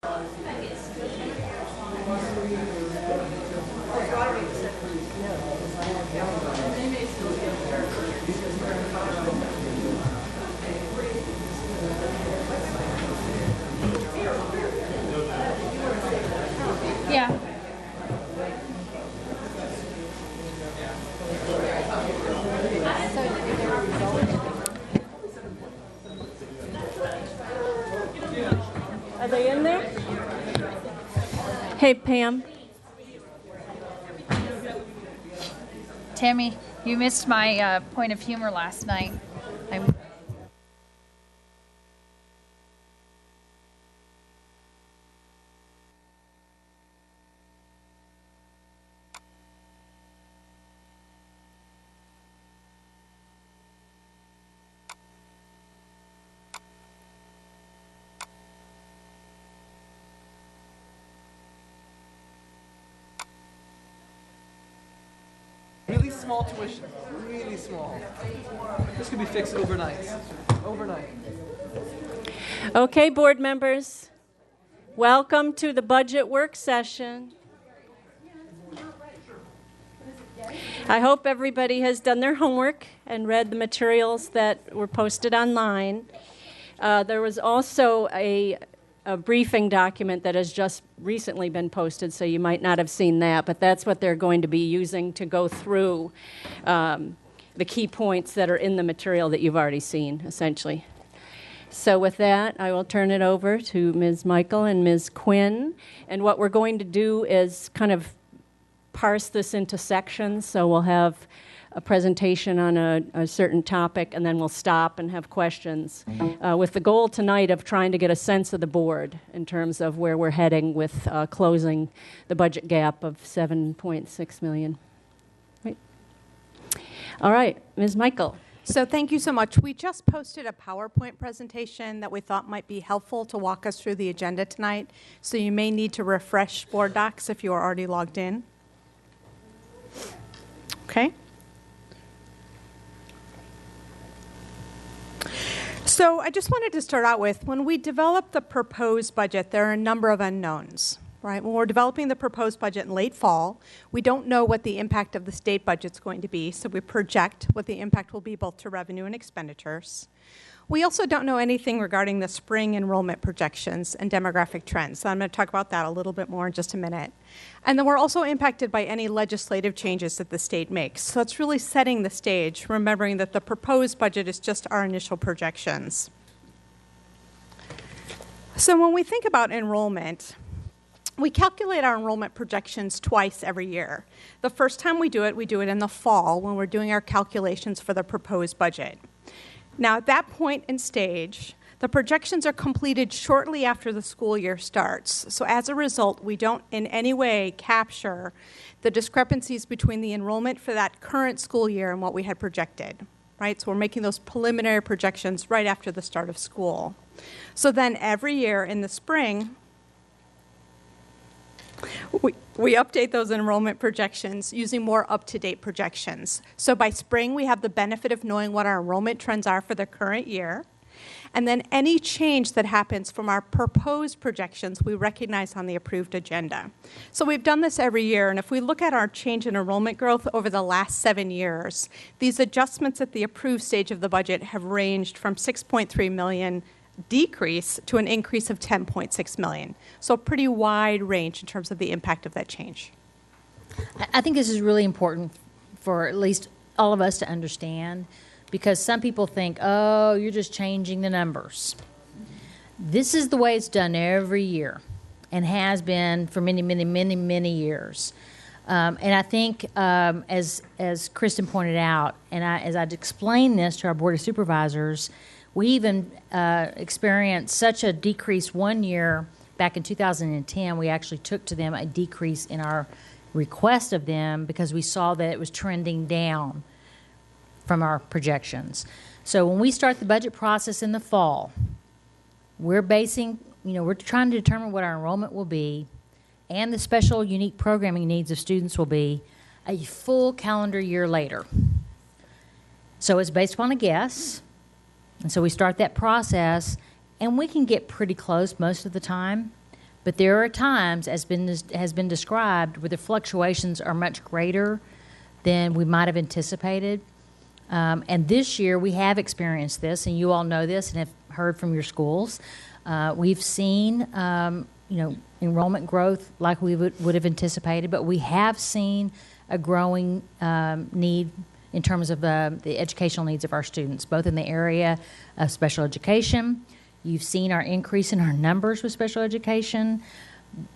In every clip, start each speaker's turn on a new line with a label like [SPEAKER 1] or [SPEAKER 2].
[SPEAKER 1] Yeah.
[SPEAKER 2] Are they in there? Hey, Pam.
[SPEAKER 1] Tammy, you missed my point of humor last night. I'm
[SPEAKER 3] Really small tuition, really small. This could be fixed overnight. Overnight.
[SPEAKER 2] Okay, board members, welcome to the budget work session. I hope everybody has done their homework and read the materials that were posted online. There was also a briefing document that has just recently been posted, so you might not have seen that, but that's what they're going to be using to go through the key points that are in the material that you've already seen, essentially. So with that, I will turn it over to Ms. Michael and Ms. Quinn, and what we're going to do is kind of parse this into sections, so we'll have a presentation on a certain topic, and then we'll stop and have questions with the goal tonight of trying to get a sense of the board in terms of where we're heading with closing the budget gap of $7.6 million. Right. All right, Ms. Michael.
[SPEAKER 4] So thank you so much. We just posted a PowerPoint presentation that we thought might be helpful to walk us through the agenda tonight. So you may need to refresh Board Docs if you are already logged in. Okay. So I just wanted to start out with, when we develop the proposed budget, there are a number of unknowns, right? When we're developing the proposed budget in late fall, we don't know what the impact of the state budget's going to be, so we project what the impact will be both to revenue and expenditures. We also don't know anything regarding the spring enrollment projections and demographic trends, so I'm going to talk about that a little bit more in just a minute. And then we're also impacted by any legislative changes that the state makes. So it's really setting the stage, remembering that the proposed budget is just our initial projections. So when we think about enrollment, we calculate our enrollment projections twice every year. The first time we do it in the fall when we're doing our calculations for the proposed budget. Now, at that point in stage, the projections are completed shortly after the school year starts. So as a result, we don't in any way capture the discrepancies between the enrollment for that current school year and what we had projected, right? So we're making those preliminary projections right after the start of school. So then every year in the spring, we update those enrollment projections using more up-to-date projections. So by spring, we have the benefit of knowing what our enrollment trends are for the current year. And then any change that happens from our proposed projections, we recognize on the approved agenda. So we've done this every year, and if we look at our change in enrollment growth over the last 7 years, these adjustments at the approved stage of the budget have ranged from 6.3 million decrease to an increase of 10.6 million. So a pretty wide range in terms of the impact of that change.
[SPEAKER 5] I think this is really important for at least all of us to understand, because some people think, oh, you're just changing the numbers. This is the way it's done every year and has been for many, many, many, many years. And I think, as Kristen pointed out, and as I'd explained this to our Board of Supervisors, we even experienced such a decrease one year back in 2010. We actually took to them a decrease in our request of them because we saw that it was trending down from our projections. So when we start the budget process in the fall, we're basing, we're trying to determine what our enrollment will be and the special unique programming needs of students will be a full calendar year later. So it's based upon a guess. And so we start that process, and we can get pretty close most of the time. But there are times, as has been described, where the fluctuations are much greater than we might have anticipated. And this year we have experienced this, and you all know this and have heard from your schools. We've seen, enrollment growth like we would have anticipated, but we have seen a growing need in terms of the educational needs of our students, both in the area of special education. You've seen our increase in our numbers with special education,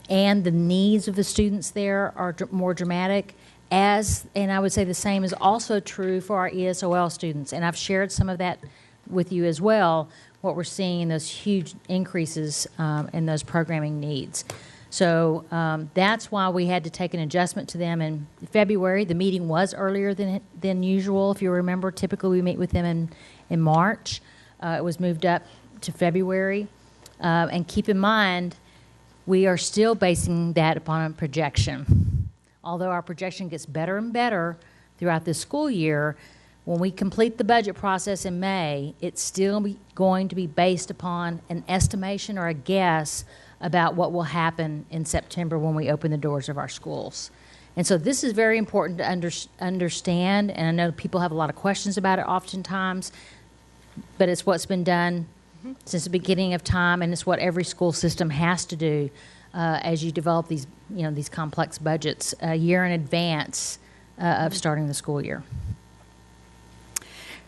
[SPEAKER 5] and the needs of the students there are more dramatic. And I would say the same is also true for our ESOL students. And I've shared some of that with you as well, what we're seeing in those huge increases in those programming needs. So that's why we had to take an adjustment to them in February. The meeting was earlier than usual. If you remember, typically we meet with them in March. It was moved up to February. And keep in mind, we are still basing that upon a projection. Although our projection gets better and better throughout this school year, when we complete the budget process in May, it's still going to be based upon an estimation or a guess about what will happen in September when we open the doors of our schools. And so this is very important to understand, and I know people have a lot of questions about it oftentimes, but it's what's been done since the beginning of time, and it's what every school system has to do as you develop these complex budgets a year in advance of starting the school year.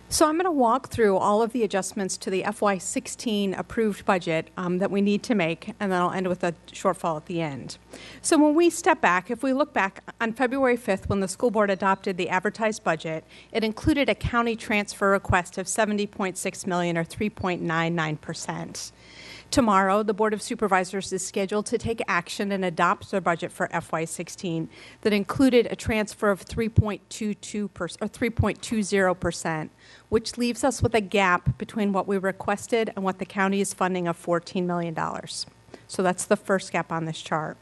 [SPEAKER 4] So I'm going to walk through all of the adjustments to the FY16 approved budget that we need to make, and then I'll end with a shortfall at the end. So when we step back, if we look back on February 5th when the school board adopted the advertised budget, it included a county transfer request of $70.6 million or 3.99%. Tomorrow, the Board of Supervisors is scheduled to take action and adopt their budget for FY16 that included a transfer of 3.22% or 3.20%, which leaves us with a gap between what we requested and what the county is funding of $14 million. So that's the first gap on this chart.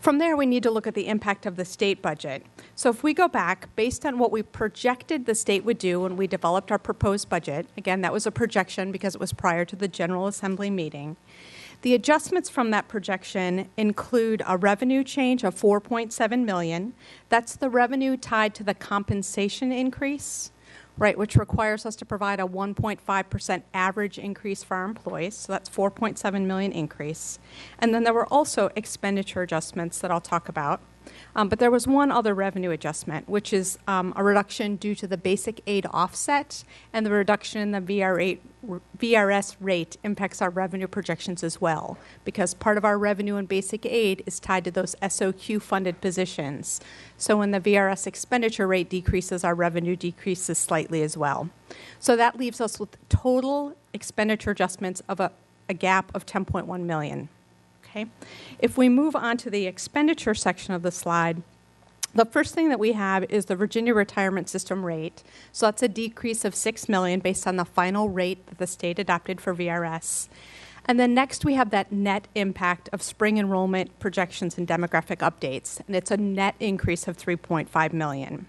[SPEAKER 4] From there, we need to look at the impact of the state budget. So if we go back, based on what we projected the state would do when we developed our proposed budget, again, that was a projection because it was prior to the General Assembly meeting, the adjustments from that projection include a revenue change of $4.7 million. That's the revenue tied to the compensation increase, right, which requires us to provide a 1.5% average increase for our employees. So that's $4.7 million increase. And then there were also expenditure adjustments that I'll talk about. But there was one other revenue adjustment, which is a reduction due to the basic aid offset, and the reduction in the VRS rate impacts our revenue projections as well, because part of our revenue in basic aid is tied to those SOQ funded positions. So when the VRS expenditure rate decreases, our revenue decreases slightly as well. So that leaves us with total expenditure adjustments of a gap of $10.1 million. Okay. If we move on to the expenditure section of the slide, the first thing that we have is the Virginia Retirement System rate. So that's a decrease of $6 million based on the final rate that the state adopted for VRS. And then next we have that net impact of spring enrollment projections and demographic updates, and it's a net increase of $3.5 million.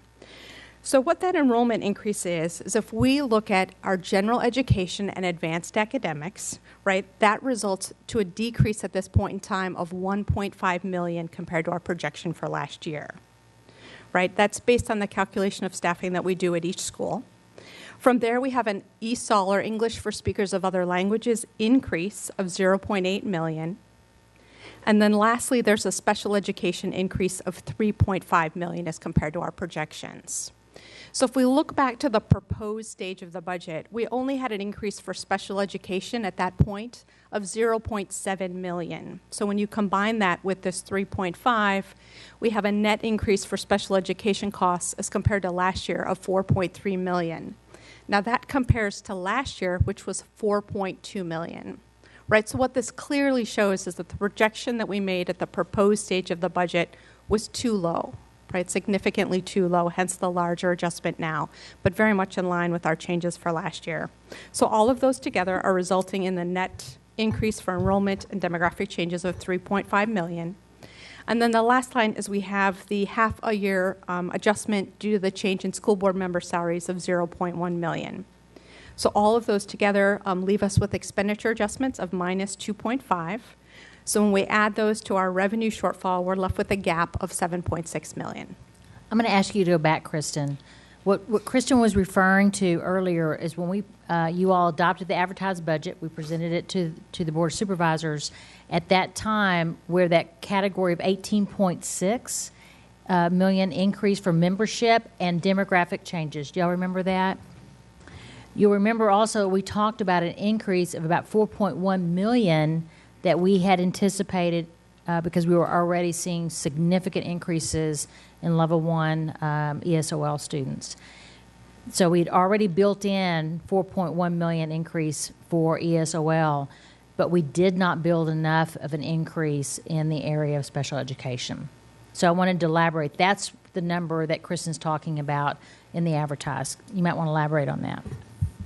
[SPEAKER 4] So what that enrollment increase is if we look at our general education and advanced academics, right, that results to a decrease at this point in time of $1.5 million compared to our projection for last year, right? That's based on the calculation of staffing that we do at each school. From there, we have an ESOL, or English for Speakers of Other Languages, increase of $0.8 million. And then lastly, there's a special education increase of $3.5 million as compared to our projections. So if we look back to the proposed stage of the budget, we only had an increase for special education at that point of $0.7 million. So when you combine that with this 3.5, we have a net increase for special education costs as compared to last year of $4.3 million. Now that compares to last year, which was $4.2 million. Right, so what this clearly shows is that the projection that we made at the proposed stage of the budget was too low. Right, significantly too low, hence the larger adjustment now, but very much in line with our changes for last year. So all of those together are resulting in the net increase for enrollment and demographic changes of $3.5 million. And then the last line is we have the half a year adjustment due to the change in school board member salaries of $0.1 million. So all of those together leave us with expenditure adjustments of minus 2.5. So when we add those to our revenue shortfall, we're left with a gap of $7.6 million.
[SPEAKER 5] I'm going to ask you to go back, Kristen. What Kristen was referring to earlier is when we you all adopted the advertised budget, we presented it to the Board of Supervisors. At that time, where that category of 18.6 million increase for membership and demographic changes. Do y'all remember that? You'll remember also we talked about an increase of about 4.1 million that we had anticipated because we were already seeing significant increases in level 1 ESOL students. So we'd already built in 4.1 million increase for ESOL, but we did not build enough of an increase in the area of special education. So I wanted to elaborate. That's the number that Kristen's talking about in the advertised. You might want to elaborate on that.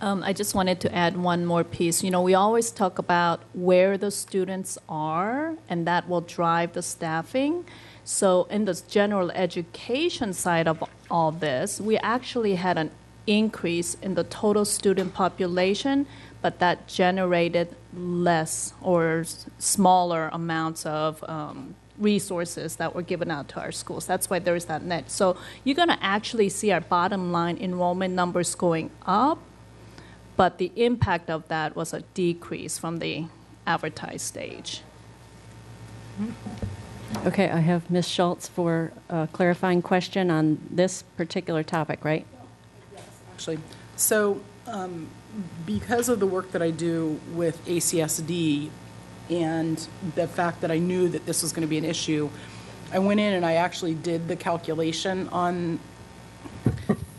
[SPEAKER 6] I just wanted to add one more piece. You know, we always talk about where the students are, and that will drive the staffing. So in the general education side of all this, we actually had an increase in the total student population, but that generated less or smaller amounts of resources that were given out to our schools. That's why there is that net. So you're going to actually see our bottom line enrollment numbers going up, but the impact of that was a decrease from the advertised stage.
[SPEAKER 2] Okay, I have Ms. Schultz for a clarifying question on this particular topic, right?
[SPEAKER 7] Actually, so because of the work that I do with ACSD and the fact that I knew that this was going to be an issue, I went in and I actually did the calculation on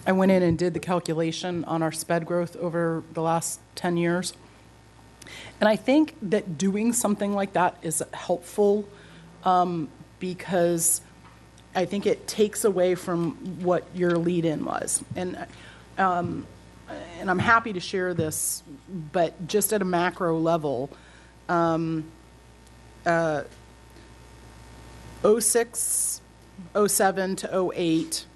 [SPEAKER 7] our SPED growth over the last 10 years. And I think that doing something like that is helpful because I think it takes away from what your lead-in was. And I'm happy to share this, but just at a macro level, 06, 07 to 08,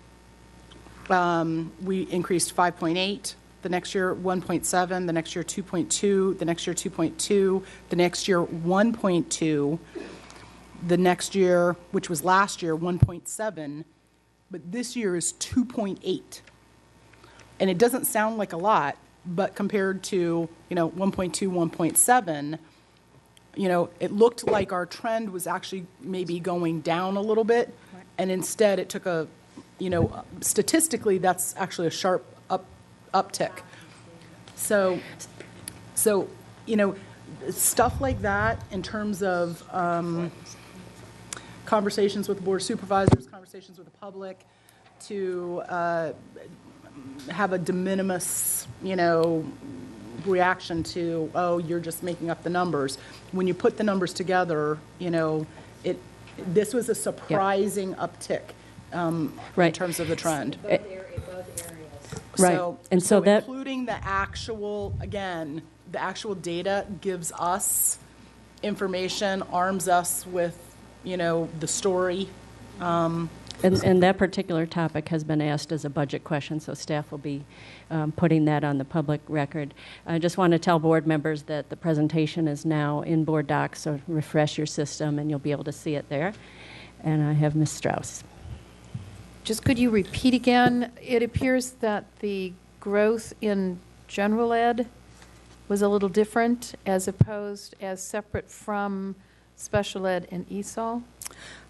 [SPEAKER 7] we increased 5.8. The next year, 1.7. The next year, 2.2. The next year, 2.2. The next year, 1.2. The next year, which was last year, 1.7. But this year is 2.8. And it doesn't sound like a lot, but compared to, 1.2, 1.7, it looked like our trend was actually maybe going down a little bit. Right. And instead it took a, statistically, that's actually a sharp uptick. So, stuff like that in terms of conversations with the Board of Supervisors, conversations with the public, to have a de minimis, reaction to, oh, you're just making up the numbers. When you put the numbers together, this was a surprising uptick
[SPEAKER 2] right.
[SPEAKER 7] in terms of the trend.
[SPEAKER 2] Right.
[SPEAKER 7] So,
[SPEAKER 2] and so that
[SPEAKER 7] including the actual data gives us information, arms us with, the story.
[SPEAKER 2] And that particular topic has been asked as a budget question, so staff will be putting that on the public record. I just want to tell board members that the presentation is now in board docs, so refresh your system and you'll be able to see it there. And I have Ms. Strauss.
[SPEAKER 8] Just could you repeat again? It appears that the growth in general ed was a little different as separate from special ed and ESOL?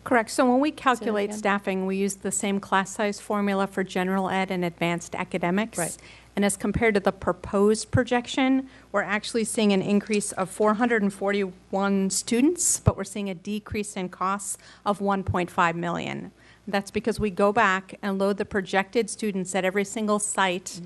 [SPEAKER 4] Correct. So when we calculate staffing, we use the same class size formula for general ed and advanced academics.
[SPEAKER 8] Right.
[SPEAKER 4] And as compared to the proposed projection, we're actually seeing an increase of 441 students, but we're seeing a decrease in costs of 1.5 million. That's because we go back and load the projected students at every single site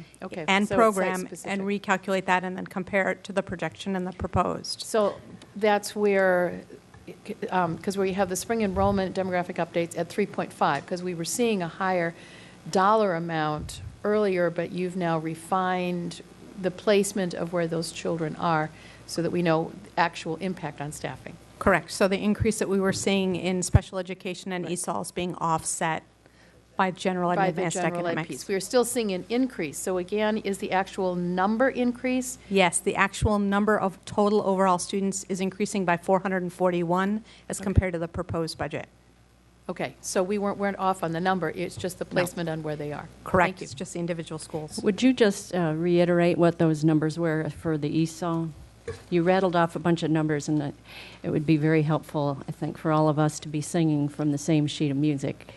[SPEAKER 4] and
[SPEAKER 8] so
[SPEAKER 4] program
[SPEAKER 8] it's
[SPEAKER 4] and recalculate that and then compare it to the projection and the proposed.
[SPEAKER 8] So that's where, because where you have the spring enrollment demographic updates at 3.5, because we were seeing a higher dollar amount earlier, but you've now refined the placement of where those children are so that we know actual impact on staffing.
[SPEAKER 4] Correct. So the increase that we were seeing in special education and ESOL is being offset by general ed
[SPEAKER 8] by
[SPEAKER 4] and
[SPEAKER 8] the
[SPEAKER 4] advanced
[SPEAKER 8] general ed
[SPEAKER 4] academics.
[SPEAKER 8] piece. We are still seeing an increase. So again, is the actual number increase?
[SPEAKER 4] Yes, the actual number of total overall students is increasing by 441 as compared to the proposed budget.
[SPEAKER 8] Okay, so we weren't off on the number. It's just the placement on where they are.
[SPEAKER 4] Correct.
[SPEAKER 8] Thank you.
[SPEAKER 4] It's just the individual schools.
[SPEAKER 2] Would you just reiterate what those numbers were for the ESOL? You rattled off a bunch of numbers, and it would be very helpful, I think, for all of us to be singing from the same sheet of music.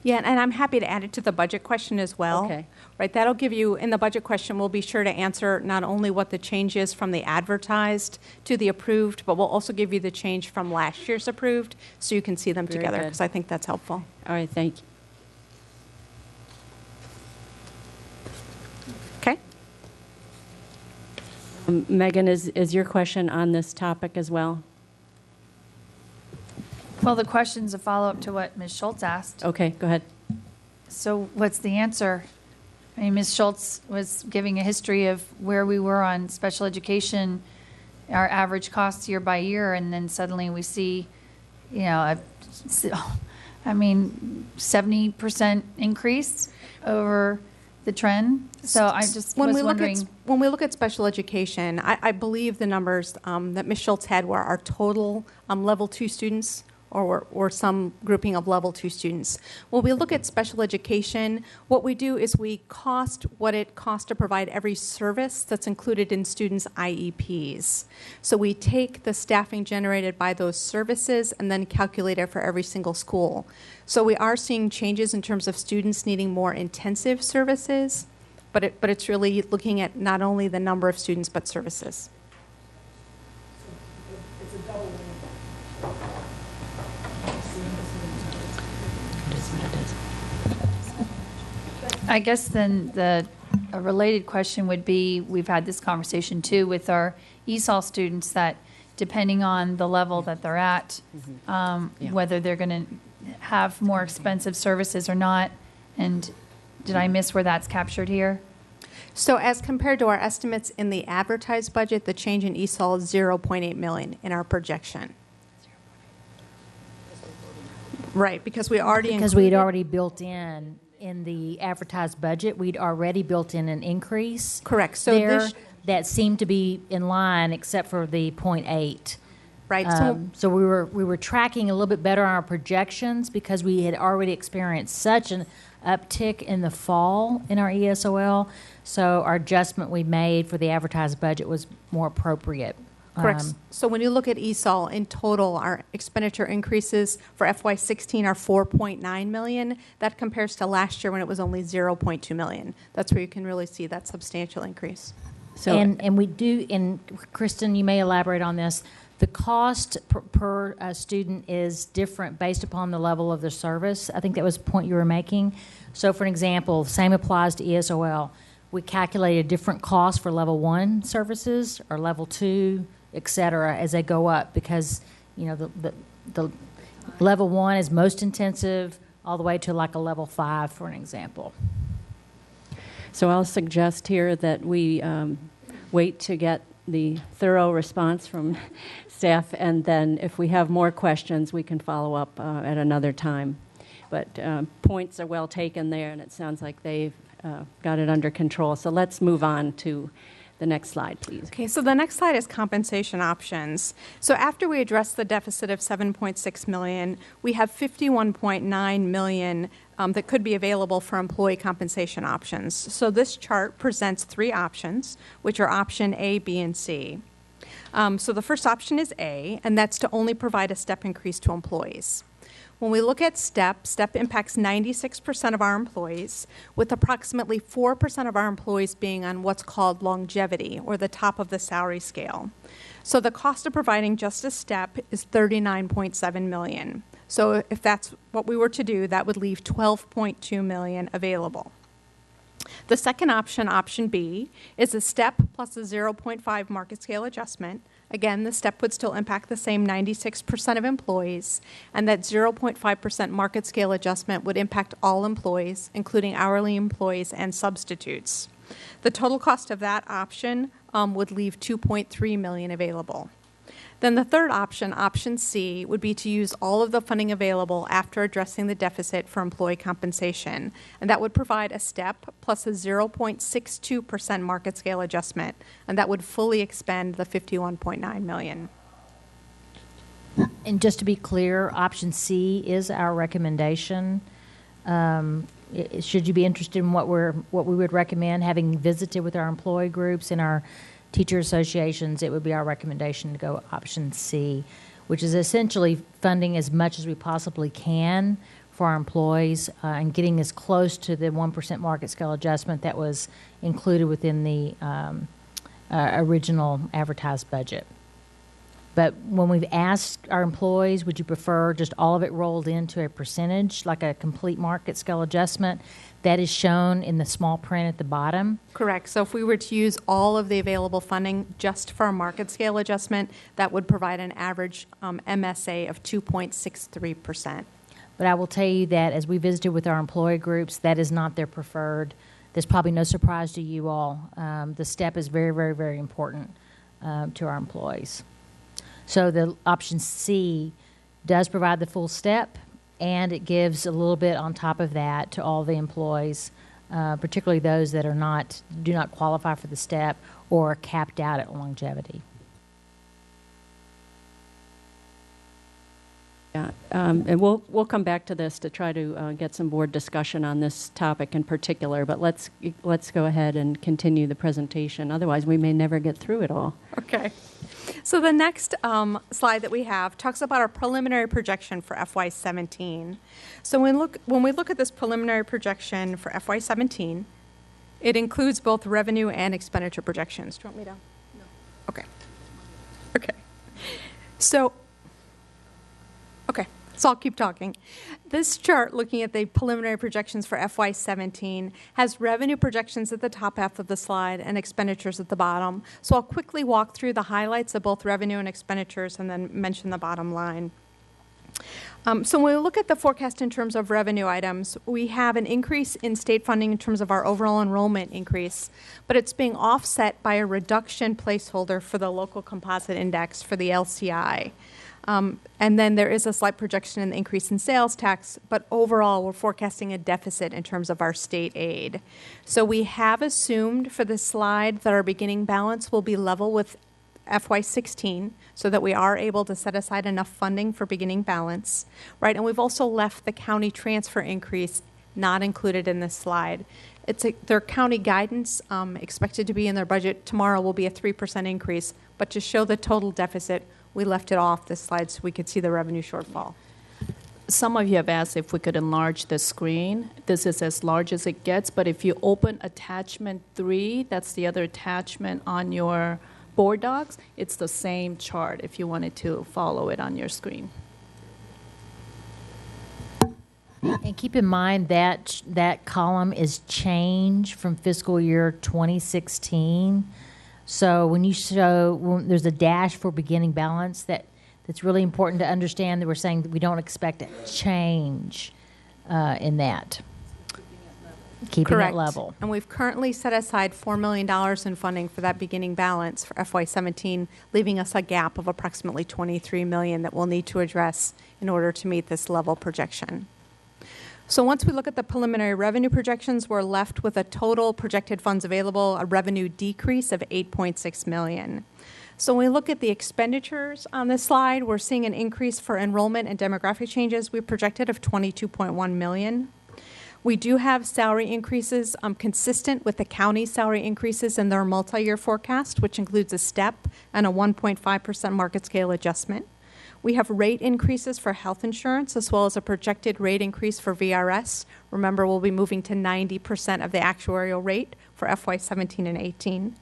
[SPEAKER 4] Yeah, and I'm happy to add it to the budget question as well.
[SPEAKER 2] Okay.
[SPEAKER 4] Right, that'll give you, in the budget question, we'll be sure to answer not only what the change is from the advertised to the approved, but we'll also give you the change from last year's approved, so you can see them
[SPEAKER 2] Very
[SPEAKER 4] together,
[SPEAKER 2] good.
[SPEAKER 4] because I think that's helpful.
[SPEAKER 2] All right, thank you.
[SPEAKER 4] Okay?
[SPEAKER 2] Megan, is your question on this topic as well?
[SPEAKER 1] Well, the question's a follow-up to what Ms. Schultz asked.
[SPEAKER 2] Okay, go ahead.
[SPEAKER 1] So what's the answer? I mean, Ms. Schultz was giving a history of where we were on special education, our average costs year by year, and then suddenly we see, you know, 70% increase over the trend. So I just was wondering.
[SPEAKER 4] When we look at special education, I believe the numbers that Ms. Schultz had were our total level 2 students, or some grouping of level 2 students. When we look at special education, what we do is we cost what it costs to provide every service that's included in students' IEPs. So we take the staffing generated by those services and then calculate it for every single school. So we are seeing changes in terms of students needing more intensive services, but it's really looking at not only the number of students, but services.
[SPEAKER 1] I guess then a related question would be, we've had this conversation too with our ESOL students, that depending on the level that they're at, whether they're going to have more expensive services or not. And did I miss where that's captured here?
[SPEAKER 4] So as compared to our estimates in the advertised budget, the change in ESOL is 0.8 million in our projection. Right, because we already
[SPEAKER 5] Because we'd already built in the advertised budget, we'd already built in an increase.
[SPEAKER 4] Correct. So
[SPEAKER 5] there that seemed to be in line, except for the 0.8.
[SPEAKER 4] Right.
[SPEAKER 5] So we were tracking a little bit better on our projections because we had already experienced such an uptick in the fall in our ESOL. So our adjustment we made for the advertised budget was more appropriate.
[SPEAKER 4] Correct. So when you look at ESOL in total, our expenditure increases for FY16 are 4.9 million. That compares to last year when it was only 0.2 million. That's where you can really see that substantial increase.
[SPEAKER 2] So,
[SPEAKER 5] and we do, and Kristen, you may elaborate on this. The cost per student is different based upon the level of the service. I think that was the point you were making. So, for an example, same applies to ESOL. We calculate a different cost for level 1 services or level 2, et cetera, as they go up, because you know the level 1 is most intensive, all the way to like a level 5, for an example.
[SPEAKER 2] So I'll suggest here that we wait to get the thorough response from staff, and then if we have more questions, we can follow up at another time. But points are well taken there, and it sounds like they've got it under control. So let's move on to the next slide, please.
[SPEAKER 4] Okay, so the next slide is compensation options. So after we address the deficit of 7.6 million, we have 51.9 million that could be available for employee compensation options. So this chart presents 3 options, which are option A, B, and C. So the first option is A, and that's to only provide a step increase to employees. When we look at STEP impacts 96% of our employees, with approximately 4% of our employees being on what's called longevity, or the top of the salary scale. So the cost of providing just a STEP is $39.7 million. So if that's what we were to do, that would leave $12.2 million available. The second option, option B, is a STEP plus a 0.5 market scale adjustment. Again, the STEP would still impact the same 96% of employees, and that 0.5% market scale adjustment would impact all employees, including hourly employees and substitutes. The total cost of that option would leave $2.3 million available. Then the third option, option C, would be to use all of the funding available after addressing the deficit for employee compensation. And that would provide a step plus a 0.62% market scale adjustment. And that would fully expend the $51.9 million.
[SPEAKER 5] And just to be clear, option C is our recommendation. Should you be interested in what we would recommend, having visited with our employee groups and our teacher associations, it would be our recommendation to go option C, which is essentially funding as much as we possibly can for our employees and getting as close to the 1% market scale adjustment that was included within the original advertised budget. But when we've asked our employees, would you prefer just all of it rolled into a percentage, like a complete market scale adjustment, that is shown in the small print at the bottom?
[SPEAKER 4] Correct. So if we were to use all of the available funding just for a market scale adjustment, that would provide an average MSA of 2.63%.
[SPEAKER 5] But I will tell you that as we visited with our employee groups, that is not their preferred. There's probably no surprise to you all. The step is very, very, very important to our employees. So the option C does provide the full step, and it gives a little bit on top of that to all the employees, particularly those that do not qualify for the step or are capped out at longevity.
[SPEAKER 2] Yeah, and we'll come back to this to try to get some board discussion on this topic in particular. But let's go ahead and continue the presentation. Otherwise, we may never get through it all.
[SPEAKER 4] Okay. So the next slide that we have talks about our preliminary projection for FY17. So when we look at this preliminary projection for FY17, it includes both revenue and expenditure projections. Do you want me to? No. Okay. Okay. So I'll keep talking. This chart, looking at the preliminary projections for FY17, has revenue projections at the top half of the slide and expenditures at the bottom. So I'll quickly walk through the highlights of both revenue and expenditures and then mention the bottom line. So when we look at the forecast in terms of revenue items, we have an increase in state funding in terms of our overall enrollment increase, but it's being offset by a reduction placeholder for the local composite index for the LCI. And then there is a slight projection in the increase in sales tax, but overall we're forecasting a deficit in terms of our state aid. So we have assumed for this slide that our beginning balance will be level with FY16 so that we are able to set aside enough funding for beginning balance, right? And we've also left the county transfer increase not included in this slide. Their county guidance expected to be in their budget tomorrow will be a 3% increase, but to show the total deficit, we left it off this slide so we could see the revenue shortfall.
[SPEAKER 6] Some of you have asked if we could enlarge the screen. This is as large as it gets, but if you open attachment 3, that's the other attachment on your board docs, it's the same chart if you wanted to follow it on your screen.
[SPEAKER 5] And keep in mind that that column is change from fiscal year 2016. So when there's a dash for beginning balance, that's really important to understand that we're saying that we don't expect a change in that. Keeping it level.
[SPEAKER 4] And we've currently set aside $4 million in funding for that beginning balance for FY17, leaving us a gap of approximately $23 million that we'll need to address in order to meet this level projection. So once we look at the preliminary revenue projections, we're left with a total projected funds available, a revenue decrease of $8.6 million. So when we look at the expenditures on this slide, we're seeing an increase for enrollment and demographic changes we projected of $22.1 million. We do have salary increases consistent with the county salary increases in their multi-year forecast, which includes a step and a 1.5% market scale adjustment. We have rate increases for health insurance as well as a projected rate increase for VRS. Remember, we'll be moving to 90% of the actuarial rate for FY17 and 18.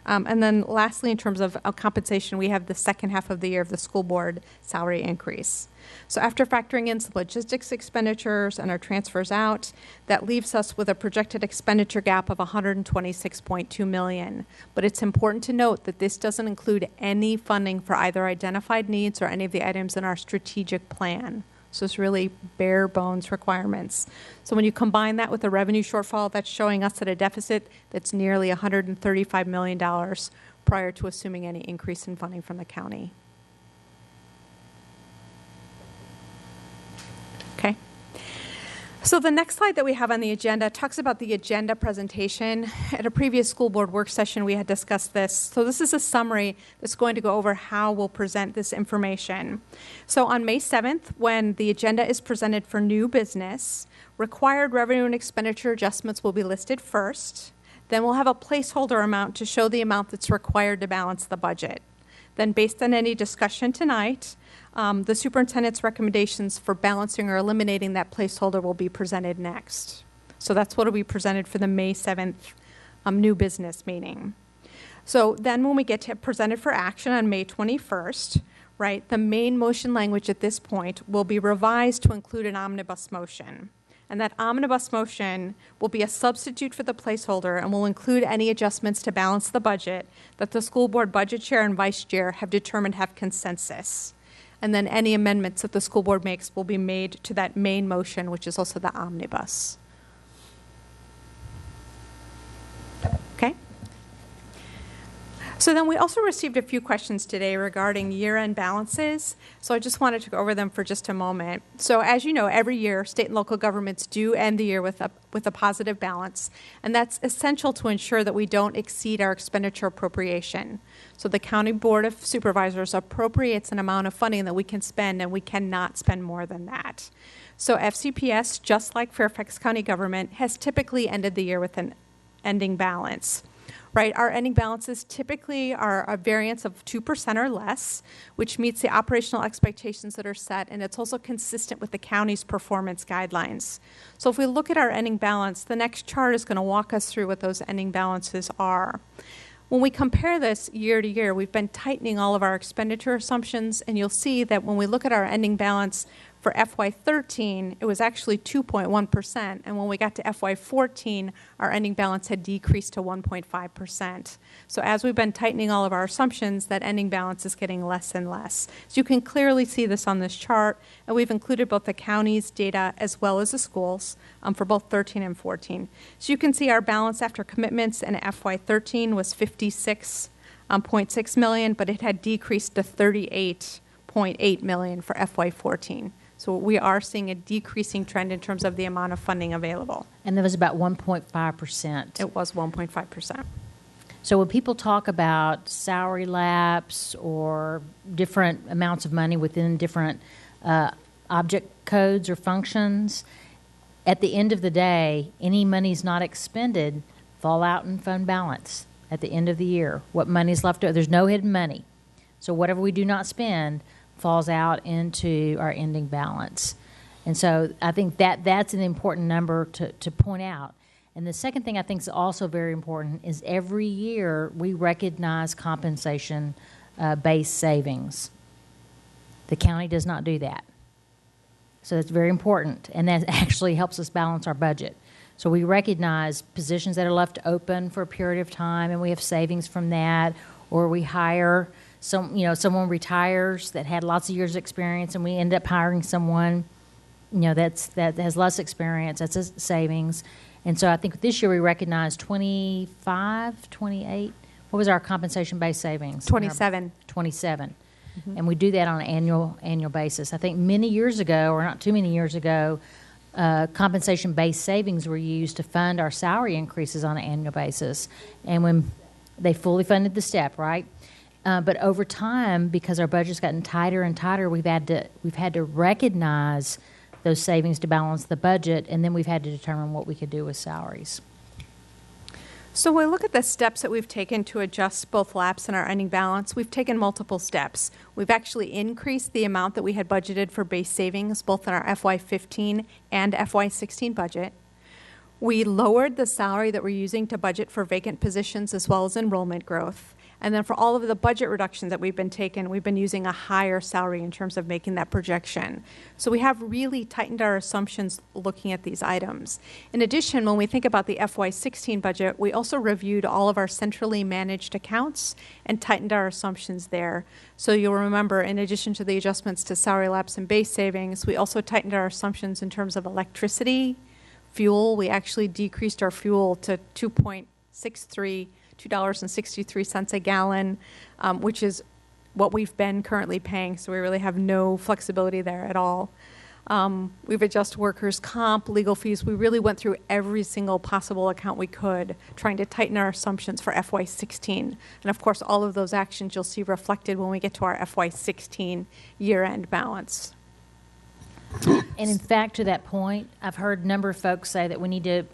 [SPEAKER 4] And then lastly, in terms of compensation, we have the second half of the year of the school board salary increase. So after factoring in some logistics expenditures and our transfers out, that leaves us with a projected expenditure gap of $126.2 million. But it's important to note that this doesn't include any funding for either identified needs or any of the items in our strategic plan. So it's really bare bones requirements. So when you combine that with the revenue shortfall, that's showing us at a deficit that's nearly $135 million prior to assuming any increase in funding from the county. Okay. So the next slide that we have on the agenda talks about the agenda presentation. At a previous school board work session, we had discussed this. So this is a summary that's going to go over how we'll present this information. So on May 7th, when the agenda is presented for new business, required revenue and expenditure adjustments will be listed first. Then we'll have a placeholder amount to show the amount that's required to balance the budget. Then based on any discussion tonight, the superintendent's recommendations for balancing or eliminating that placeholder will be presented next. So that's what will be presented for the May 7th new business meeting. So then when we get to presented for action on May 21st, right, the main motion language at this point will be revised to include an omnibus motion. And that omnibus motion will be a substitute for the placeholder and will include any adjustments to balance the budget that the school board budget chair and vice chair have determined have consensus. And then any amendments that the school board makes will be made to that main motion, which is also the omnibus. Okay? So then we also received a few questions today regarding year-end balances. So I just wanted to go over them for just a moment. So as you know, every year, state and local governments do end the year with a positive balance. And that's essential to ensure that we don't exceed our expenditure appropriation. So the County Board of Supervisors appropriates an amount of funding that we can spend, and we cannot spend more than that. So FCPS, just like Fairfax County government, has typically ended the year with an ending balance. Right, our ending balances typically are a variance of 2% or less, which meets the operational expectations that are set, and it's also consistent with the county's performance guidelines. So if we look at our ending balance, the next chart is going to walk us through what those ending balances are. When we compare this year to year, we've been tightening all of our expenditure assumptions, and you'll see that when we look at our ending balance for FY13, it was actually 2.1%, and when we got to FY14, our ending balance had decreased to 1.5%. So as we've been tightening all of our assumptions, that ending balance is getting less and less. So you can clearly see this on this chart, and we've included both the county's data as well as the schools for both 13 and 14. So you can see our balance after commitments in FY13 was $56.6 million, but it had decreased to $38.8 million for FY14. So we are seeing a decreasing trend in terms of the amount of funding available.
[SPEAKER 5] And that was about 1.5%.
[SPEAKER 4] It was 1.5%.
[SPEAKER 5] So when people talk about salary lapse or different amounts of money within different object codes or functions, at the end of the day, any monies not expended fall out in fund balance at the end of the year. What money's left over, there's no hidden money. So whatever we do not spend falls out into our ending balance. And so I think that's an important number to point out. And the second thing I think is also very important is every year we recognize compensation-based savings. The county does not do that. So that's very important, and that actually helps us balance our budget. So we recognize positions that are left open for a period of time, and we have savings from that, or we hire someone retires that had lots of years experience, and we end up hiring someone, that has less experience. That's a savings. And so I think this year we recognized 28. What was our compensation-based savings?
[SPEAKER 4] 27.
[SPEAKER 5] 27. Mm-hmm. And we do that on an annual basis. I think many years ago, or not too many years ago, compensation-based savings were used to fund our salary increases on an annual basis. And when they fully funded the step, right? But over time, because our budget's gotten tighter and tighter, we've had to recognize those savings to balance the budget, and then we've had to determine what we could do with salaries.
[SPEAKER 4] So when we look at the steps that we've taken to adjust both lapse and our ending balance, we've taken multiple steps. We've actually increased the amount that we had budgeted for base savings, both in our FY15 and FY16 budget. We lowered the salary that we're using to budget for vacant positions as well as enrollment growth. And then for all of the budget reductions that we've been using a higher salary in terms of making that projection. So we have really tightened our assumptions looking at these items. In addition, when we think about the FY16 budget, we also reviewed all of our centrally managed accounts and tightened our assumptions there. So you'll remember, in addition to the adjustments to salary lapse and base savings, we also tightened our assumptions in terms of electricity, fuel. We actually decreased our fuel to $2.63 a gallon, which is what we've been currently paying, so we really have no flexibility there at all. We've adjusted workers' comp, legal fees. We really went through every single possible account we could, trying to tighten our assumptions for FY16. And of course, all of those actions you'll see reflected when we get to our FY16 year-end balance.
[SPEAKER 5] And in fact, to that point, I've heard a number of folks say that we need to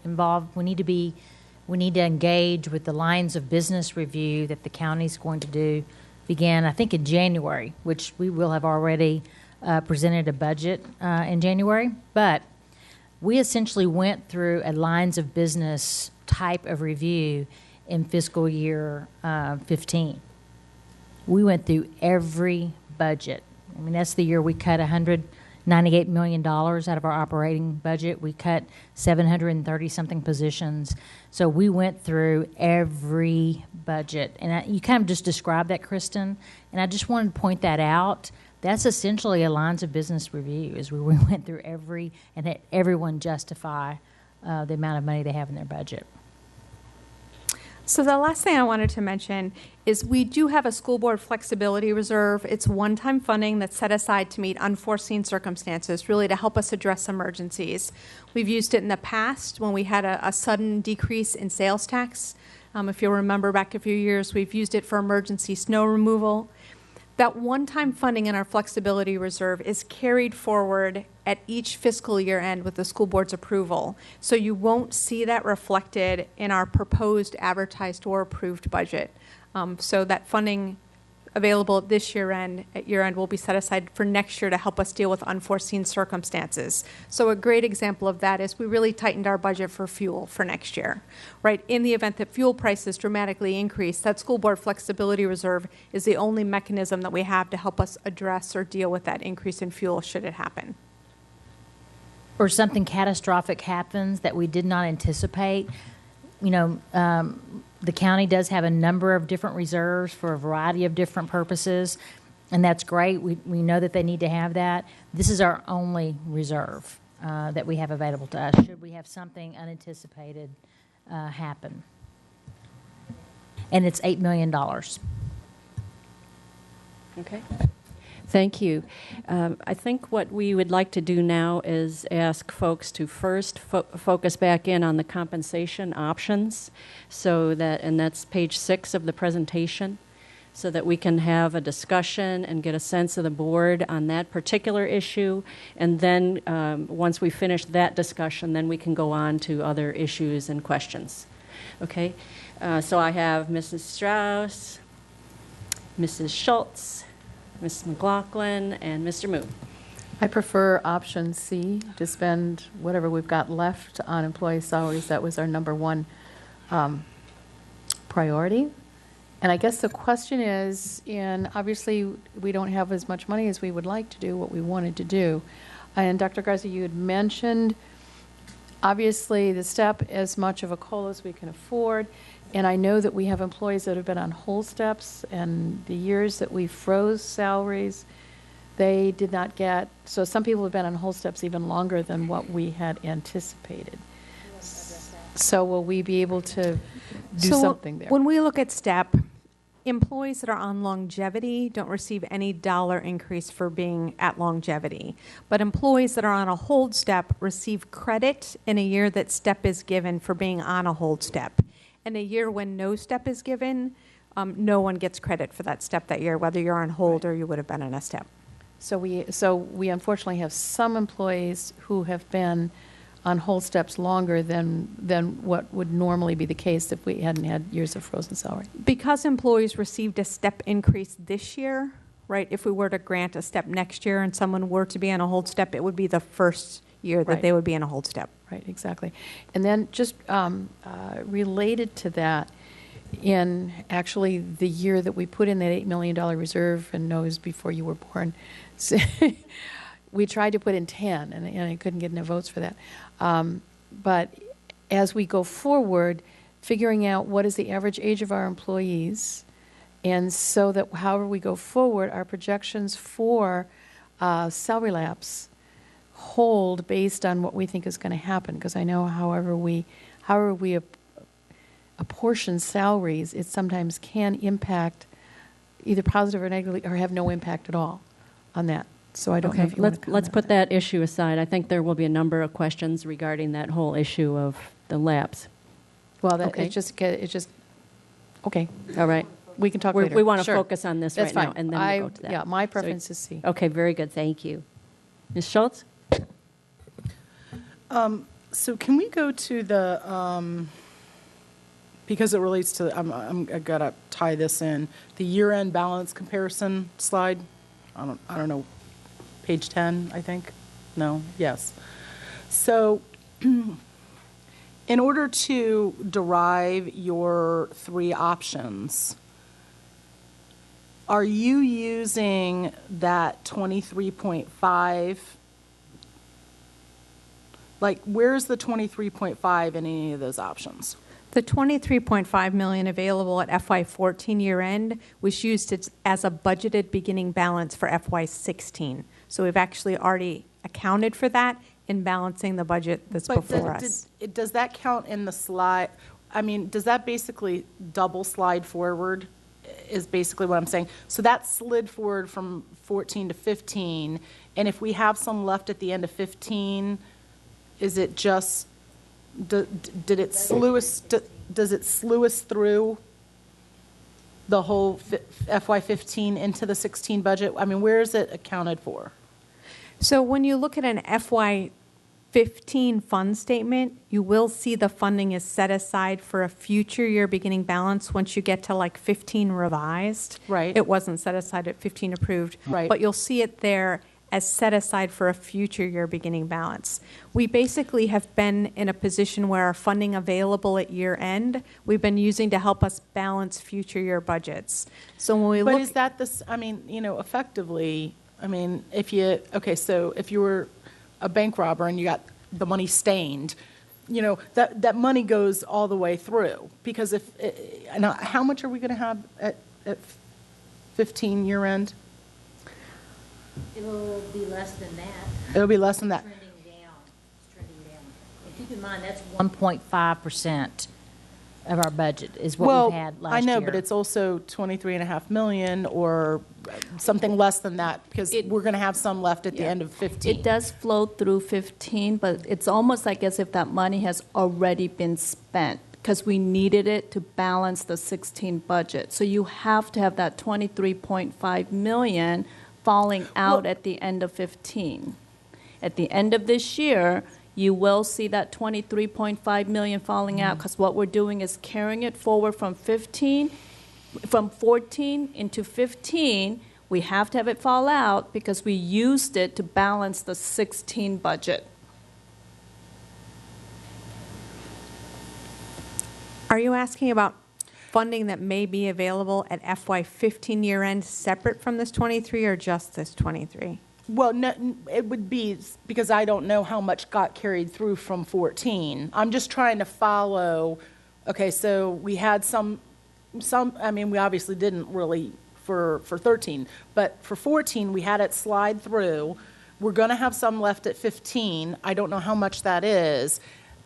[SPEAKER 5] engage with the lines of business review that the county's going to do, began, I think, in January, which we will have already presented a budget in January. But we essentially went through a lines of business type of review in fiscal year 15. We went through every budget. I mean, that's the year we cut $198 million out of our operating budget. We cut 730-something positions. So we went through every budget. And you kind of just described that, Kristen, and I just wanted to point that out. That's essentially a lines of business review, is we went through every and had everyone justify the amount of money they have in their budget.
[SPEAKER 4] So the last thing I wanted to mention is we do have a school board flexibility reserve. It's one-time funding that's set aside to meet unforeseen circumstances, really to help us address emergencies. We've used it in the past when we had a sudden decrease in sales tax. If you'll remember back a few years, we've used it for emergency snow removal. That one-time funding in our flexibility reserve is carried forward at each fiscal year end with the school board's approval. So you won't see that reflected in our proposed advertised or approved budget. So that funding available at this year end will be set aside for next year to help us deal with unforeseen circumstances. So a great example of that is we really tightened our budget for fuel for next year, right? In the event that fuel prices dramatically increase, that school board flexibility reserve is the only mechanism that we have to help us address or deal with that increase in fuel should it happen.
[SPEAKER 5] Or something catastrophic happens that we did not anticipate. The county does have a number of different reserves for a variety of different purposes, and that's great. We know that they need to have that. This is our only reserve that we have available to us should we have something unanticipated happen. And it's $8 million.
[SPEAKER 2] Okay. Thank you. I think what we would like to do now is ask folks to first focus back in on the compensation options, and that's page 6 of the presentation, so that we can have a discussion and get a sense of the board on that particular issue. And then once we finish that discussion, then we can go on to other issues and questions. Okay? So I have Mrs. Strauss, Mrs. Schultz, Ms. McLaughlin, and Mr. Moon.
[SPEAKER 8] I prefer option C, to spend whatever we've got left on employee salaries. That was our number one priority. And I guess the question is, and obviously we don't have as much money as we would like to do what we wanted to do. And Dr. Garza, you had mentioned, obviously, the step as much of a COLA as we can afford. And I know that we have employees that have been on whole steps, and the years that we froze salaries, they did not get, so some people have been on whole steps even longer than what we had anticipated. So will we be able to do something there?
[SPEAKER 4] When we look at STEP, employees that are on longevity don't receive any dollar increase for being at longevity. But employees that are on a hold step receive credit in a year that STEP is given for being on a hold step. In a year when no step is given, no one gets credit for that step that year, whether you're on hold or you would have been on a step.
[SPEAKER 8] So we unfortunately have some employees who have been on hold steps longer than what would normally be the case if we hadn't had years of frozen salary.
[SPEAKER 4] Because employees received a step increase this year, right, if we were to grant a step next year and someone were to be on a hold step, it would be the first year that they would be in a hold step.
[SPEAKER 8] Right, exactly. And then just related to that, in actually the year that we put in that $8 million reserve, and knows before you were born, so we tried to put in 10, and I couldn't get enough votes for that. But as we go forward, figuring out what is the average age of our employees, and so that however we go forward, our projections for salary lapse hold based on what we think is going to happen. Because I know however we apportion salaries, it sometimes can impact either positive or negatively, or have no impact at all on that. So I don't know
[SPEAKER 2] Okay,
[SPEAKER 8] if you want to
[SPEAKER 2] let's
[SPEAKER 8] comment
[SPEAKER 2] put
[SPEAKER 8] on
[SPEAKER 2] that issue aside. I think there will be a number of questions regarding that whole issue of the lapse.
[SPEAKER 8] Well, that,
[SPEAKER 2] Okay.
[SPEAKER 8] it's just, okay,
[SPEAKER 2] All right.
[SPEAKER 8] we can talk
[SPEAKER 2] We
[SPEAKER 8] later.
[SPEAKER 2] want to
[SPEAKER 8] Sure.
[SPEAKER 2] focus on this
[SPEAKER 8] That's
[SPEAKER 2] right now,
[SPEAKER 8] fine.
[SPEAKER 2] and then we'll go to that.
[SPEAKER 8] Yeah, my
[SPEAKER 2] So-
[SPEAKER 8] preference is C.
[SPEAKER 2] Okay, very good, thank you. Ms. Schultz?
[SPEAKER 7] So can we go to the, because it relates to, I gotta tie this in, the year-end balance comparison slide? I don't know, page 10, I think? No? Yes. So in order to derive your three options, are you using that 23.5? Like, where's the 23.5 in any of those options?
[SPEAKER 4] The 23.5 million available at FY14 year end was used as a budgeted beginning balance for FY16. So we've actually already accounted for that in balancing the budget that's before us.
[SPEAKER 7] Does that count in the slide? I mean, does that basically double slide forward, is basically what I'm saying? So that slid forward from 14 to 15, and if we have some left at the end of 15, is it just, did it slew us, does it slew us through the whole FY15 into the 16 budget? I mean, where is it accounted for?
[SPEAKER 4] So when you look at an FY15 fund statement, you will see the funding is set aside for a future year beginning balance once you get to like 15 revised.
[SPEAKER 7] Right.
[SPEAKER 4] It wasn't set aside at 15 approved.
[SPEAKER 7] Right.
[SPEAKER 4] But you'll see it there as set aside for a future year beginning balance. We basically have been in a position where our funding available at year end, we've been using to help us balance future year budgets. So when we
[SPEAKER 7] But
[SPEAKER 4] look.
[SPEAKER 7] is that this, I mean, effectively, I mean, so if you were a bank robber and you got the money stained, that money goes all the way through. Because now, how much are we going to have at 15 year end?
[SPEAKER 5] It'll be less than that.
[SPEAKER 7] It'll be less than that.
[SPEAKER 5] Trending down. It's trending down. And keep in mind, that's 1.5% of our budget is what we've had last year.
[SPEAKER 7] I know, but it's also 23.5 million or something less than that, because we're going to have some left at the end of 15.
[SPEAKER 6] It does flow through 15, but it's almost like as if that money has already been spent because we needed it to balance the 16 budget. So you have to have that 23.5 million falling out at the end of 15. At the end of this year, you will see that 23.5 million falling out because what we're doing is carrying it forward from 14 into 15. We have to have it fall out because we used it to balance the 16 budget.
[SPEAKER 4] Are you asking about funding that may be available at FY15 year end separate from this 23 or just this 23?
[SPEAKER 7] Well, no, it would be, because I don't know how much got carried through from 14. I'm just trying to follow, okay, so we had some, I mean, we obviously didn't really for 13, but for 14, we had it slide through. We're going to have some left at 15. I don't know how much that is,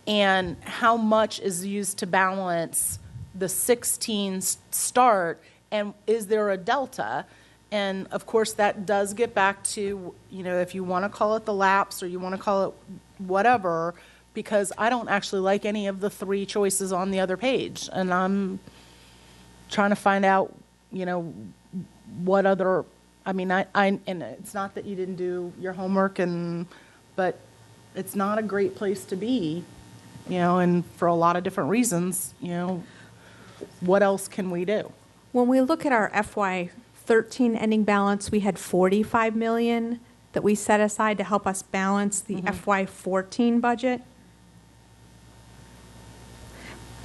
[SPEAKER 7] and how much is used to balance the 16 start, and is there a delta? And of course, that does get back to, if you want to call it the lapse or you want to call it whatever, because I don't actually like any of the three choices on the other page. And I'm trying to find out, what other, I mean, and it's not that you didn't do your homework, but it's not a great place to be, and for a lot of different reasons, what else can we do?
[SPEAKER 4] When we look at our FY13 ending balance, we had 45 million that we set aside to help us balance the FY14 budget.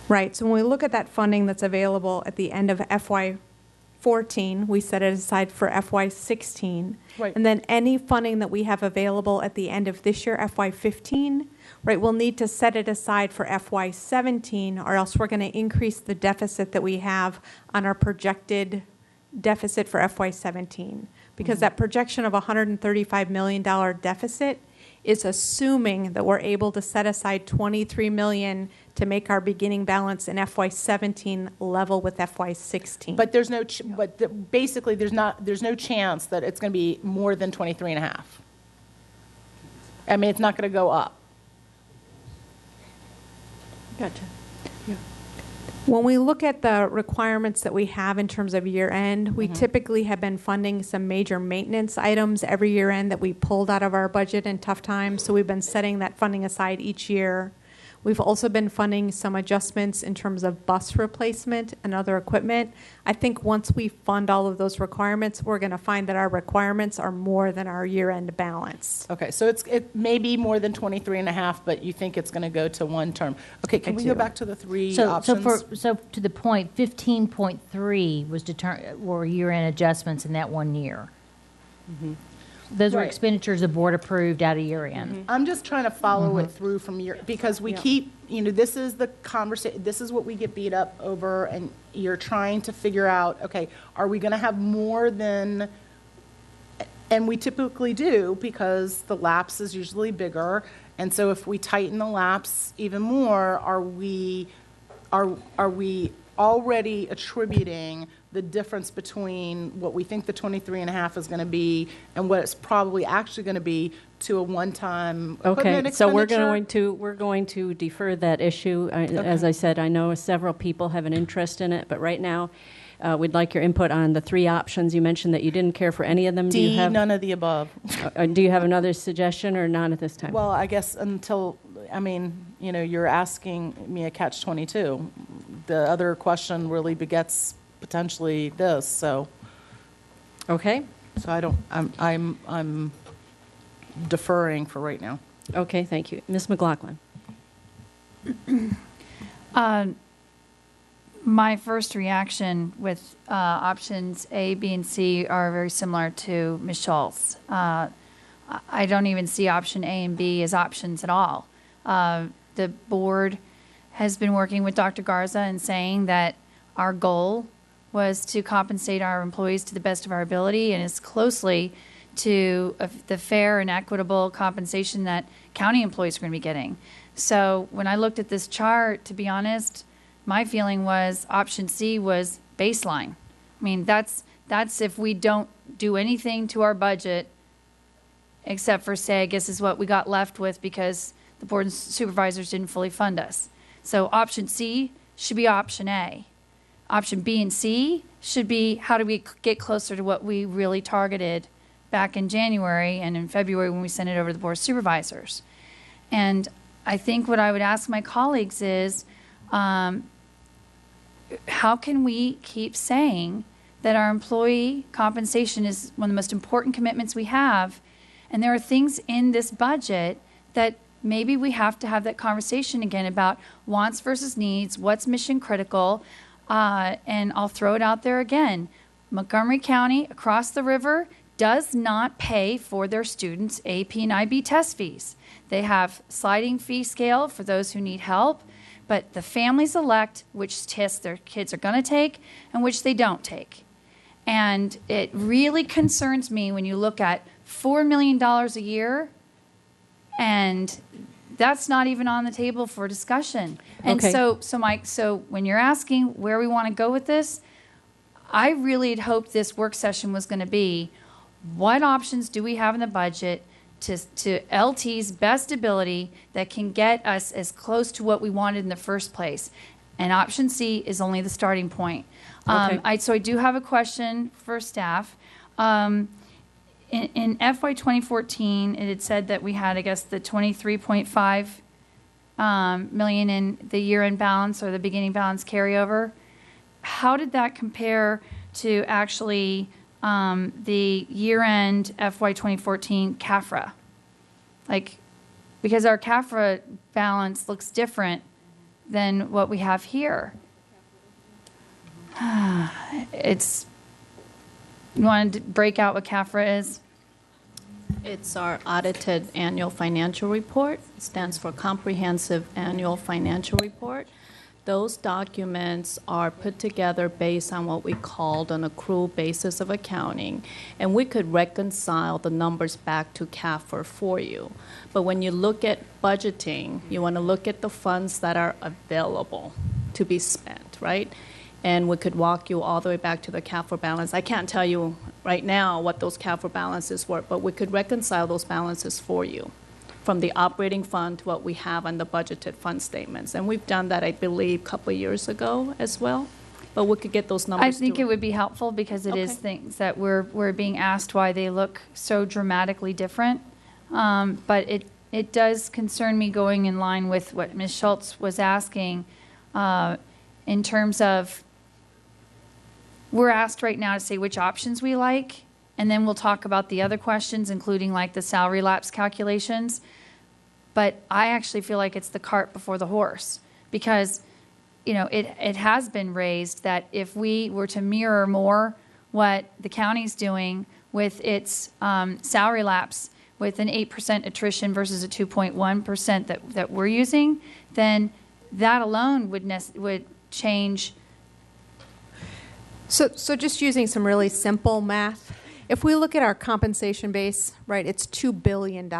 [SPEAKER 4] Right, so when we look at that funding that's available at the end of FY14, we set it aside for FY16.
[SPEAKER 7] Right.
[SPEAKER 4] And then any funding that we have available at the end of this year, FY15, right, we'll need to set it aside for FY17, or else we're going to increase the deficit that we have on our projected deficit for FY17. Because that projection of $135 million deficit is assuming that we're able to set aside $23 million to make our beginning balance in FY17 level with FY16.
[SPEAKER 7] But there's no, basically, there's no chance that it's going to be more than 23 and a half. I mean, it's not going to go up.
[SPEAKER 2] Gotcha.
[SPEAKER 4] When we look at the requirements that we have in terms of year end, we typically have been funding some major maintenance items every year end that we pulled out of our budget in tough times. So we've been setting that funding aside each year. We've also been funding some adjustments in terms of bus replacement and other equipment. I think once we fund all of those requirements, we're going to find that our requirements are more than our year-end balance.
[SPEAKER 7] Okay, so it may be more than 23 and a half, but you think it's going to go to one term. Okay, can we go back to the three options?
[SPEAKER 5] So to the point, 15.3 were year-end adjustments in that 1 year. Those were
[SPEAKER 7] Right.
[SPEAKER 5] expenditures the board approved out of year-end.
[SPEAKER 7] I'm just trying to follow it through from your, because we keep, this is the conversation, this is what we get beat up over, and you're trying to figure out, okay, are we going to have more than, and we typically do, because the lapse is usually bigger, and so if we tighten the lapse even more, are we already attributing the difference between what we think the 23 and a half is going to be and what it's probably actually going to be to a one-time equipment
[SPEAKER 2] Okay, so
[SPEAKER 7] expenditure?
[SPEAKER 2] we're going to defer that issue. As I said, I know several people have an interest in it, but right now, we'd like your input on the three options. You mentioned that you didn't care for any of them.
[SPEAKER 7] D, none of the above.
[SPEAKER 2] Do you have another suggestion or not at this time?
[SPEAKER 7] Well, I guess until, you're asking me a catch-22. The other question really begets potentially this, so.
[SPEAKER 2] Okay.
[SPEAKER 7] So I'm deferring for right now.
[SPEAKER 2] Okay, thank you. Ms. McLaughlin.
[SPEAKER 1] My first reaction with options A, B, and C are very similar to Ms. Schultz. I don't even see option A and B as options at all. The board has been working with Dr. Garza and saying that our goal was to compensate our employees to the best of our ability and as closely to the fair and equitable compensation that county employees are going to be getting. So when I looked at this chart, to be honest, my feeling was option C was baseline. I mean, that's if we don't do anything to our budget except for say, I guess is what we got left with because the board of supervisors didn't fully fund us. So option C should be option A. Option B and C should be how do we get closer to what we really targeted back in January and in February when we sent it over to the board of supervisors. And I think what I would ask my colleagues is, how can we keep saying that our employee compensation is one of the most important commitments we have, and there are things in this budget that maybe we have to have that conversation again about wants versus needs, what's mission critical, and I'll throw it out there again. Montgomery County, across the river, does not pay for their students' AP and IB test fees. They have sliding fee scale for those who need help, but the families elect which tests their kids are going to take and which they don't take. And it really concerns me when you look at $4 million a year, and that's not even on the table for discussion. And
[SPEAKER 2] Okay.
[SPEAKER 1] so Mike, so when you're asking where we want to go with this, I really had hoped this work session was going to be what options do we have in the budget to LT's best ability that can get us as close to what we wanted in the first place. And option C is only the starting point.
[SPEAKER 2] Okay.
[SPEAKER 1] So I do have a question for staff. In FY 2014, it had said that we had, I guess, the 23.5 million in the year-end balance or the beginning balance carryover. How did that compare to actually the year-end FY 2014 CAFRA? Because our CAFRA balance looks different than what we have here. You want to break out what CAFRA is?
[SPEAKER 6] It's our audited annual financial report. It stands for Comprehensive Annual Financial Report. Those documents are put together based on what we called an accrual basis of accounting, and we could reconcile the numbers back to CAFR for you. But when you look at budgeting, you want to look at the funds that are available to be spent, right? And we could walk you all the way back to the CAFR balance. I can't tell you right now what those CAFR balances were, but we could reconcile those balances for you from the operating fund to what we have on the budgeted fund statements. And we've done that, I believe, a couple of years ago as well. But we could get those numbers.
[SPEAKER 1] I think it would be helpful because it is things that we're being asked why they look so dramatically different. But it does concern me going in line with what Ms. Schultz was asking in terms of we're asked right now to say which options we like, and then we'll talk about the other questions, including like the salary lapse calculations. But I actually feel like it's the cart before the horse because, you know, it has been raised that if we were to mirror more what the county's doing with its salary lapse with an 8% attrition versus a 2.1% that we're using, then that alone would change.
[SPEAKER 4] So just using some really simple math, if we look at our compensation base, right, it's $2 billion.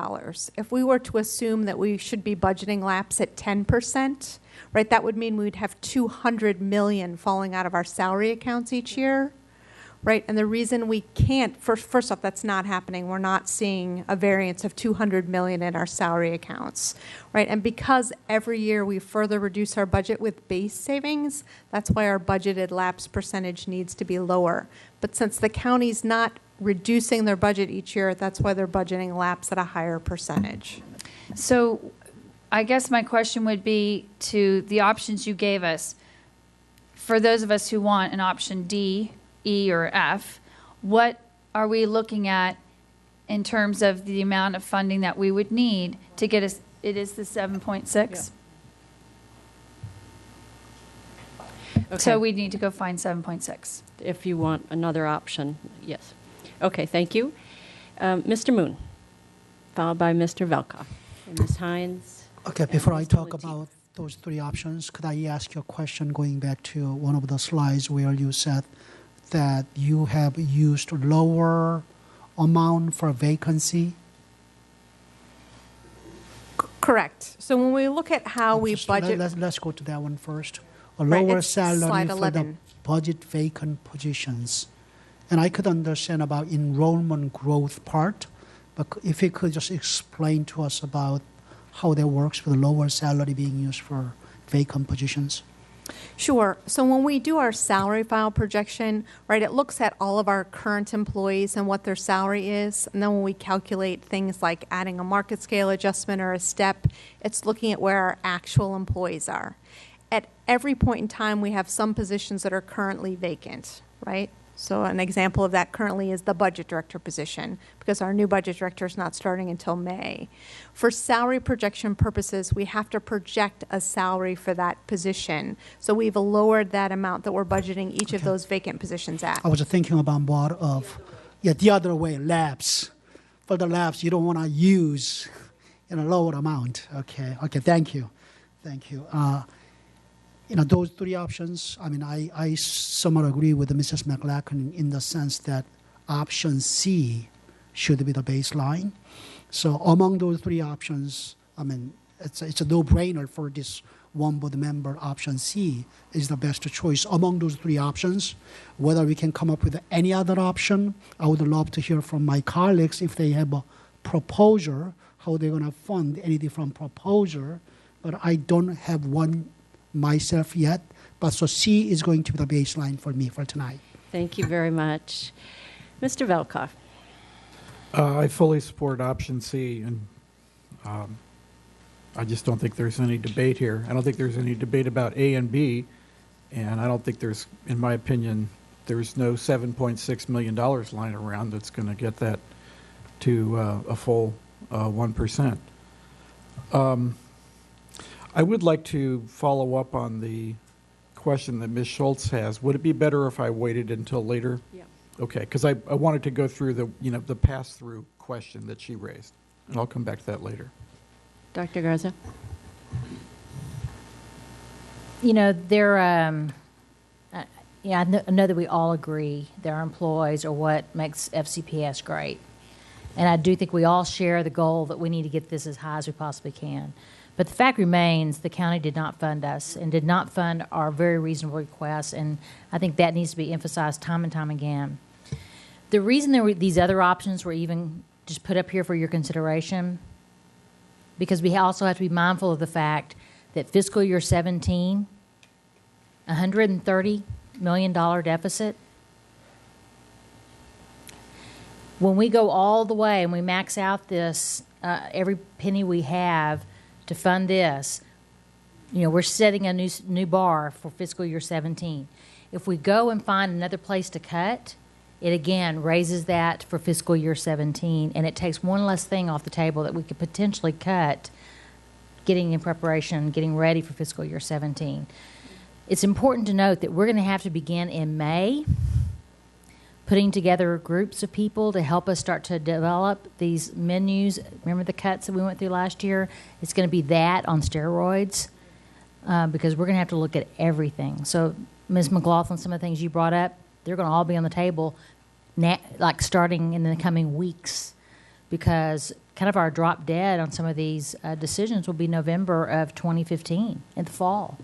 [SPEAKER 4] If we were to assume that we should be budgeting lapse at 10%, right, that would mean we'd have $200 million falling out of our salary accounts each year, right? And the reason we can't, first off, that's not happening. We're not seeing a variance of $200 million in our salary accounts, right? And because every year we further reduce our budget with base savings, that's why our budgeted lapse percentage needs to be lower. But since the county's not reducing their budget each year, that's why they're budgeting lapse at a higher percentage.
[SPEAKER 1] So I guess my question would be to the options you gave us. For those of us who want an option D, E, or F, what are we looking at in terms of the amount of funding that we would need to get us? It is the 7.6?
[SPEAKER 2] Okay.
[SPEAKER 1] So we need to go find 7.6.
[SPEAKER 2] If you want another option, yes. Okay, thank you. Mr. Moon, followed by Mr. Velkoff. And Ms. Hines.
[SPEAKER 9] Okay, before I
[SPEAKER 2] Mr.
[SPEAKER 9] talk
[SPEAKER 2] Lateef.
[SPEAKER 9] about those three options, could I ask you a question going back to one of the slides where you said that you have used lower amount for vacancy?
[SPEAKER 4] Correct. So when we look at how we
[SPEAKER 9] Just
[SPEAKER 4] budget,
[SPEAKER 9] Let's go to that one first. A
[SPEAKER 4] Right,
[SPEAKER 9] lower
[SPEAKER 4] it's
[SPEAKER 9] salary
[SPEAKER 4] slide
[SPEAKER 9] for the
[SPEAKER 4] 11.
[SPEAKER 9] budget vacant positions. And I could understand about enrollment growth part, but if you could just explain to us about how that works with lower salary being used for vacant positions.
[SPEAKER 4] Sure. So when we do our salary file projection, right, it looks at all of our current employees and what their salary is. And then when we calculate things like adding a market scale adjustment or a step, it's looking at where our actual employees are. At every point in time, we have some positions that are currently vacant, right? So an example of that currently is the budget director position, because our new budget director is not starting until May. For salary projection purposes, we have to project a salary for that position. So we've lowered that amount that we're budgeting each of those vacant positions at.
[SPEAKER 9] I was thinking about more of, the other way, labs. For the labs, you don't want to use in a lower amount. Okay, thank you. Those three options, I mean, I somewhat agree with Mrs. McLaughlin in the sense that option C should be the baseline. So among those three options, I mean, it's a no-brainer for this one board member. Option C is the best choice among those three options. Whether we can come up with any other option, I would love to hear from my colleagues if they have a proposal, how they're going to fund any different proposal. But I don't have one myself yet, but so C is going to be the baseline for me for tonight.
[SPEAKER 2] Thank you very much. Mr. Velkoff.
[SPEAKER 10] I fully support option C, and I just don't think there's any debate here. I don't think there's any debate about A and B, and I don't think there's, in my opinion, there's no $7.6 million lying around that's going to get that to a full 1%. I would like to follow up on the question that Ms. Schultz has. Would it be better if I waited until later?
[SPEAKER 2] Yeah.
[SPEAKER 10] Okay, because I wanted to go through the pass-through question that she raised, and I'll come back to that later.
[SPEAKER 2] Dr. Garza.
[SPEAKER 5] You know, I know that we all agree that our employees are what makes FCPS great. And I do think we all share the goal that we need to get this as high as we possibly can. But the fact remains, the county did not fund us and did not fund our very reasonable requests, and I think that needs to be emphasized time and time again. The reason these other options were even just put up here for your consideration, because we also have to be mindful of the fact that fiscal year 17, $130 million deficit. When we go all the way and we max out this, every penny we have to fund this, you know, we're setting a new bar for fiscal year 17. If we go and find another place to cut, it again raises that for fiscal year 17, and it takes one less thing off the table that we could potentially cut getting in preparation, getting ready for fiscal year 17. It's important to note that we're going to have to begin in May putting together groups of people to help us start to develop these menus. Remember the cuts that we went through last year? It's going to be that on steroids because we're going to have to look at everything. So, Ms. McLaughlin, some of the things you brought up, they're going to all be on the table like starting in the coming weeks, because kind of our drop dead on some of these decisions will be November of 2015 in the fall.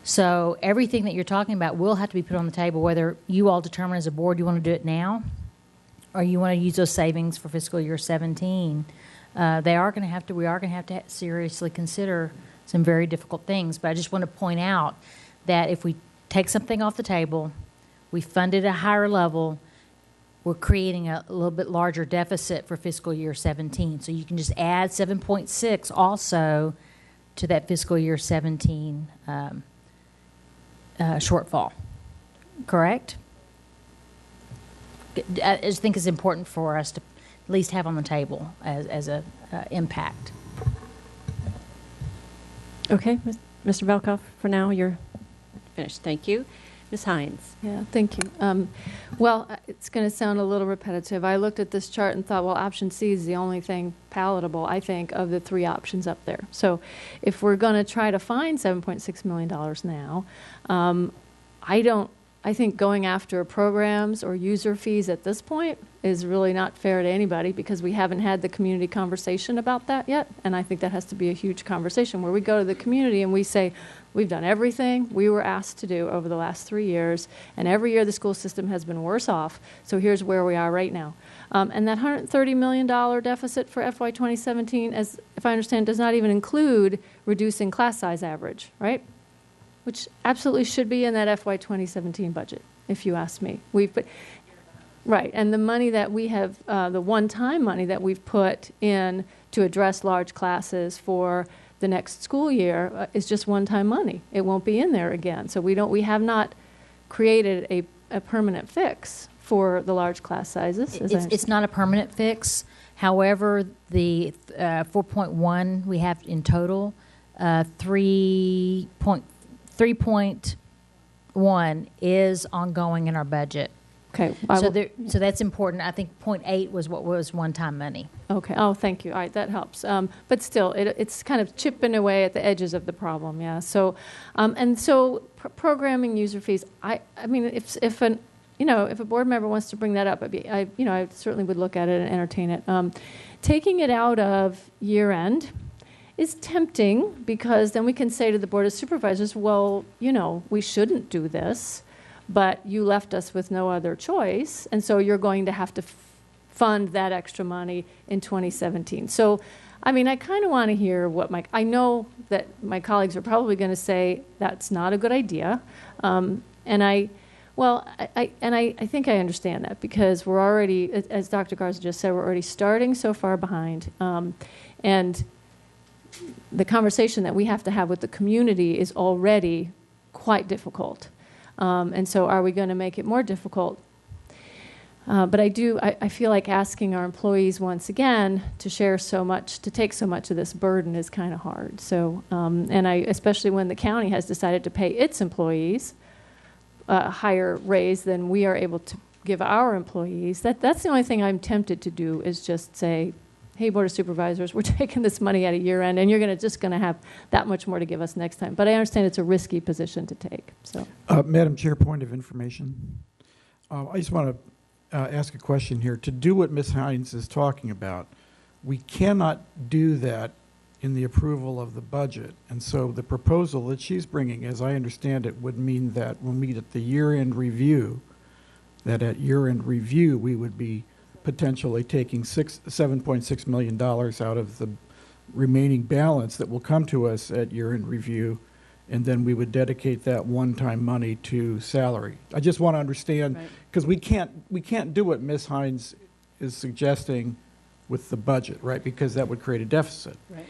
[SPEAKER 5] So everything that you're talking about will have to be put on the table, whether you all determine as a board you want to do it now or you want to use those savings for fiscal year 17. We are going to have to seriously consider some very difficult things. But I just want to point out that if we take something off the table, we fund it at a higher level, we're creating a little bit larger deficit for fiscal year 17. So you can just add 7.6 also to that fiscal year 17 shortfall. Correct? I just think it's important for us to at least have on the table as a impact.
[SPEAKER 2] Okay, Mr. Velkoff, for now you're finished. Thank you. Ms. Hines.
[SPEAKER 8] Yeah, thank you. Well, it's going to sound a little repetitive. I looked at this chart and thought, well, option C is the only thing palatable, I think, of the three options up there. So if we're going to try to find $7.6 million now, I think going after programs or user fees at this point is really not fair to anybody, because we haven't had the community conversation about that yet. And I think that has to be a huge conversation where we go to the community and we say, we've done everything we were asked to do over the last 3 years, and every year the school system has been worse off. So here's where we are right now. And that $130 million deficit for FY 2017, as if I understand, does not even include reducing class size average, right? Which absolutely should be in that FY 2017 budget, if you ask me. Right, and the money that we have, the one-time money that we've put in to address large classes for the next school year is just one-time money. It won't be in there again. So we have not created a permanent fix for the large class sizes.
[SPEAKER 5] It's not a permanent fix. However, the 4.1 we have in total, 3.1 is ongoing in our budget.
[SPEAKER 8] Okay.
[SPEAKER 5] So that's important. I think 0.8 was what was one-time money.
[SPEAKER 8] Okay. Oh, thank you. All right, that helps. But still, it's kind of chipping away at the edges of the problem. Yeah. So, programming user fees. I mean, if a board member wants to bring that up, I certainly would look at it and entertain it. Taking it out of year end is tempting, because then we can say to the Board of Supervisors, well, we shouldn't do this, but you left us with no other choice, and so you're going to have to fund that extra money in 2017. So, I mean, I kind of want to hear what I know that my colleagues are probably going to say that's not a good idea, and I think I understand that, because we're already, as Dr. Garza just said, we're already starting so far behind, and the conversation that we have to have with the community is already quite difficult. And so are we going to make it more difficult? But I feel like asking our employees once again to share so much, to take so much of this burden is kind of hard. So, especially when the county has decided to pay its employees a higher raise than we are able to give our employees, that's the only thing I'm tempted to do, is just say,
[SPEAKER 6] hey, Board of Supervisors, we're taking this money at a year end, and you're just going to have that much more to give us next time. But I understand it's a risky position to take. So,
[SPEAKER 10] Madam Chair, point of information. I just want to ask a question here. To do what Ms. Hines is talking about, we cannot do that in the approval of the budget. And so the proposal that she's bringing, as I understand it, would mean that we'll meet at the year-end review, that at year-end review we would be potentially taking $7.6 million out of the remaining balance that will come to us at year-end review, and then we would dedicate that one-time money to salary. I just want to understand, because we can't do what Ms. Hines is suggesting with the budget, right? Because that would create a deficit.
[SPEAKER 6] right.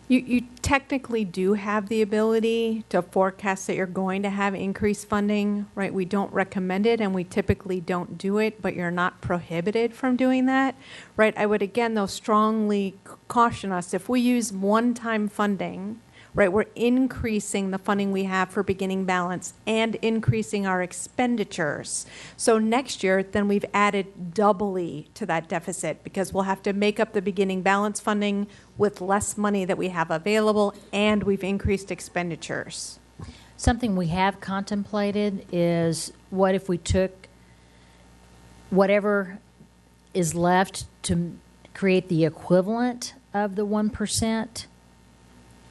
[SPEAKER 4] You technically do have the ability to forecast that you're going to have increased funding, right? We don't recommend it, and we typically don't do it, but you're not prohibited from doing that, right? I would, again, though, strongly caution us, if we use one-time funding, right, we're increasing the funding we have for beginning balance and increasing our expenditures. So next year, then we've added doubly to that deficit because we'll have to make up the beginning balance funding with less money that we have available, and we've increased expenditures.
[SPEAKER 5] Something we have contemplated is what if we took whatever is left to create the equivalent of the 1%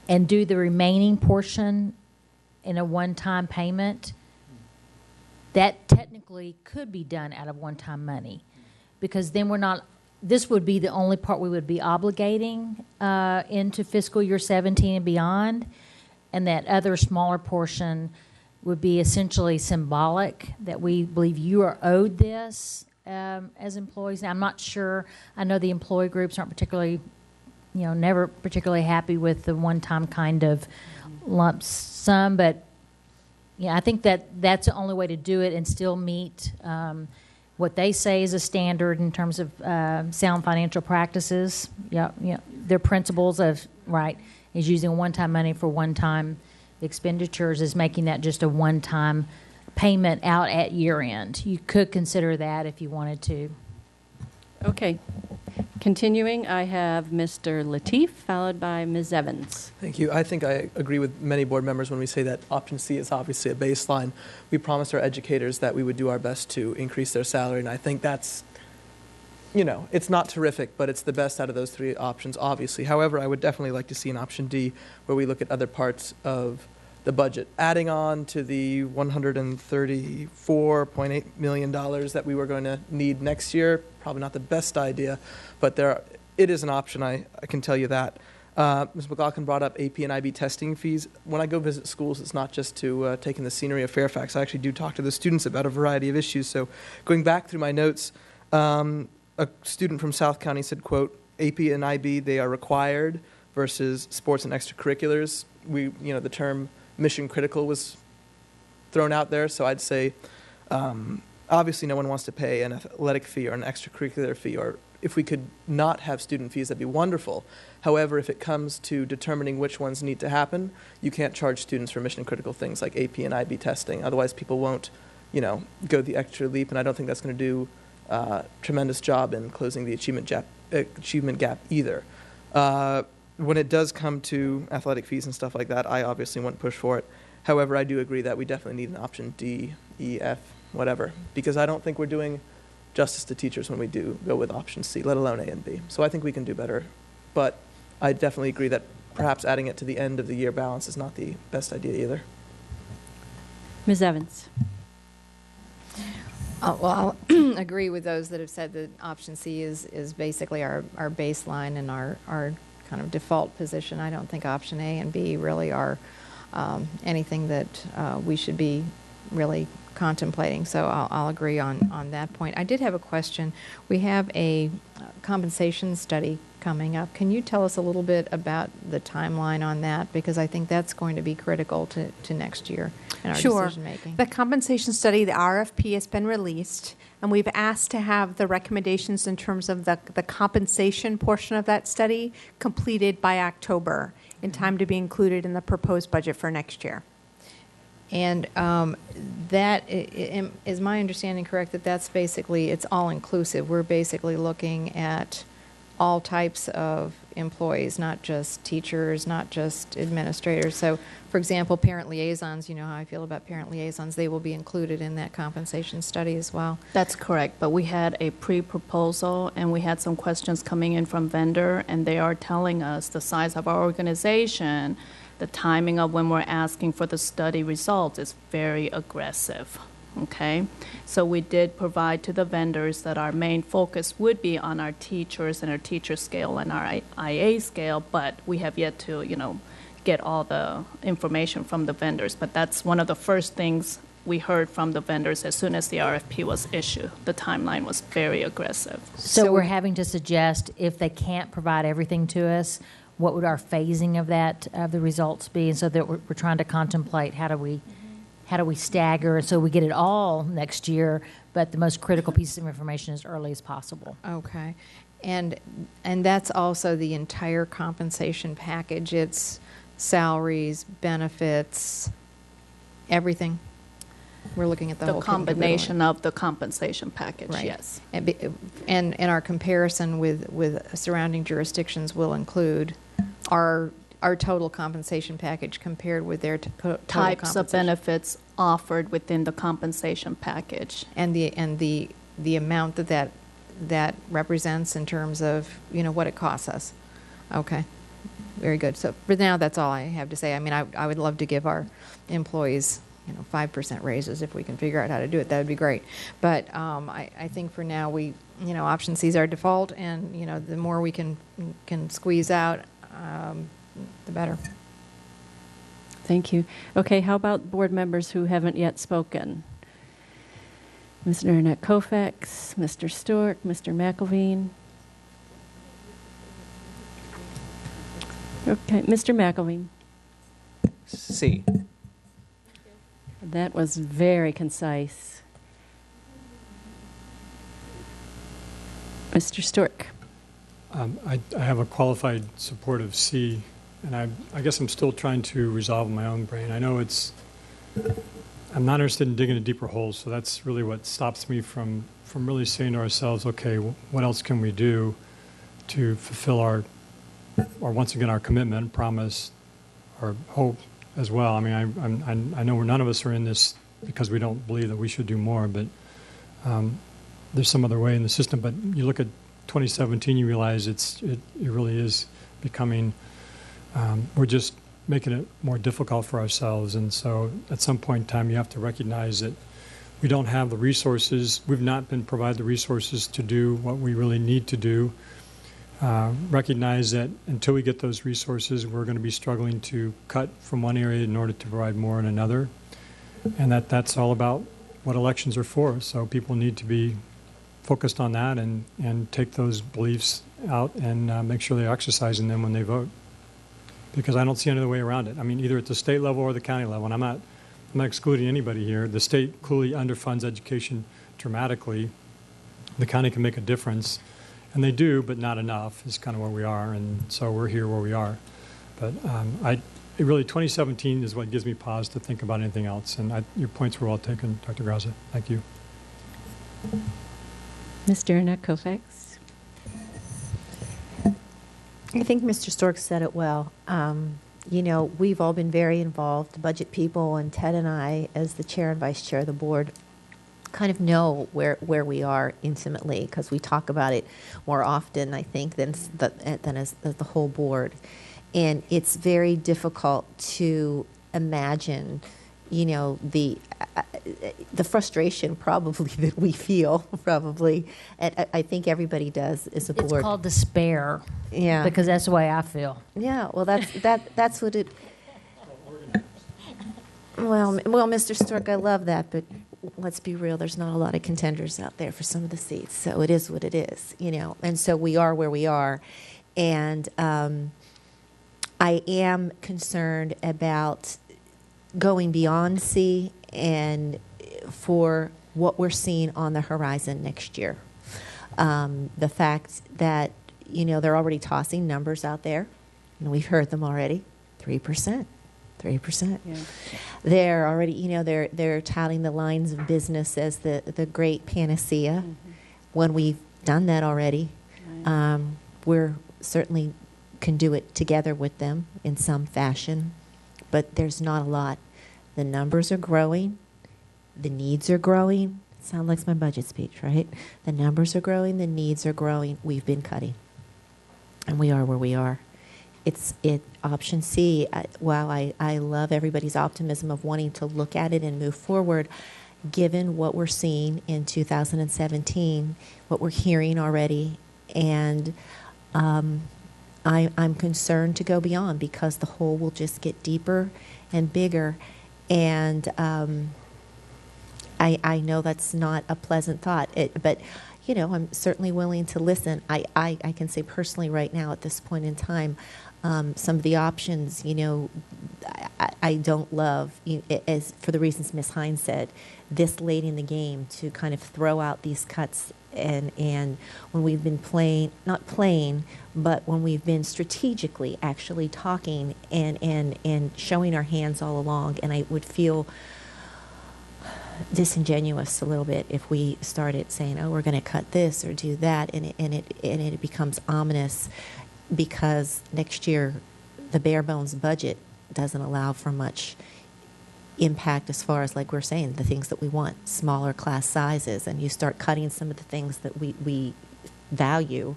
[SPEAKER 5] and do the remaining portion in a one-time payment. That technically could be done out of one-time money, because then we're not, this would be the only part we would be obligating into fiscal year 17 and beyond, and that other smaller portion would be essentially symbolic, that we believe you are owed this as employees. Now, I'm not sure, I know the employee groups aren't particularly, never particularly happy with the one-time kind of lump sum, but I think that's the only way to do it and still meet what they say is a standard in terms of sound financial practices. Their principles of, is using one-time money for one-time expenditures, is making that just a one-time payment out at year end. You could consider that if you wanted to.
[SPEAKER 2] Okay. Continuing, I have Mr. Lateef, followed by Ms. Evans.
[SPEAKER 3] Thank you. I think I agree with many board members when we say that option C is obviously a baseline. We promised our educators that we would do our best to increase their salary, and I think that's, it's not terrific, but it's the best out of those three options, obviously. However, I would definitely like to see an option D where we look at other parts of the budget. Adding on to the $134.8 million that we were going to need next year, probably not the best idea, but it is an option, I can tell you that. Ms. McLaughlin brought up AP and IB testing fees. When I go visit schools, it's not just to take in the scenery of Fairfax. I actually do talk to the students about a variety of issues. So going back through my notes, a student from South County said, quote, AP and IB, they are required versus sports and extracurriculars. The term mission critical was thrown out there, so I'd say obviously no one wants to pay an athletic fee or an extracurricular fee, or if we could not have student fees, that'd be wonderful. However, if it comes to determining which ones need to happen, you can't charge students for mission critical things like AP and IB testing. Otherwise, people won't, go the extra leap, and I don't think that's going to do a tremendous job in closing the achievement gap either. When it does come to athletic fees and stuff like that, I obviously won't push for it. However, I do agree that we definitely need an option D, E, F, whatever, because I don't think we're doing justice to teachers when we do go with option C, let alone A and B. So I think we can do better, but I definitely agree that perhaps adding it to the end of the year balance is not the best idea either.
[SPEAKER 2] Ms. Evans.
[SPEAKER 11] Well, I'll agree with those that have said that option C is basically our baseline and our kind of default position. I don't think option A and B really are anything that we should be really contemplating. So I'll agree on that point. I did have a question. We have a compensation study coming up. Can you tell us a little bit about the timeline on that? Because I think that's going to be critical to next year in our decision making.
[SPEAKER 4] The compensation study, the RFP, has been released, and we've asked to have the recommendations in terms of the compensation portion of that study completed by October in time to be included in the proposed budget for next year.
[SPEAKER 11] And that is my understanding correct, that that's basically, it's all inclusive. We're basically looking at all types of employees, not just teachers, not just administrators. So, for example, parent liaisons, you know how I feel about parent liaisons, they will be included in that compensation study as well.
[SPEAKER 6] That's correct, but we had a pre-proposal, and we had some questions coming in from vendor, and they are telling us the size of our organization, the timing of when we're asking for the study results is very aggressive, okay? So we did provide to the vendors that our main focus would be on our teachers and our teacher scale and our IA scale, but we have yet to, get all the information from the vendors. But that's one of the first things we heard from the vendors as soon as the RFP was issued. The timeline was very aggressive.
[SPEAKER 5] So we're having to suggest if they can't provide everything to us, what would our phasing of the results be? And so that we're trying to contemplate how do we stagger so we get it all next year, but the most critical pieces of information as early as possible.
[SPEAKER 11] Okay. And that's also the entire compensation package. It's salaries, benefits, everything. We're looking at the whole
[SPEAKER 6] combination of the compensation package,
[SPEAKER 11] right.
[SPEAKER 6] Yes.
[SPEAKER 11] And our comparison with surrounding jurisdictions will include our total compensation package compared with their total
[SPEAKER 6] types of benefits offered within the compensation package,
[SPEAKER 11] and the amount that represents in terms of what it costs us. Okay, very good. So for now, that's all I have to say. I mean, I would love to give our employees 5% raises if we can figure out how to do it. That would be great. But I think for now option C is our default, and the more we can squeeze out, the better.
[SPEAKER 2] Thank you. Okay, how about board members who haven't yet spoken? Mr. Arnett Koufax, Mr. Stork, Mr. McElveen. Okay, Mr. McElveen.
[SPEAKER 12] C.
[SPEAKER 2] That was very concise. Mr. Stork.
[SPEAKER 13] I have a qualified support of C, and I guess I'm still trying to resolve in my own brain. I know I'm not interested in digging a deeper hole, so that's really what stops me from really saying to ourselves, okay, what else can we do to fulfill our once again, our commitment, promise, our hope as well. I mean, I know none of us are in this because we don't believe that we should do more, but there's some other way in the system. But you look at 2017, you realize it really is becoming, we're just making it more difficult for ourselves. And so at some point in time, you have to recognize that we don't have the resources. We've not been provided the resources to do what we really need to do. Recognize that until we get those resources, we're going to be struggling to cut from one area in order to provide more in another. And that's all about what elections are for. So people need to be focused on that and take those beliefs out and make sure they're exercising them when they vote. Because I don't see any other way around it. I mean, either at the state level or the county level. And I'm not excluding anybody here. The state clearly underfunds education dramatically. The county can make a difference. And they do, but not enough is kind of where we are. And so we're here where we are. But really, 2017 is what gives me pause to think about anything else. And your points were well taken, Dr. Graza. Thank you.
[SPEAKER 2] Mr. Arnett Koufax.
[SPEAKER 14] I think Mr. Stork said it well. We've all been very involved, the budget people, and Ted and I, as the chair and vice chair of the board, kind of know where we are intimately because we talk about it more often, I think, than as the whole board. And it's very difficult to imagine, the frustration probably that we feel probably, and I think everybody does as a board.
[SPEAKER 5] It's called despair.
[SPEAKER 14] Yeah,
[SPEAKER 5] because that's the way I feel.
[SPEAKER 14] Yeah, well, that's what it. Well, Mr. Stork, I love that, but let's be real. There's not a lot of contenders out there for some of the seats, so it is what it is, And so we are where we are, and I am concerned about going beyond C and for what we're seeing on the horizon next year. The fact that, they're already tossing numbers out there, and we've heard them already, 3%. 3%. Yeah. They're already, they're touting the lines of business as the great panacea. Mm-hmm. When we've done that already, we're certainly can do it together with them in some fashion, but there's not a lot. The numbers are growing. The needs are growing. Sounds like my budget speech, right? The numbers are growing. The needs are growing. We've been cutting. And we are where we are. Option C, while I love everybody's optimism of wanting to look at it and move forward, given what we're seeing in 2017, what we're hearing already, and I'm concerned to go beyond because the hole will just get deeper and bigger. And I know that's not a pleasant thought, but you know, I'm certainly willing to listen. I can say personally right now at this point in time, some of the options, you know, I don't love, as for the reasons Ms. Hines said, this late in the game to kind of throw out these cuts and when we've been not playing, but when we've been strategically actually talking and showing our hands all along, and I would feel disingenuous a little bit if we started saying, oh, we're going to cut this or do that, and it becomes ominous because next year the bare bones budget doesn't allow for much impact as far as, like we're saying, the things that we want, smaller class sizes, and you start cutting some of the things that we value,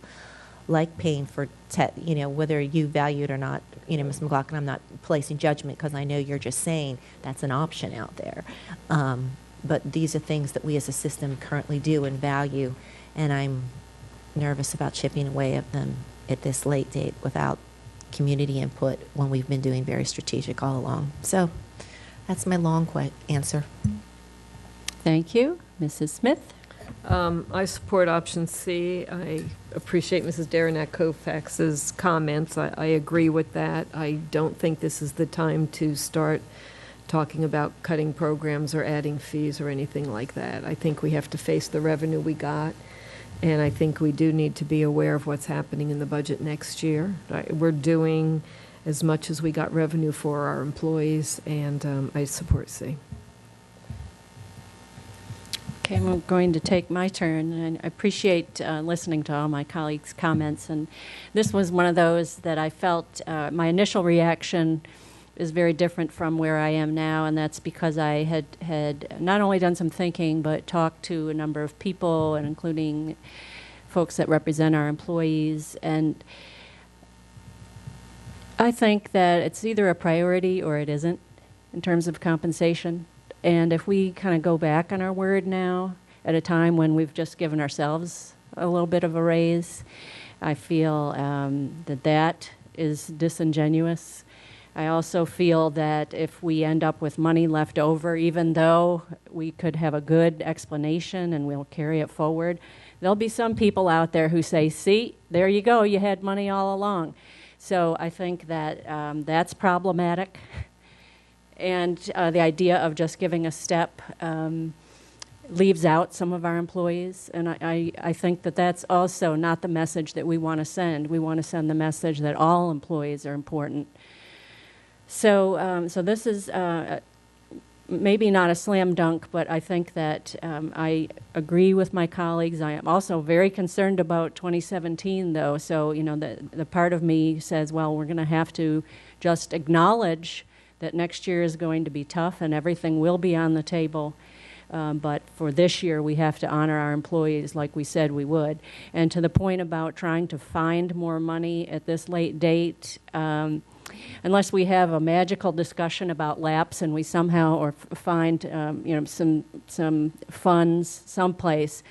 [SPEAKER 14] like paying for, you know, whether you value it or not, you know, Ms. McLaughlin, I'm not placing judgment because I know you're just saying that's an option out there. But these are things that we as a system currently do and value, and I'm nervous about chipping away at them at this late date without community input when we've been doing very strategic all along. So that's my long answer.
[SPEAKER 2] Thank you. Mrs. Smith?
[SPEAKER 15] I support option C. I appreciate Mrs. Derenak-Koufax's comments. I agree with that. I don't think this is the time to start talking about cutting programs or adding fees or anything like that. I think we have to face the revenue we got, and I think we do need to be aware of what's happening in the budget next year. We're doing as much as we got revenue for our employees, and I support C.
[SPEAKER 2] Okay, I'm going to take my turn, and I appreciate listening to all my colleagues' comments. And this was one of those that I felt my initial reaction is very different from where I am now, and that's because I had not only done some thinking, but talked to a number of people, and including folks that represent our employees. And I think that it's either a priority or it isn't in terms of compensation. And if we kind of go back on our word now at a time when we've just given ourselves a little bit of a raise, I feel that is disingenuous. I also feel that if we end up with money left over, even though we could have a good explanation and we'll carry it forward, there'll be some people out there who say, see, there you go, you had money all along. So I think that that's problematic. And the idea of just giving a step leaves out some of our employees. And I think that that's also not the message that we want to send. We want to send the message that all employees are important. So this is maybe not a slam dunk, but I think that I agree with my colleagues. I am also very concerned about 2017, though. So, you know, the part of me says, well, we're going to have to just acknowledge that next year is going to be tough and everything will be on the table. But for this year, we have to honor our employees like we said we would. And to the point about trying to find more money at this late date, unless we have a magical discussion about lapse and we somehow or find you know, some funds someplace.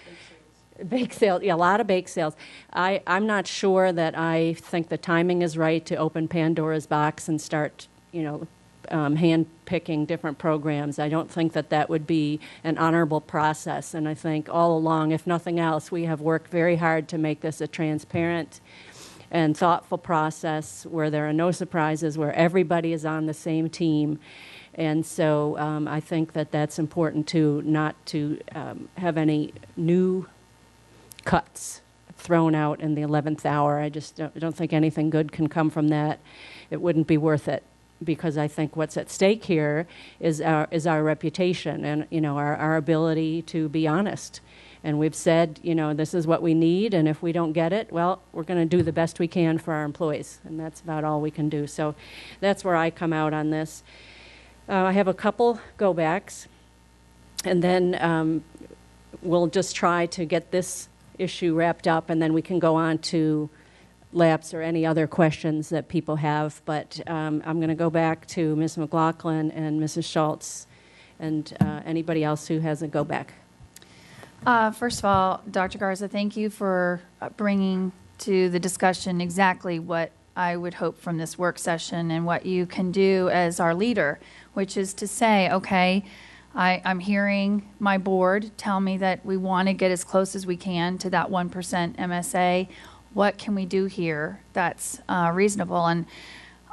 [SPEAKER 2] Bake sales, yeah, a lot of bake sales. I'm not sure that I think the timing is right to open Pandora's box and start, you know, hand-picking different programs. I don't think that that would be an honorable process. And I think all along, if nothing else, we have worked very hard to make this a transparent and thoughtful process where there are no surprises, where everybody is on the same team. And so I think that that's important too, not to have any new cuts thrown out in the 11th hour. I just don't think anything good can come from that. It wouldn't be worth it, because I think what's at stake here is our reputation and, you know, our ability to be honest And we've said, this is what we need, and if we don't get it, well, we're going to do the best we can for our employees, and that's about all we can do. So that's where I come out on this. I have a couple go-backs, and then we'll just try to get this issue wrapped up, and then we can go on to LAPS or any other questions that people have. But I'm going to go back to Ms. McLaughlin and Mrs. Schultz and anybody else who has a go-back.
[SPEAKER 1] First of all, Dr. Garza, thank you for bringing to the discussion exactly what I would hope from this work session and what you can do as our leader, which is to say, okay, I'm hearing my board tell me that we want to get as close as we can to that 1% MSA. What can we do here that's reasonable? And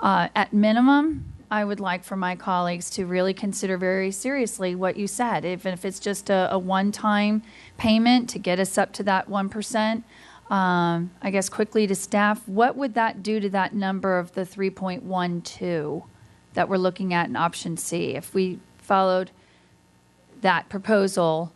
[SPEAKER 1] at minimum, I would like for my colleagues to really consider very seriously what you said. Even if it's just a one-time payment to get us up to that 1%, I guess quickly to staff, what would that do to that number of the 3.12 that we're looking at in option C if we followed that proposal?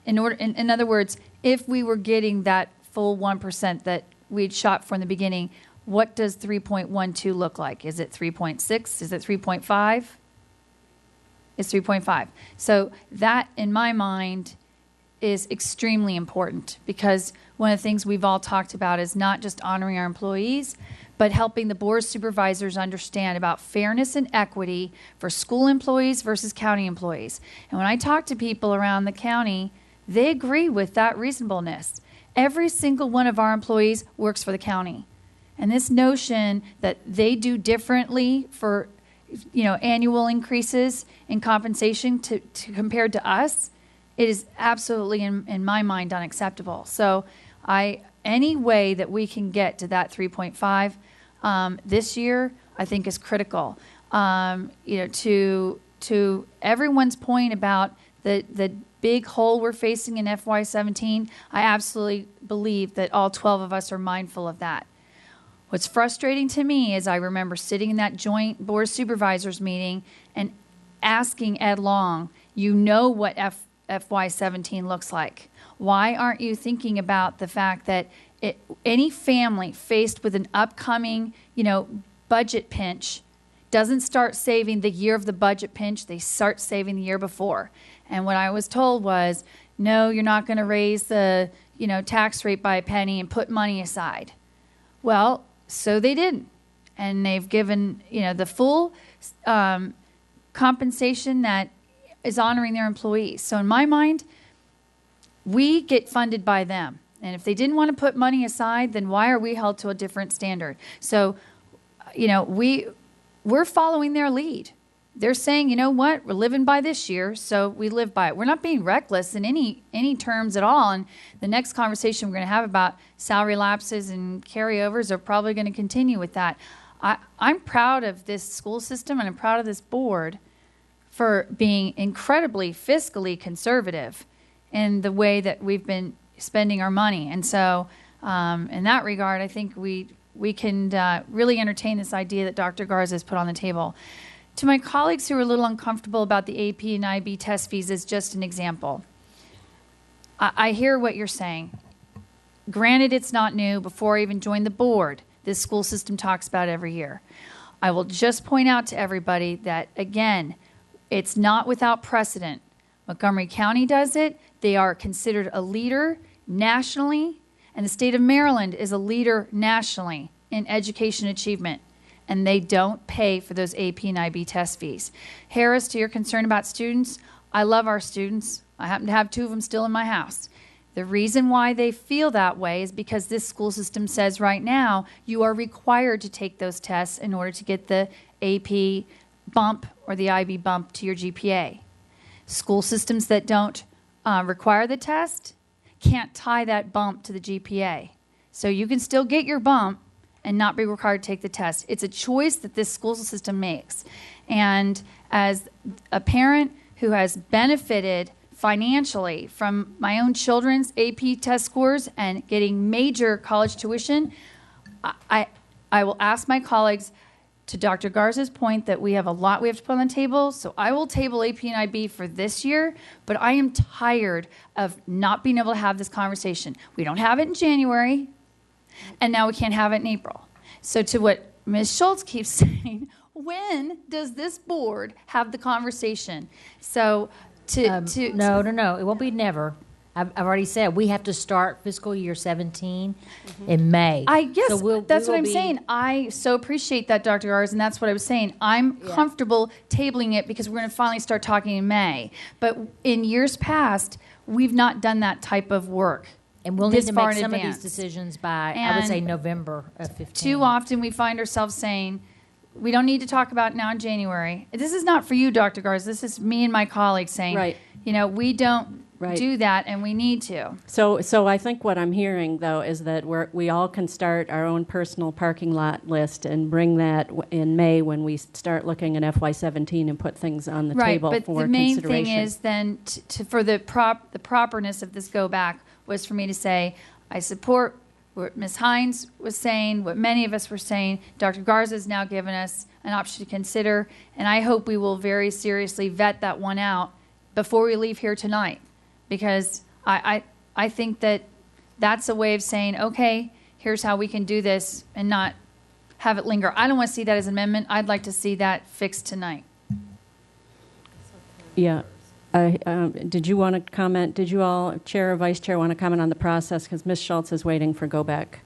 [SPEAKER 1] In other words, if we were getting that full 1% that we'd shot for in the beginning, what does 3.12 look like? Is it 3.6? Is it 3.5? It's 3.5. So that, in my mind, is extremely important, because one of the things we've all talked about is not just honoring our employees, but helping the board of supervisors understand about fairness and equity for school employees versus county employees. And when I talk to people around the county, they agree with that reasonableness. Every single one of our employees works for the county. And this notion that they do differently for, annual increases in compensation to compared to us, it is absolutely, in my mind, unacceptable. So any way that we can get to that 3.5 this year, I think is critical. To everyone's point about the big hole we're facing in FY17, I absolutely believe that all 12 of us are mindful of that. What's frustrating to me is I remember sitting in that joint board of supervisors meeting and asking Ed Long, what FY17 looks like. Why aren't you thinking about the fact that any family faced with an upcoming, budget pinch doesn't start saving the year of the budget pinch, they start saving the year before. And what I was told was, no, you're not going to raise the, tax rate by a penny and put money aside. Well, so they didn't. And they've given, the full compensation that is honoring their employees. So in my mind, we get funded by them. And if they didn't want to put money aside, then why are we held to a different standard? So, we're following their lead. They're saying, we're living by this year, so we live by it. We're not being reckless in any terms at all. And the next conversation we're going to have about salary lapses and carryovers are probably going to continue with that. I'm proud of this school system, and I'm proud of this board for being incredibly fiscally conservative in the way that we've been spending our money. And so in that regard, I think we can really entertain this idea that Dr. Garza has put on the table. To my colleagues who are a little uncomfortable about the AP and IB test fees as just an example, I hear what you're saying. Granted, it's not new. Before I even joined the board, this school system talks about it every year. I will just point out to everybody that, again, it's not without precedent. Montgomery County does it. They are considered a leader nationally, and the state of Maryland is a leader nationally in education achievement. And they don't pay for those AP and IB test fees. Harris, to your concern about students, I love our students. I happen to have 2 of them still in my house. The reason why they feel that way is because this school system says right now you are required to take those tests in order to get the AP bump or the IB bump to your GPA. School systems that don't require the test can't tie that bump to the GPA. So you can still get your bump and not be required to take the test. It's a choice that this school system makes. And as a parent who has benefited financially from my own children's AP test scores and getting major college tuition, I will ask my colleagues, to Dr. Garza's point that we have a lot we have to put on the table, so I will table AP and IB for this year, but I am tired of not being able to have this conversation. We don't have it in January, and now we can't have it in April. So to what Ms. Schultz keeps saying, when does this board have the conversation? So
[SPEAKER 5] No, it won't be never. I've already said we have to start fiscal year 17 in May.
[SPEAKER 1] Yes,
[SPEAKER 5] So
[SPEAKER 1] that's what I'm saying. I so appreciate that, Dr. Garza, and that's what I was saying. I'm comfortable tabling it because we're going to finally start talking in May. But in years past, we've not done that type of work.
[SPEAKER 5] And we'll need to make
[SPEAKER 1] in
[SPEAKER 5] some of
[SPEAKER 1] advance.
[SPEAKER 5] these decisions by, I would say,
[SPEAKER 1] And
[SPEAKER 5] November of 15.
[SPEAKER 1] Too often we find ourselves saying, we don't need to talk about it now in January. This is not for you, Dr. Garza. This is me and my colleagues saying,
[SPEAKER 2] Right.
[SPEAKER 1] We don't do that, and we need to.
[SPEAKER 2] So I think what I'm hearing, though, is that we all can start our own personal parking lot list and bring that in May when we start looking at FY17 and put things on the table
[SPEAKER 1] but
[SPEAKER 2] for
[SPEAKER 1] the main
[SPEAKER 2] consideration.
[SPEAKER 1] thing is then for the properness of this go back was for me to say, I support what Ms. Hines was saying, what many of us were saying. Dr. Garza has now given us an option to consider, and I hope we will very seriously vet that one out before we leave here tonight, because I think that that's a way of saying, okay, here's how we can do this and not have it linger. I don't want to see that as an amendment. I'd like to see that fixed tonight.
[SPEAKER 2] Yeah. Did you want to comment? Did you all, Chair or Vice Chair, want to comment on the process? Because Ms. Schultz is waiting for go back.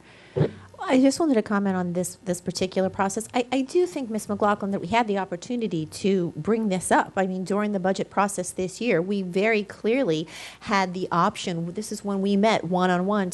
[SPEAKER 14] I just wanted to comment on this particular process. I do think, Ms. McLaughlin, that we had the opportunity to bring this up. I mean, during the budget process this year, we very clearly had the option. This is when we met one-on-one.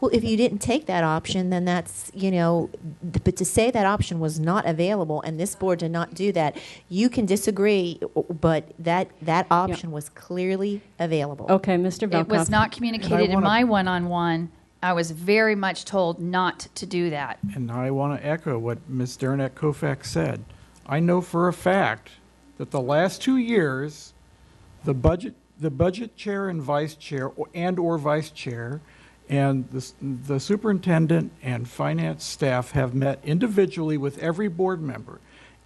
[SPEAKER 14] Well, if you didn't take that option, then that's, but to say that option was not available and this board did not do that, you can disagree, but that option was clearly available.
[SPEAKER 2] Okay, Mr. Velkoff.
[SPEAKER 1] It was not communicated in my one-on-one. I was very much told not to do that.
[SPEAKER 10] And I want to echo what Ms. Derenak-Koufax said. I know for a fact that the last 2 years, the budget chair and vice chair or vice chair and the superintendent and finance staff have met individually with every board member.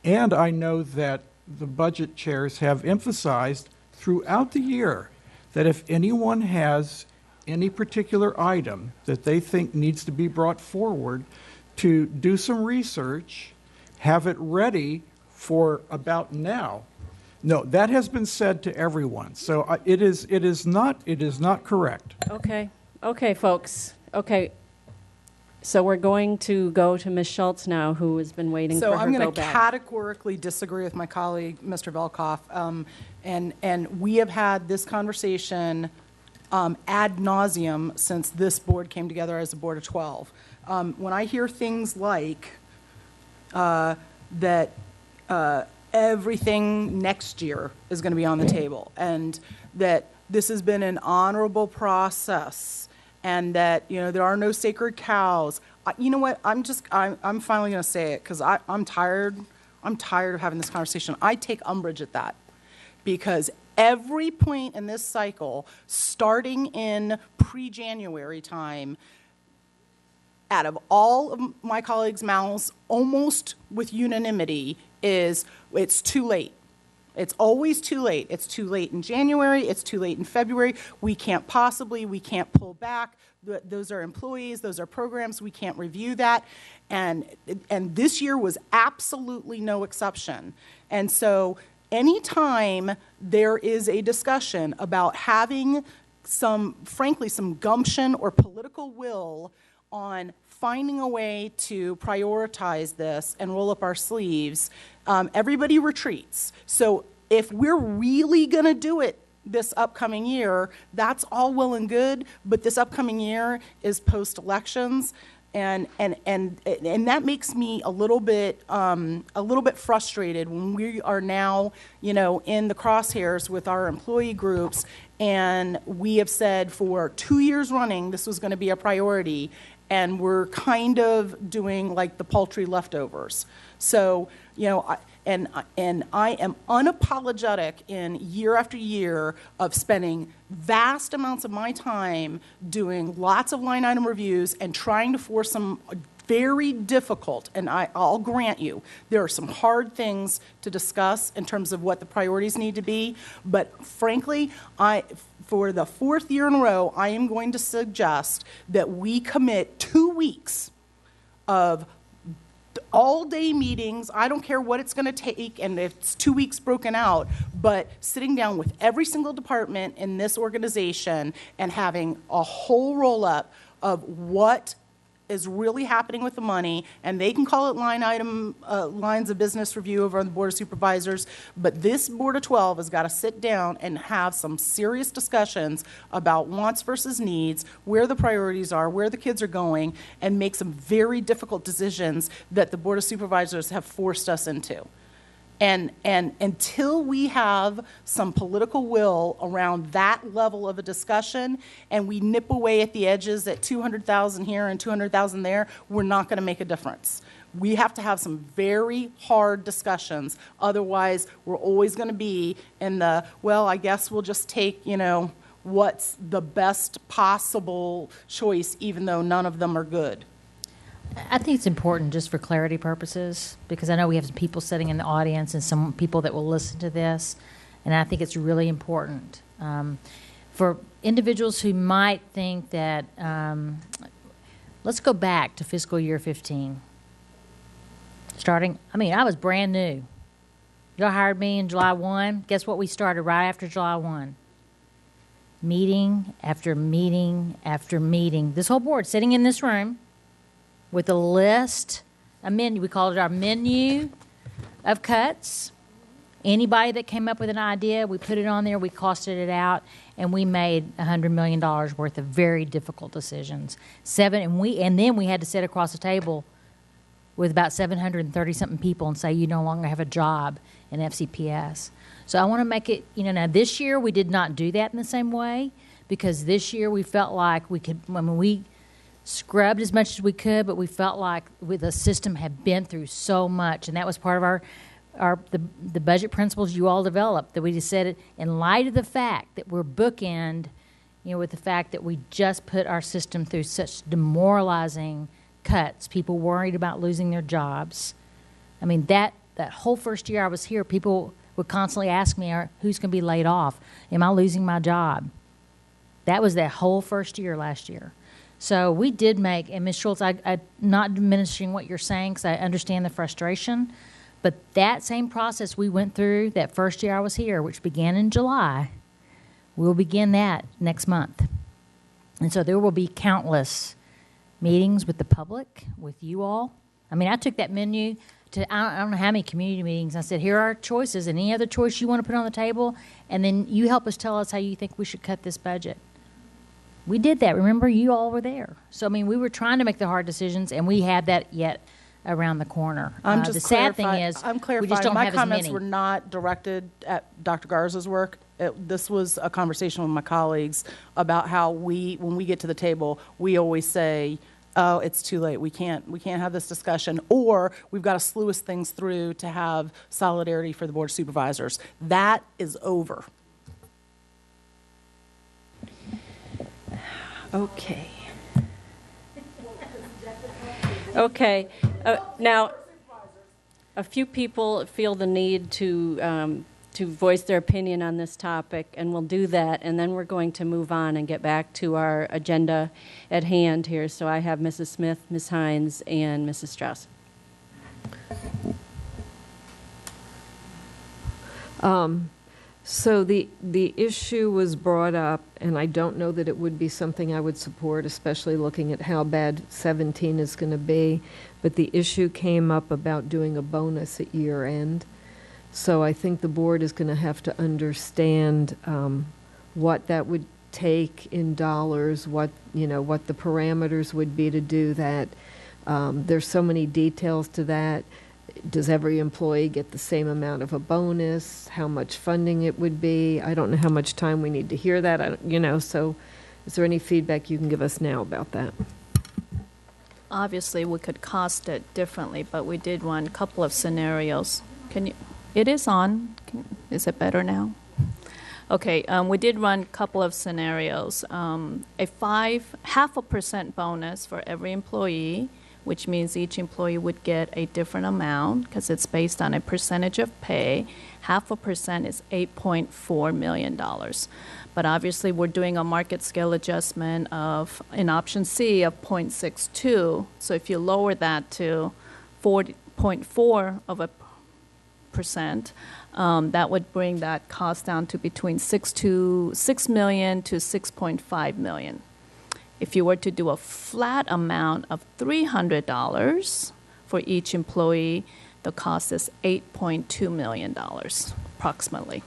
[SPEAKER 10] And I know that the budget chairs have emphasized throughout the year that if anyone has any particular item that they think needs to be brought forward, to do some research, have it ready for about now. No, that has been said to everyone. So it is not correct.
[SPEAKER 2] Okay, folks. Okay. So we're going to go to Ms. Schultz now, who has been waiting for her
[SPEAKER 7] So I'm going
[SPEAKER 2] go
[SPEAKER 7] to
[SPEAKER 2] back.
[SPEAKER 7] categorically disagree with my colleague, Mr. Velkoff. And we have had this conversation ad nauseum since this board came together as a board of 12. When I hear things like that everything next year is going to be on the table, and that this has been an honorable process, and that there are no sacred cows, you know what? I'm finally going to say it because I'm tired. I'm tired of having this conversation. I take umbrage at that because every point in this cycle, starting in pre-January time, out of all of my colleagues' mouths, almost with unanimity, is it's too late. It's always too late. It's too late in January. It's too late in February. We can't pull back. Those are employees. Those are programs. We can't review that. And this year was absolutely no exception. And so anytime there is a discussion about having frankly, some gumption or political will on finding a way to prioritize this and roll up our sleeves, everybody retreats. So if we're really going to do it this upcoming year, that's all well and good, but this upcoming year is post-elections. And that makes me a little bit frustrated when we are now, in the crosshairs with our employee groups, and we have said for 2 years running this was going to be a priority, and we're kind of doing like the paltry leftovers. So, and I am unapologetic in year after year of spending vast amounts of my time doing lots of line item reviews and trying to force some very difficult, and I'll grant you, there are some hard things to discuss in terms of what the priorities need to be, but frankly, for the fourth year in a row, I am going to suggest that we commit 2 weeks of all-day meetings. I don't care what it's going to take, and if it's 2 weeks broken out, but sitting down with every single department in this organization and having a whole roll-up of what is really happening with the money, and they can call it lines of business review over on the Board of Supervisors, but this Board of 12 has got to sit down and have some serious discussions about wants versus needs, where the priorities are, where the kids are going, and make some very difficult decisions that the Board of Supervisors have forced us into. And until we have some political will around that level of a discussion, and we nip away at the edges at 200,000 here and 200,000 there, we're not going to make a difference. We have to have some very hard discussions. Otherwise, we're always going to be in the, well, I guess we'll just take, what's the best possible choice, even though none of them are good.
[SPEAKER 5] I think it's important just for clarity purposes, because I know we have some people sitting in the audience and some people that will listen to this, and I think it's really important for individuals who might think that, let's go back to fiscal year 15. I was brand new. Y'all hired me in July 1. Guess what we started right after July 1? Meeting after meeting after meeting. This whole board sitting in this room with a list, a menu. We called it our menu of cuts. Anybody that came up with an idea, we put it on there, we costed it out, and we made $100 million worth of very difficult decisions. And then we had to sit across the table with about 730-something people and say, you no longer have a job in FCPS. So I want to make it, now this year we did not do that in the same way, because this year we felt like we could, we scrubbed as much as we could, but we felt like the system had been through so much, and that was part of the budget principles you all developed, that we just said it in light of the fact that we're bookend, with the fact that we just put our system through such demoralizing cuts, people worried about losing their jobs. That whole first year I was here, people would constantly ask me, who's going to be laid off? Am I losing my job? That was that whole first year last year. So we did make, and Ms. Schultz, I'm not diminishing what you're saying because I understand the frustration, but that same process we went through that first year I was here, which began in July, we'll begin that next month. And so there will be countless meetings with the public, with you all. I took that menu to, I don't know how many community meetings. I said, here are our choices, and any other choice you want to put on the table, and then you help us tell us how you think we should cut this budget. We did that. Remember, you all were there. So, we were trying to make the hard decisions, and we have that yet around the corner. The sad thing is, we just don't
[SPEAKER 7] my
[SPEAKER 5] have as
[SPEAKER 7] comments
[SPEAKER 5] many.
[SPEAKER 7] were not directed at Dr. Garza's work. This was a conversation with my colleagues about how when we get to the table, we always say, oh, it's too late. We can't have this discussion, or we've got to sluice things through to have solidarity for the Board of Supervisors. That is over.
[SPEAKER 2] Okay. Okay. Now, a few people feel the need to voice their opinion on this topic, and we'll do that, and then we're going to move on and get back to our agenda at hand here. So I have Mrs. Smith, Ms. Hines, and Mrs. Strauss.
[SPEAKER 15] So the issue was brought up, and I don't know that it would be something I would support, especially looking at how bad 17 is going to be. But the issue came up about doing a bonus at year end. So I think the board is going to have to understand what that would take in dollars, what the parameters would be to do that. There's so many details to that. Does every employee get the same amount of a bonus? How much funding it would be? I don't know how much time we need to hear that. So is there any feedback you can give us now about that?
[SPEAKER 6] Obviously, we could cost it differently, but we did run a couple of scenarios. It is on. Is it better now? Okay, we did run a couple of scenarios. A 0.5% bonus for every employee which means each employee would get a different amount because it's based on a percentage of pay. 0.5% is $8.4 million. But obviously, we're doing a market scale adjustment of, in option C, of 0.62. So if you lower that to 0.4%, that would bring that cost down to between $6 million to $6.5 million. If you were to do a flat amount of $300 for each employee, the cost is $8.2 million, approximately.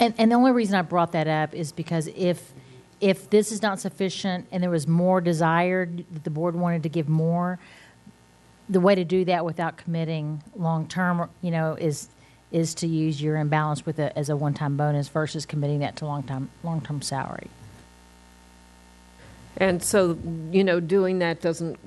[SPEAKER 5] And the only reason I brought that up is because if this is not sufficient and there was more desired, that the board wanted to give more, the way to do that without committing long-term, is to use your imbalance as a one-time bonus versus committing that to long-term salary.
[SPEAKER 15] And so, doing that doesn't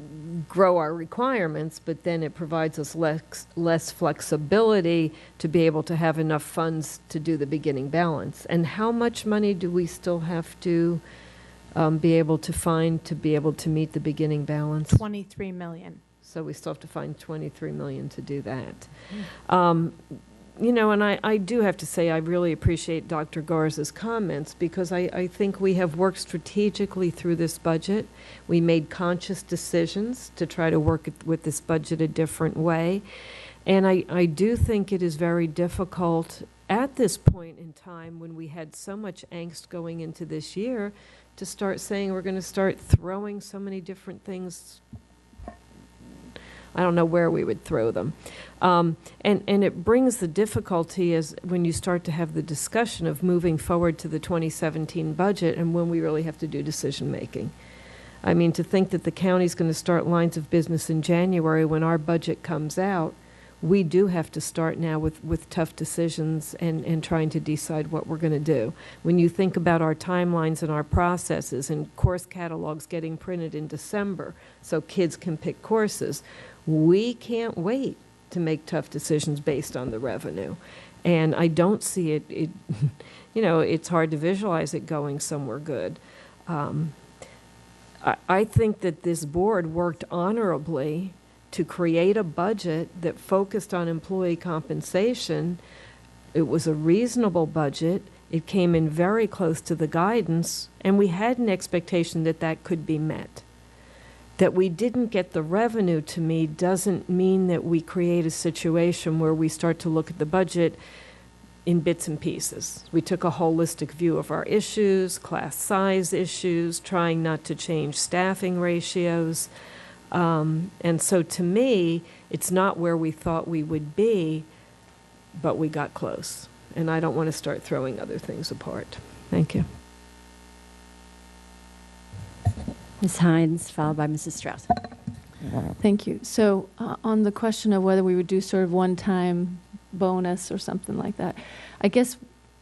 [SPEAKER 15] grow our requirements, but then it provides us less flexibility to be able to have enough funds to do the beginning balance. And how much money do we still have to be able to find to be able to meet the beginning balance?
[SPEAKER 4] $23 million.
[SPEAKER 15] So we still have to find $23 million to do that. And I do have to say I really appreciate Dr. Garza's comments because I think we have worked strategically through this budget. We made conscious decisions to try to work with this budget a different way. And I do think it is very difficult at this point in time when we had so much angst going into this year to start saying we're going to start throwing so many different things. I don't know where we would throw them. And it brings the difficulty as when you start to have the discussion of moving forward to the 2017 budget and when we really have to do decision making. I mean, to think that the county's going to start lines of business in January when our budget comes out, we do have to start now with tough decisions and trying to decide what we're going to do. When you think about our timelines and our processes and course catalogs getting printed in December so kids can pick courses, we can't wait to make tough decisions based on the revenue. And I don't see it it's hard to visualize it going somewhere good. I think that this board worked honorably to create a budget that focused on employee compensation. It was a reasonable budget. It came in very close to the guidance, and we had an expectation that that could be met. That we didn't get the revenue, to me, doesn't mean that we create a situation where we start to look at the budget in bits and pieces. We took a holistic view of our issues, class size issues, trying not to change staffing ratios. And so to me, it's not where we thought we would be, but we got close. And I don't want to start throwing other things apart. Thank you.
[SPEAKER 16] Ms. Hines, followed by Mrs. Strauss.
[SPEAKER 8] Thank you. So on the question of whether we would do sort of one-time bonus or something like that, I guess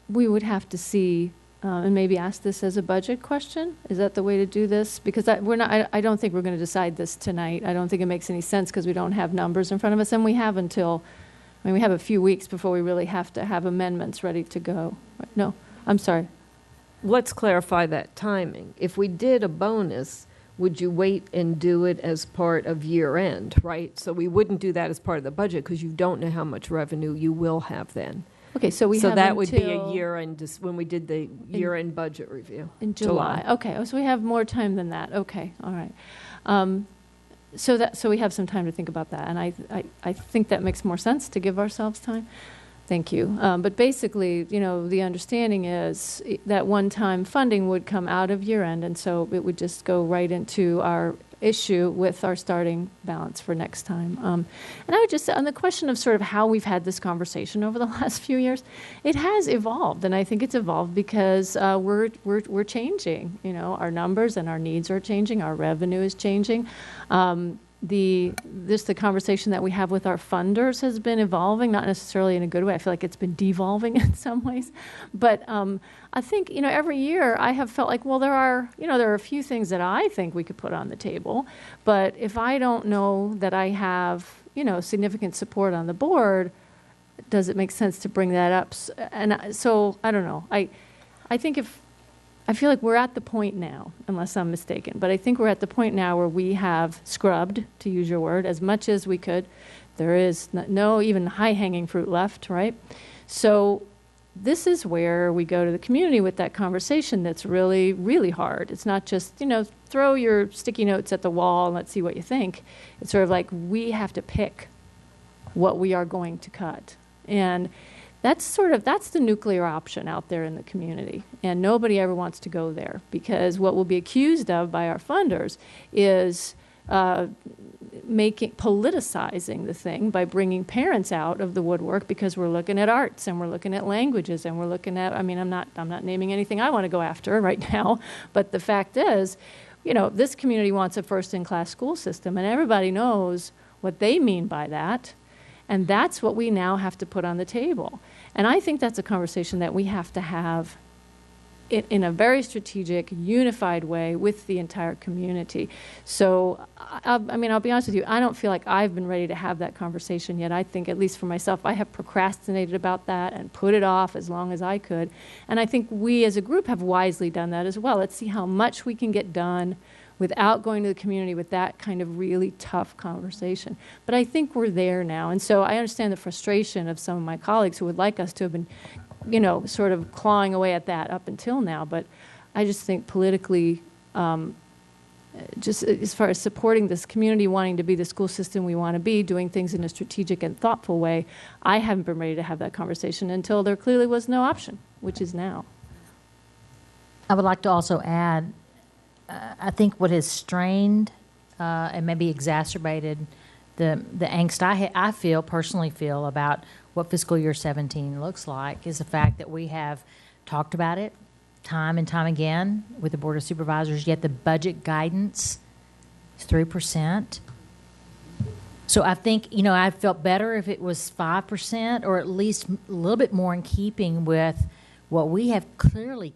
[SPEAKER 8] we would have to see and maybe ask this as a budget question. Is that the way to do this? Because I don't think we're going to decide this tonight. I don't think it makes any sense because we don't have numbers in front of us, and we have we have a few weeks before we really have to have amendments ready to go. No, I'm sorry.
[SPEAKER 15] Let's clarify that timing. If we did a bonus, would you wait and do it as part of year end, right? So we wouldn't do that as part of the budget because you don't know how much revenue you will have then.
[SPEAKER 8] Okay, so have
[SPEAKER 15] that would be a year end when we did the year end budget review.
[SPEAKER 8] In July. Okay, so we have more time than that. Okay, all right. So we have some time to think about that, and I think that makes more sense to give ourselves time. Thank you. But basically, the understanding is that one-time funding would come out of year-end, and so it would just go right into our issue with our starting balance for next time. And I would just say on the question of sort of how we've had this conversation over the last few years, it has evolved, and I think it's evolved because we're changing. Our numbers and our needs are changing. Our revenue is changing. The conversation that we have with our funders has been evolving, not necessarily in a good way. I feel like it's been devolving in some ways, but I think every year I have felt like, well, there are a few things that I think we could put on the table, but if I don't know that I have significant support on the board, does it make sense to bring that up? And so I don't know. I think if
[SPEAKER 2] I feel like we're at the point now, unless I'm mistaken, but I think we're at the point now where we have scrubbed, to use your word, as much as we could. There is no even high-hanging fruit left, right? So this is where we go to the community with that conversation that's really, really hard. It's not just, throw your sticky notes at the wall and let's see what you think. It's sort of like we have to pick what we are going to cut. And that's the nuclear option out there in the community. And nobody ever wants to go there, because what we'll be accused of by our funders is politicizing the thing by bringing parents out of the woodwork, because we're looking at arts and we're looking at languages and we're looking at, I'm not naming anything I want to go after right now, but the fact is, this community wants a first-in-class school system, and everybody knows what they mean by that. And that's what we now have to put on the table. And I think that's a conversation that we have to have in a very strategic, unified way with the entire community. So, I'll be honest with you, I don't feel like I've been ready to have that conversation yet. I think, at least for myself, I have procrastinated about that and put it off as long as I could. And I think we as a group have wisely done that as well. Let's see how much we can get done without going to the community with that kind of really tough conversation. But I think we're there now. And so I understand the frustration of some of my colleagues who would like us to have been, sort of clawing away at that up until now. But I just think politically, just as far as supporting this community, wanting to be the school system we want to be, doing things in a strategic and thoughtful way, I haven't been ready to have that conversation until there clearly was no option, which is now.
[SPEAKER 5] I would like to also add, I think what has strained and maybe exacerbated the angst I personally feel about what fiscal year 17 looks like is the fact that we have talked about it time and time again with the Board of Supervisors, yet the budget guidance is 3%. So I think, I'd felt better if it was 5%, or at least a little bit more in keeping with what we have clearly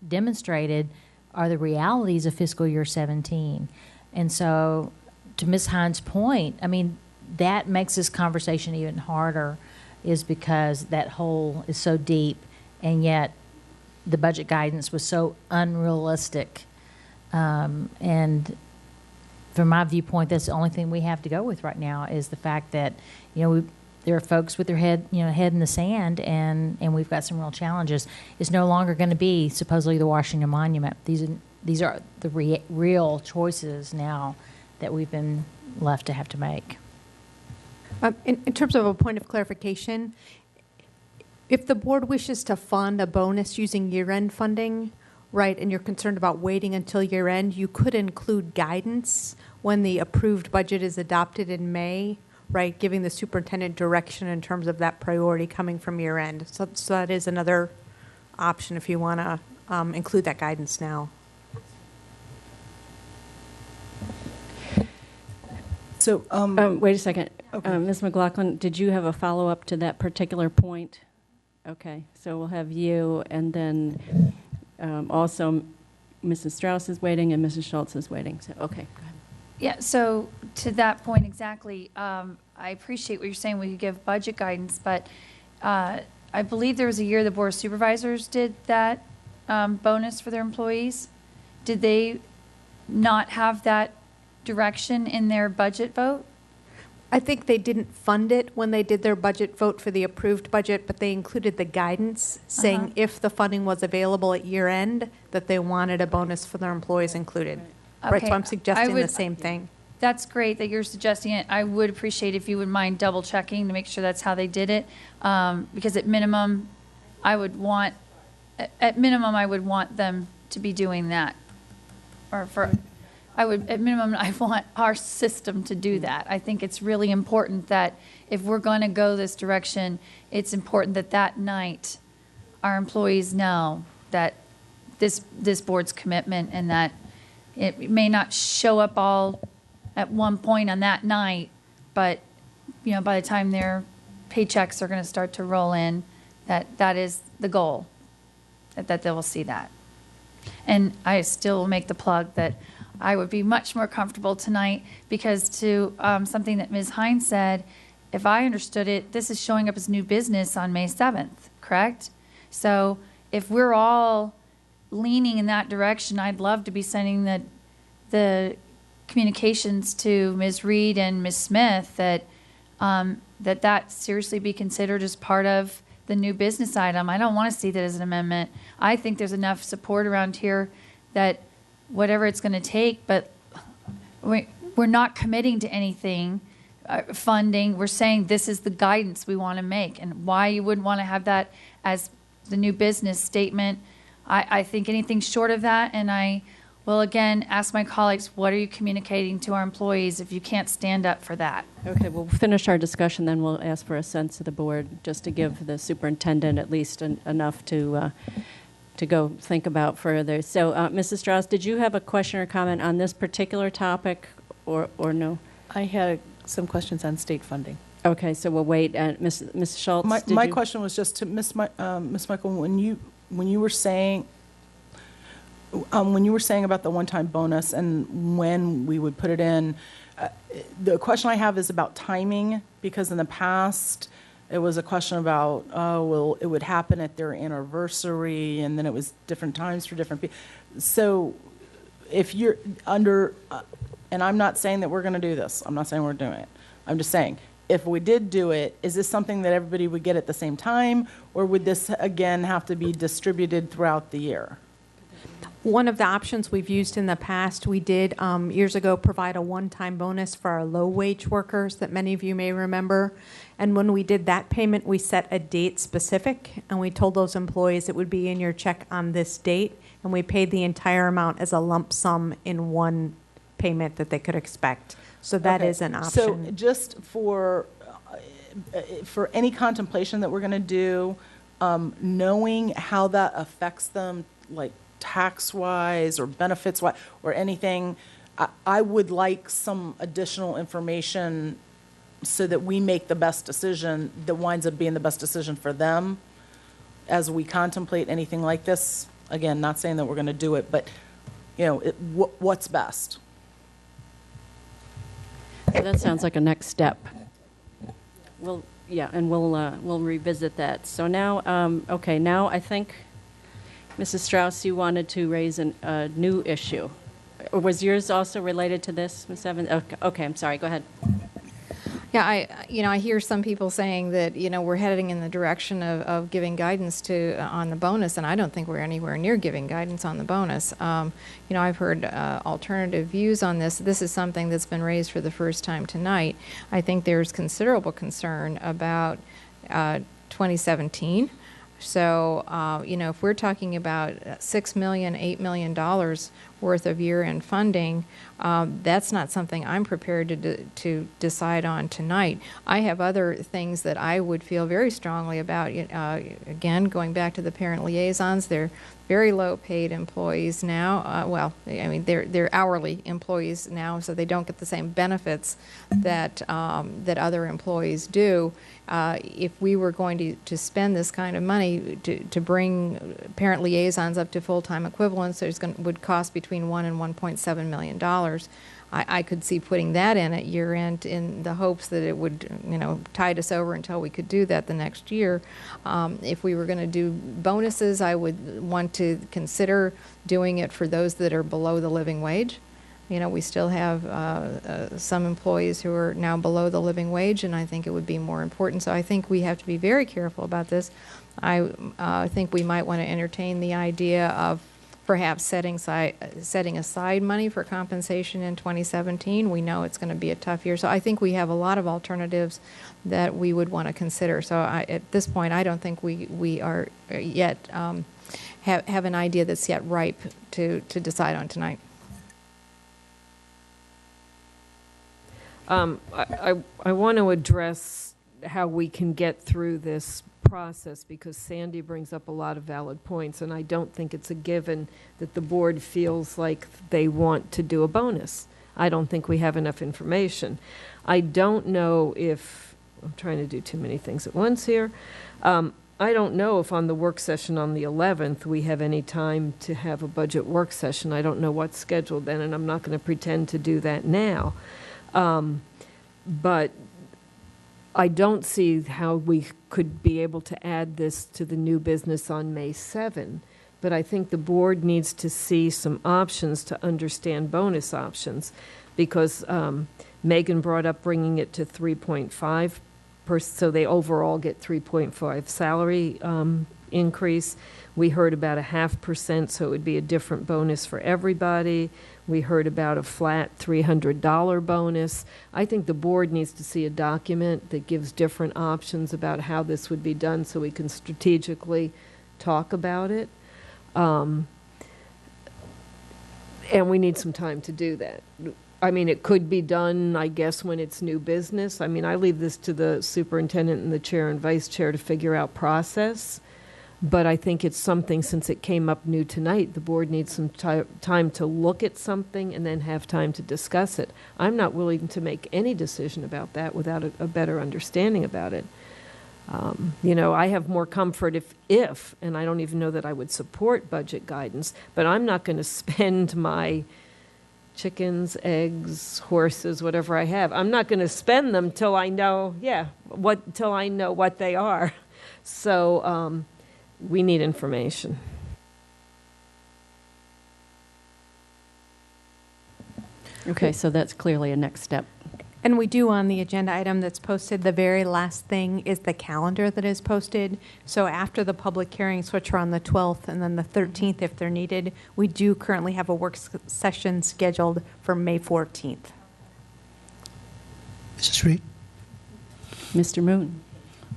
[SPEAKER 5] demonstrated are the realities of fiscal year 17. And so, to Ms. Hines' point, that makes this conversation even harder, is because that hole is so deep, and yet the budget guidance was so unrealistic. And from my viewpoint, that's the only thing we have to go with right now, is the fact that, there are folks with their head in the sand, and we've got some real challenges. It's no longer going to be supposedly the Washington Monument. These are the real choices now that we've been left to have to make.
[SPEAKER 4] In terms of a point of clarification, if the board wishes to fund a bonus using year-end funding, right, and you're concerned about waiting until year-end, you could include guidance when the approved budget is adopted in May, right, giving the superintendent direction in terms of that priority coming from year-end. So that is another option if you want to include that guidance now.
[SPEAKER 2] So, wait a second. Okay. Ms. McLaughlin, did you have a follow-up to that particular point? Okay, so we'll have you, and then also Mrs. Strauss is waiting and Mrs. Schultz is waiting. So, okay, go ahead.
[SPEAKER 1] Yeah, so to that point exactly, I appreciate what you're saying. We could give budget guidance, but I believe there was a year the Board of Supervisors did that bonus for their employees. Did they not have that direction in their budget vote?
[SPEAKER 4] I think they didn't fund it when they did their budget vote for the approved budget, but they included the guidance saying if the funding was available at year end, that they wanted a bonus for their employees included.
[SPEAKER 1] Okay.
[SPEAKER 4] Right, so I'm suggesting the same thing.
[SPEAKER 1] That's great that you're suggesting it. I would appreciate if you would mind double checking to make sure that's how they did it. Because at minimum, I would want them to be doing that. At minimum, I want our system to do that. I think it's really important that if we're going to go this direction, it's important that that night our employees know that this board's commitment, and that it may not show up all at one point on that night, but by the time their paychecks are going to start to roll in, that is the goal, that they will see that. And I still will make the plug that I would be much more comfortable tonight, because to something that Ms. Hines said, if I understood it, this is showing up as new business on May 7th, correct? So if we're all leaning in that direction, I'd love to be sending the communications to Ms. Reed and Ms. Smith that that seriously be considered as part of the new business item. I don't want to see that as an amendment. I think there's enough support around here that whatever it's going to take, but we're not committing to anything, funding. We're saying this is the guidance we want to make, and why you wouldn't want to have that as the new business statement. I think anything short of that, and I will again ask my colleagues, what are you communicating to our employees if you can't stand up for that?
[SPEAKER 2] Okay, we'll finish our discussion, then we'll ask for a sense of the board, just to give the superintendent at least enough to go think about further. So, Mrs. Strauss, did you have a question or comment on this particular topic, or no?
[SPEAKER 8] I had some questions on state funding.
[SPEAKER 2] Okay, so we'll wait. Ms. Schultz,
[SPEAKER 7] My question was just to Ms. Michael, when you were saying about the one-time bonus and when we would put it in, the question I have is about timing, because in the past it was a question about, it would happen at their anniversary, and then it was different times for different people. So if you're under, and I'm not saying that we're going to do this. I'm not saying we're doing it. I'm just saying, if we did do it, is this something that everybody would get at the same time, or would this, again, have to be distributed throughout the year?
[SPEAKER 4] One of the options we've used in the past, we did years ago provide a one-time bonus for our low-wage workers that many of you may remember. And when we did that payment, we set a date specific, and we told those employees it would be in your check on this date, and we paid the entire amount as a lump sum in one payment that they could expect. So that is an option.
[SPEAKER 7] So just for any contemplation that we're going to do, knowing how that affects them, like tax-wise or benefits-wise or anything, I would like some additional information so that we make the best decision that winds up being the best decision for them as we contemplate anything like this. Again, not saying that we're going to do it, but what's best.
[SPEAKER 2] So that sounds like a next step. We'll revisit that. So now, now I think, Mrs. Strauss, you wanted to raise a new issue. Or was yours also related to this, Ms. Evans? Okay, I'm sorry. Go ahead.
[SPEAKER 11] Yeah, I hear some people saying that, we're heading in the direction of giving guidance on the bonus, and I don't think we're anywhere near giving guidance on the bonus. I've heard alternative views on this. This is something that's been raised for the first time tonight. I think there's considerable concern about 2017. So, if we're talking about $6 million, $8 million worth of year-end funding, that's not something I'm prepared to decide on tonight. I have other things that I would feel very strongly about. Again, going back to the parent liaisons, they're very low-paid employees now. They're hourly employees now, so they don't get the same benefits that other employees do. If we were going to spend this kind of money to bring parent liaisons up to full-time equivalents, would cost between $1 and $1.7 million. I could see putting that in at year end in the hopes that it would, tide us over until we could do that the next year. If we were going to do bonuses, I would want to consider doing it for those that are below the living wage. We still have some employees who are now below the living wage, and I think it would be more important. So I think we have to be very careful about this. I think we might want to entertain the idea of perhaps setting aside money for compensation in 2017. We know it's going to be a tough year. So I think we have a lot of alternatives that we would want to consider. So at this point, I don't think we are yet have an idea that's yet ripe to decide on tonight.
[SPEAKER 15] I want to address how we can get through this process, because Sandy brings up a lot of valid points, and I don't think it's a given that the board feels like they want to do a bonus. I don't think we have enough information. I don't know if, I'm trying to do too many things at once here. I don't know if on the work session on the 11th we have any time to have a budget work session. I don't know what's scheduled then, and I'm not going to pretend to do that now. But I don't see how we could be able to add this to the new business on May 7, but I think the board needs to see some options to understand bonus options, because Megan brought up bringing it to 3.5%, so they overall get 3.5 salary increase. We heard about a 0.5%, so it would be a different bonus for everybody. We heard about a flat $300 bonus. I think the board needs to see a document that gives different options about how this would be done so we can strategically talk about it. And we need some time to do that. I mean, it could be done, I guess, when it's new business. I mean, I leave this to the superintendent and the chair and vice chair to figure out process. But I think it's something, since it came up new tonight, the board needs some time to look at something and then have time to discuss it. I'm not willing to make any decision about that without a better understanding about it. You know, I have more comfort if, and I don't even know that I would support budget guidance, but I'm not going to spend my chickens, eggs, horses, whatever I have. I'm not going to spend them till I know, till I know what they are. So we need information.
[SPEAKER 16] Okay, so that's clearly a next step.
[SPEAKER 4] And we do, on the agenda item that's posted, the very last thing is the calendar that is posted. So after the public hearings, which are on the 12th and then the 13th if they're needed, we do currently have a work session scheduled for May 14th.
[SPEAKER 9] Mrs. Reed?
[SPEAKER 16] Mr. Moon?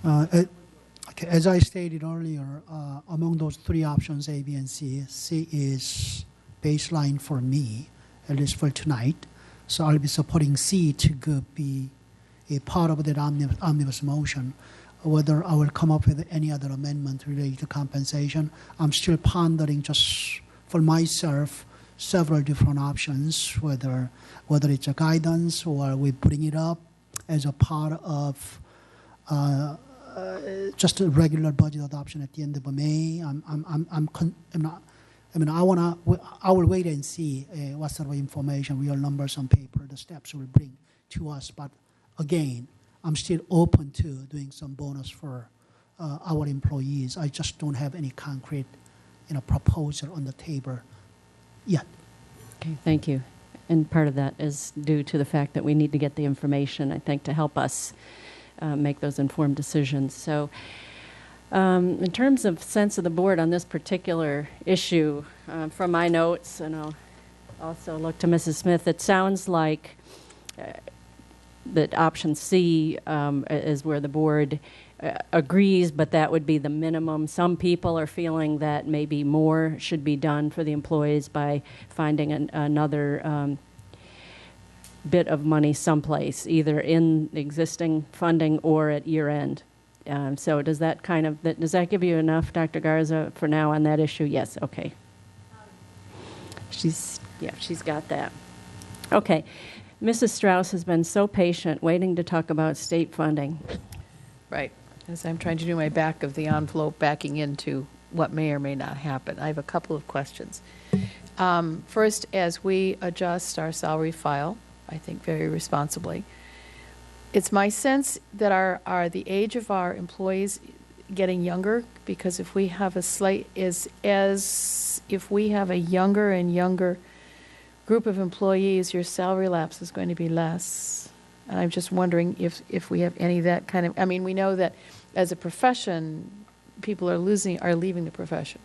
[SPEAKER 9] Okay, as I stated earlier, among those three options, A, B, and C, C is baseline for me, at least for tonight. So I'll be supporting C to be a part of that omnibus motion. Whether I will come up with any other amendment related to compensation, I'm still pondering just for myself several different options, whether it's a guidance or we bring it up as a part of just a regular budget adoption at the end of May. I will wait and see what sort of information, real numbers on paper, the steps will bring to us. But again, I'm still open to doing some bonus for our employees. I just don't have any concrete, proposal on the table yet.
[SPEAKER 16] Okay, thank you. And part of that is due to the fact that we need to get the information, I think, to help us make those informed decisions. So in terms of sense of the board on this particular issue, from my notes, and I'll also look to Mrs. Smith, it sounds like that option C is where the board agrees, but that would be the minimum. Some people are feeling that maybe more should be done for the employees by finding another bit of money someplace, either in existing funding or at year end. So does that does that give you enough, Dr. Garza, for now on that issue? Yes, okay. She's got that. Okay. Mrs. Strauss has been so patient waiting to talk about state funding.
[SPEAKER 8] Right. As I'm trying to do my back of the envelope, backing into what may or may not happen. I have a couple of questions. First, as we adjust our salary file, I think very responsibly, it's my sense that the age of our employees getting younger, because if we have if we have a younger and younger group of employees, your salary lapse is going to be less. And I'm just wondering if we have any of that kind of, I mean, we know that as a profession, people are leaving the profession.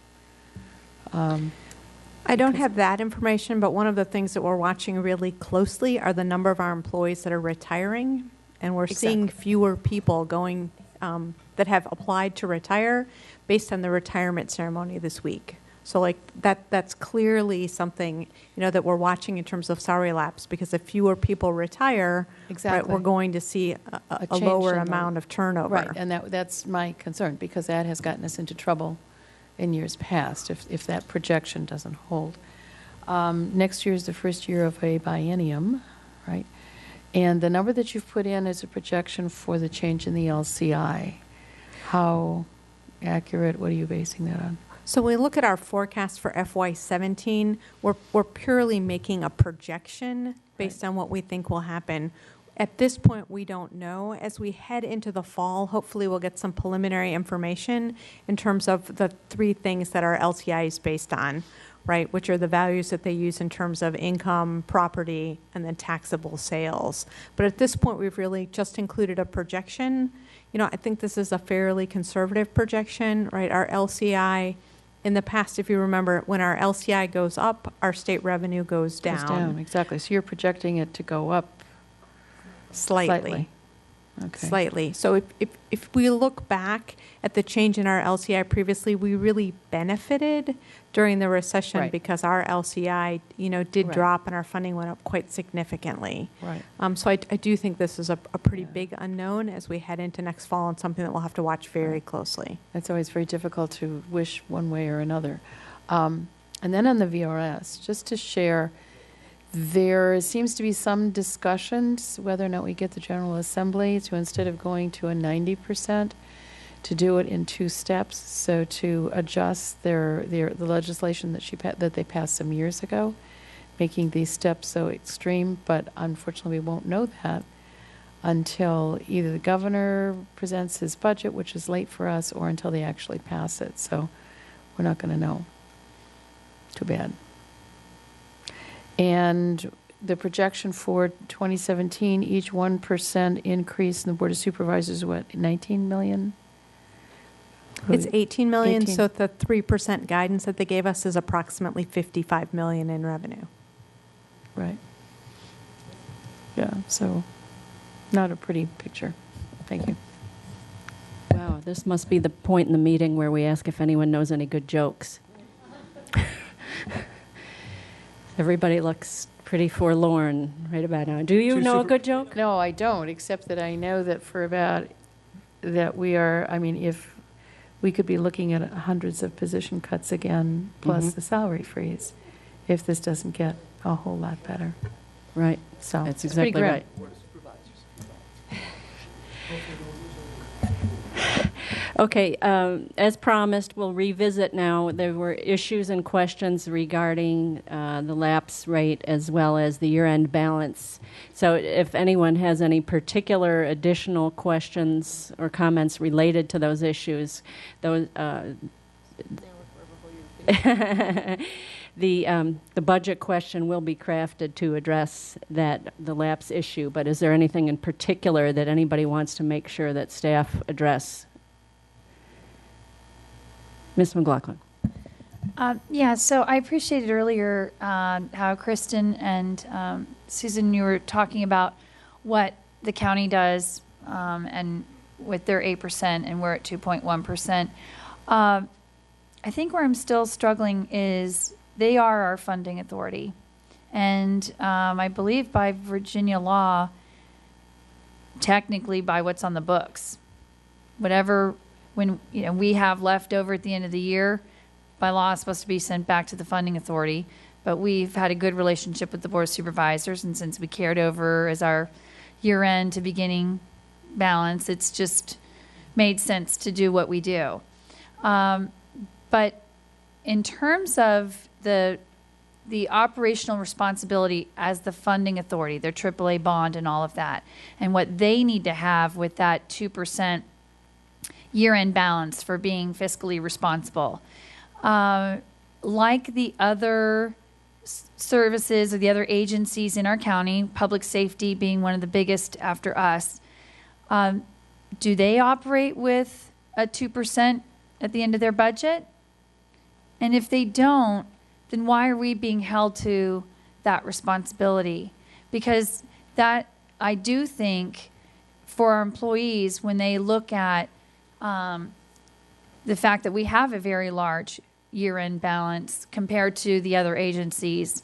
[SPEAKER 4] I don't have that information, but one of the things that we're watching really closely are the number of our employees that are retiring. And we're seeing fewer people going that have applied to retire based on the retirement ceremony this week. So like that's clearly something, that we're watching in terms of salary lapse, because if fewer people retire, right, we're going to see a lower amount of turnover.
[SPEAKER 8] Right, and that's my concern, because that has gotten us into trouble in years past if that projection doesn't hold. Next year is the first year of a biennium, right? And the number that you've put in is a projection for the change in the LCI. How accurate? What are you basing that on?
[SPEAKER 4] So when we look at our forecast for FY17, we're purely making a projection based on what we think will happen. At this point, we don't know. As we head into the fall, hopefully we'll get some preliminary information in terms of the three things that our LTI is based on, right? Which are the values that they use in terms of income, property, and then taxable sales. But at this point, we've really just included a projection. You know, I think this is a fairly conservative projection, right? Our LCI, in the past, if you remember, when our LCI goes up, our state revenue goes down.
[SPEAKER 8] Goes down, exactly. So you're projecting it to go up
[SPEAKER 4] Slightly.
[SPEAKER 8] Okay.
[SPEAKER 4] Slightly. So if we look back at the change in our LCI previously, we really benefited during the recession
[SPEAKER 8] Right.
[SPEAKER 4] because our LCI, you know, did
[SPEAKER 8] Right.
[SPEAKER 4] drop and our funding went up quite significantly.
[SPEAKER 8] Right.
[SPEAKER 4] So I do think this is a pretty big unknown as we head into next fall and something that we'll have to watch very closely.
[SPEAKER 8] It's always very difficult to wish one way or another. And then on the VRS, just to share, there seems to be some discussions whether or not we get the General Assembly to, instead of going to a 90%, to do it in 2 steps. So to adjust the legislation that they passed some years ago, making these steps so extreme. But unfortunately, we won't know that until either the governor presents his budget, which is late for us, or until they actually pass it. So we're not going to know. Too bad. And the projection for 2017, each 1% increase in the Board of Supervisors, what, 19 million?
[SPEAKER 4] It's 18 million,
[SPEAKER 8] 18.
[SPEAKER 4] so the 3% guidance that they gave us is approximately 55 million in revenue.
[SPEAKER 8] Right. Yeah, so not a pretty picture. Thank you.
[SPEAKER 16] Wow, this must be the point in the meeting where we ask if anyone knows any good jokes. Everybody looks pretty forlorn right about now. Do you know a good joke?
[SPEAKER 8] No, I don't, except that I know that that we are, I mean, if we could be looking at hundreds of position cuts again, plus the salary freeze, if this doesn't get a whole lot better.
[SPEAKER 16] Right.
[SPEAKER 8] So
[SPEAKER 16] That's
[SPEAKER 8] it's pretty
[SPEAKER 16] exactly
[SPEAKER 8] grim.
[SPEAKER 16] right. Okay, as promised, we'll revisit now. There were issues and questions regarding the lapse rate as well as the year-end balance. So if anyone has any particular additional questions or comments related to those issues, those the budget question will be crafted to address the lapse issue. But is there anything in particular that anybody wants to make sure that staff address? Ms. McLaughlin.
[SPEAKER 1] Yeah, so I appreciated earlier how Kristen and Susan, you were talking about what the county does and with their 8% and we're at 2.1%. I think where I'm still struggling is they are our funding authority. And I believe by Virginia law, technically by what's on the books, whatever when we have left over at the end of the year, by law it's supposed to be sent back to the funding authority. But we've had a good relationship with the Board of Supervisors, and since we carried over as our year-end to beginning balance, it's just made sense to do what we do. But in terms of the operational responsibility as the funding authority, their AAA bond and all of that, and what they need to have with that 2% year-end balance for being fiscally responsible. Like the other services or the other agencies in our county, public safety being one of the biggest after us, do they operate with a 2% at the end of their budget? And if they don't, then why are we being held to that responsibility? Because that, I do think, for our employees, when they look at the fact that we have a very large year-end balance compared to the other agencies,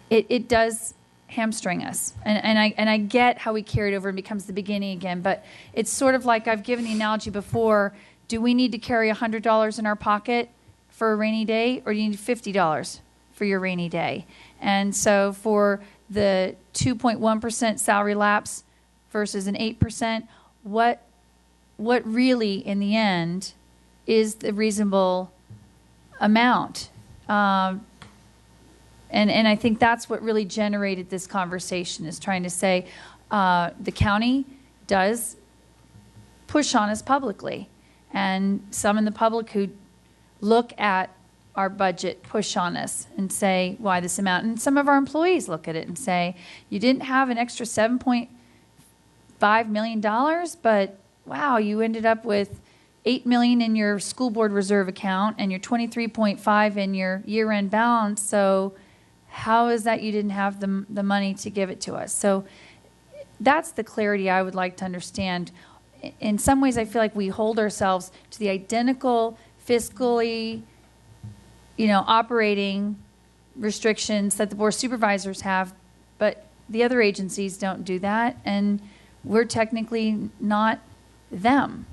[SPEAKER 1] it does hamstring us. And I get how we carry it over and becomes the beginning again, but it's sort of like I've given the analogy before. Do we need to carry $100 in our pocket for a rainy day, or do you need $50 for your rainy day? And so for the 2.1% salary lapse versus an 8%, what really in the end is the reasonable amount? And I think that's what really generated this conversation, is trying to say the county does push on us publicly. And some in the public who look at our budget push on us and say, why this amount? And some of our employees look at it and say, you didn't have an extra $7.5 million, but wow, you ended up with $8 million in your school board reserve account and your $23.5 in your year-end balance. So how is that you didn't have the money to give it to us? So that's the clarity I would like to understand. In some ways, I feel like we hold ourselves to the identical fiscally, operating restrictions that the board of supervisors have, but the other agencies don't do that, and we're technically not them.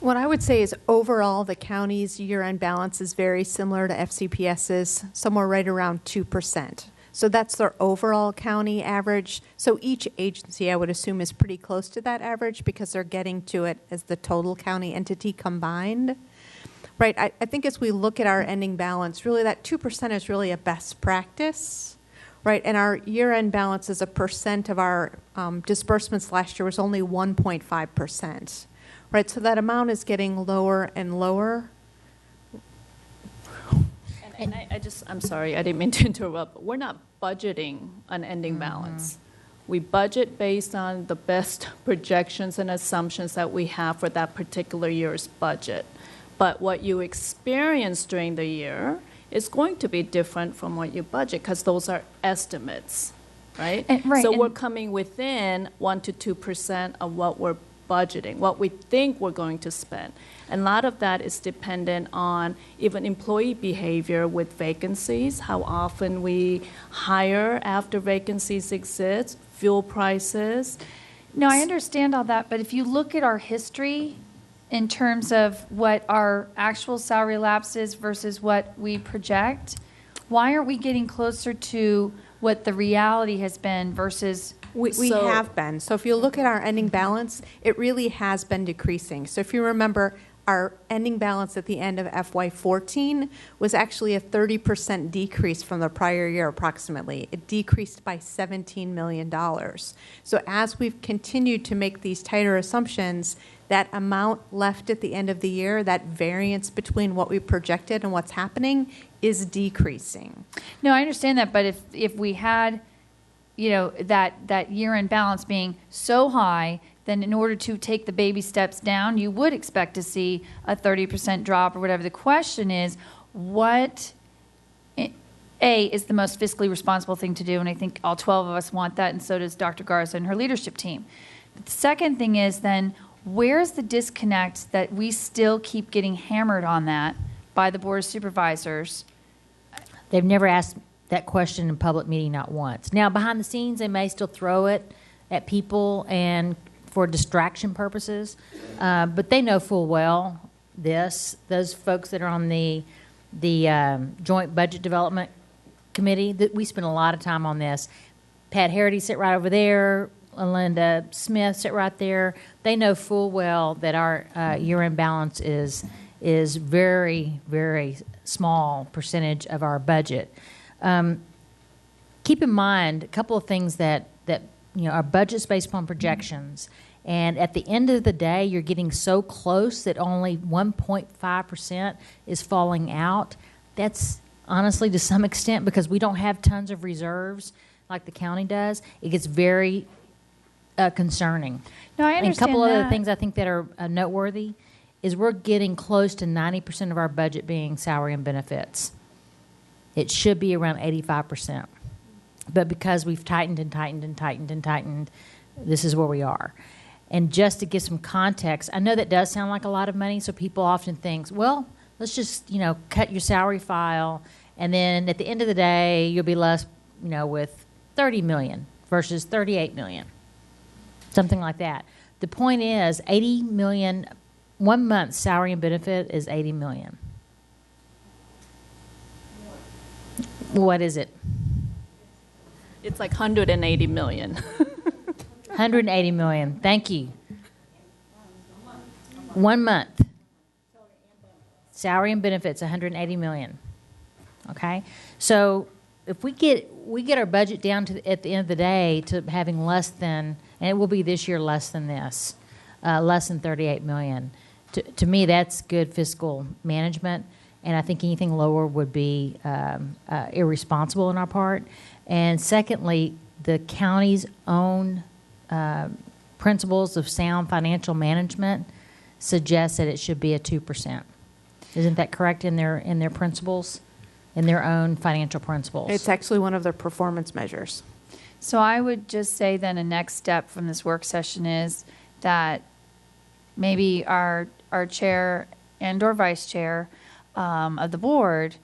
[SPEAKER 4] What I would say is overall, the county's year-end balance is very similar to FCPS's, somewhere right around 2%. So that's their overall county average. So each agency, I would assume, is pretty close to that average because they're getting to it as the total county entity combined. Right, I think as we look at our ending balance, really that 2% is really a best practice, right? And our year-end balance as a percent of our disbursements last year was only 1.5%, right? So that amount is getting lower and lower.
[SPEAKER 6] And I'm sorry, I didn't mean to interrupt, but we're not budgeting an ending balance. We budget based on the best projections and assumptions that we have for that particular year's budget. But what you experience during the year is going to be different from what you budget, because those are estimates, right? So we're coming within 1 to 2% of what we're budgeting, what we think we're going to spend. And a lot of that is dependent on even employee behavior with vacancies, how often we hire after vacancies exist, fuel prices.
[SPEAKER 1] No, I understand all that, but if you look at our history in terms of what our actual salary lapse is versus what we project, why aren't we getting closer to what the reality has been versus...
[SPEAKER 4] We have been. So if you look at our ending balance, it really has been decreasing. So if you remember, our ending balance at the end of FY14 was actually a 30% decrease from the prior year approximately. It decreased by $17 million. So as we've continued to make these tighter assumptions, that amount left at the end of the year, that variance between what we projected and what's happening, is decreasing.
[SPEAKER 1] No, I understand that, but if we had, that year-end balance being so high, then in order to take the baby steps down, you would expect to see a 30% drop or whatever. The question is, what is the most fiscally responsible thing to do? And I think all 12 of us want that, and so does Dr. Garza and her leadership team. But the second thing is then, where's the disconnect that we still keep getting hammered on that by the Board of Supervisors?
[SPEAKER 5] They've never asked that question in public meeting, not once. Now, behind the scenes, they may still throw it at people and for distraction purposes, but they know full well this. Those folks that are on the Joint Budget Development Committee, that we spend a lot of time on this. Pat Harity sit right over there. Linda Smith sit right there. They know full well that our year-end balance is very, very small percentage of our budget. Keep in mind a couple of things that our budget's based upon projections, and at the end of the day, you're getting so close that only 1.5% is falling out. That's honestly to some extent because we don't have tons of reserves like the county does. It gets very concerning.
[SPEAKER 1] No, I understand.
[SPEAKER 5] And a couple other things I think that are noteworthy is we're getting close to 90% of our budget being salary and benefits. It should be around 85%. But because we've tightened and tightened and tightened and tightened, this is where we are. And just to give some context, I know that does sound like a lot of money, so people often think, well, let's just, cut your salary file, and then at the end of the day, you'll be left, with $30 million versus $38 million. Something like that. The point is, $80 million, 1 month's salary and benefit is $80 million. What is it?
[SPEAKER 6] It's like 180 million.
[SPEAKER 5] 180 million. Thank you. 1 month. Salary and benefits, 180 million. Okay, so if we get our budget down to at the end of the day to having less than, and it will be this year less than this, less than 38 million. To me, that's good fiscal management, and I think anything lower would be irresponsible on our part. And secondly, the county's own principles of sound financial management suggest that it should be a 2%. Isn't that correct in their principles, in their own financial principles?
[SPEAKER 4] It's actually one of their performance measures.
[SPEAKER 1] So I would just say then a next step from this work session is that maybe our chair and or vice chair of the board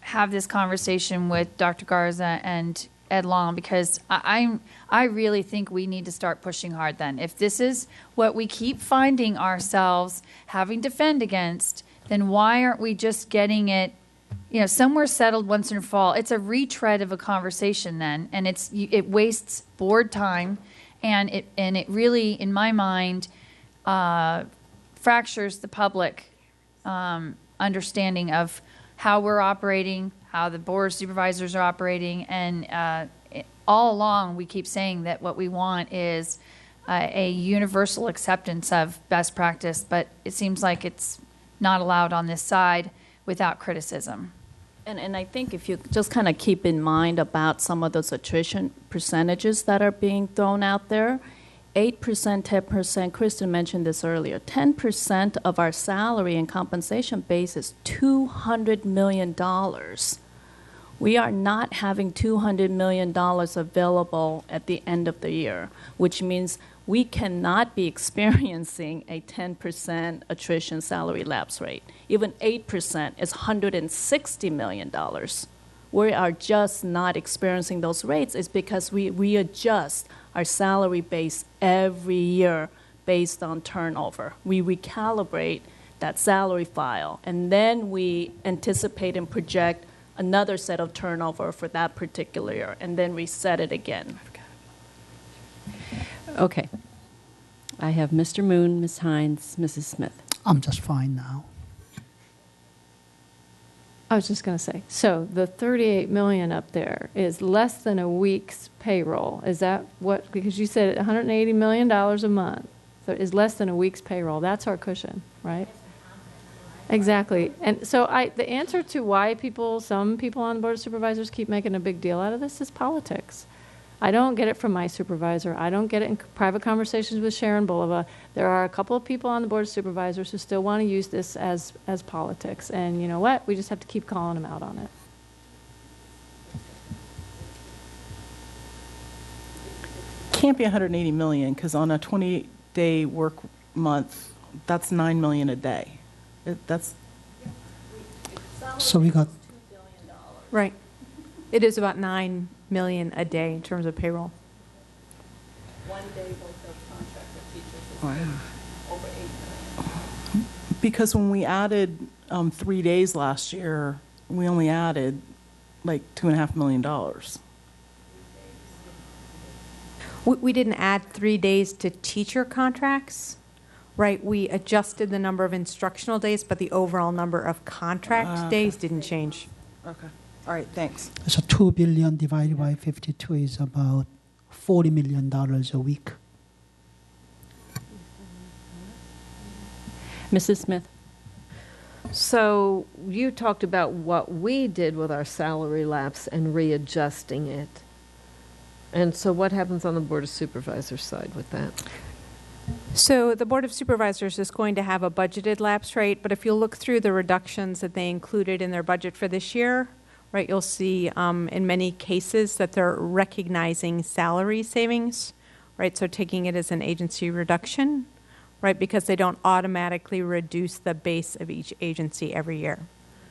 [SPEAKER 1] have this conversation with Dr. Garza and Ed Long, because I really think we need to start pushing hard then. If this is what we keep finding ourselves having to fend against, then why aren't we just getting it, somewhere settled once and for all? It's a retread of a conversation then, and it wastes board time, and it really, in my mind, fractures the public understanding of how we're operating, how the board of supervisors are operating, and all along we keep saying that what we want is a universal acceptance of best practice, but it seems like it's not allowed on this side without criticism.
[SPEAKER 6] And I think if you just kind of keep in mind about some of those attrition percentages that are being thrown out there, 8%, 10%, Kristen mentioned this earlier, 10% of our salary and compensation base is $200 million. We are not having $200 million available at the end of the year, which means we cannot be experiencing a 10% attrition salary lapse rate. Even 8% is $160 million. We are just not experiencing those rates. It's because we readjust our salary base every year based on turnover. We recalibrate that salary file, and then we anticipate and project another set of turnover for that particular year, and then reset it again.
[SPEAKER 16] Okay. I have Mr. Moon, Ms. Hines, Mrs. Smith.
[SPEAKER 9] I'm just fine now.
[SPEAKER 8] I was just going to say, so the 38 million up there is less than a week's payroll. Is that what, because you said $180 million a month, so it is less than a week's payroll. That's our cushion, right? Exactly. And so the answer to why some people on the Board of Supervisors keep making a big deal out of this is politics. I don't get it from my supervisor. I don't get it in private conversations with Sharon Bulova. There are a couple of people on the Board of Supervisors who still want to use this as politics. And you know what? We just have to keep calling them out on it.
[SPEAKER 7] Can't be 180 million, because on a 20-day work month, that's 9 million a day.
[SPEAKER 9] So we got
[SPEAKER 4] Right. It is about $9 million a day in terms of payroll.
[SPEAKER 6] One day worth of contract of teachers is over 8 million.
[SPEAKER 7] Because when we added 3 days last year, we only added like $2.5 million.
[SPEAKER 4] We didn't add 3 days to teacher contracts, right? We adjusted the number of instructional days, but the overall number of contract days didn't change.
[SPEAKER 7] Okay. All right, thanks.
[SPEAKER 9] so 2 billion divided by 52 is about $40 million a week.
[SPEAKER 16] Mrs. Smith.
[SPEAKER 15] So you talked about what we did with our salary lapse and readjusting it. And so what happens on the Board of Supervisors side with that?
[SPEAKER 4] So the Board of Supervisors is going to have a budgeted lapse rate, but if you look through the reductions that they included in their budget for this year, right, you'll see in many cases that they're recognizing salary savings, right? So taking it as an agency reduction, right, because they don't automatically reduce the base of each agency every year.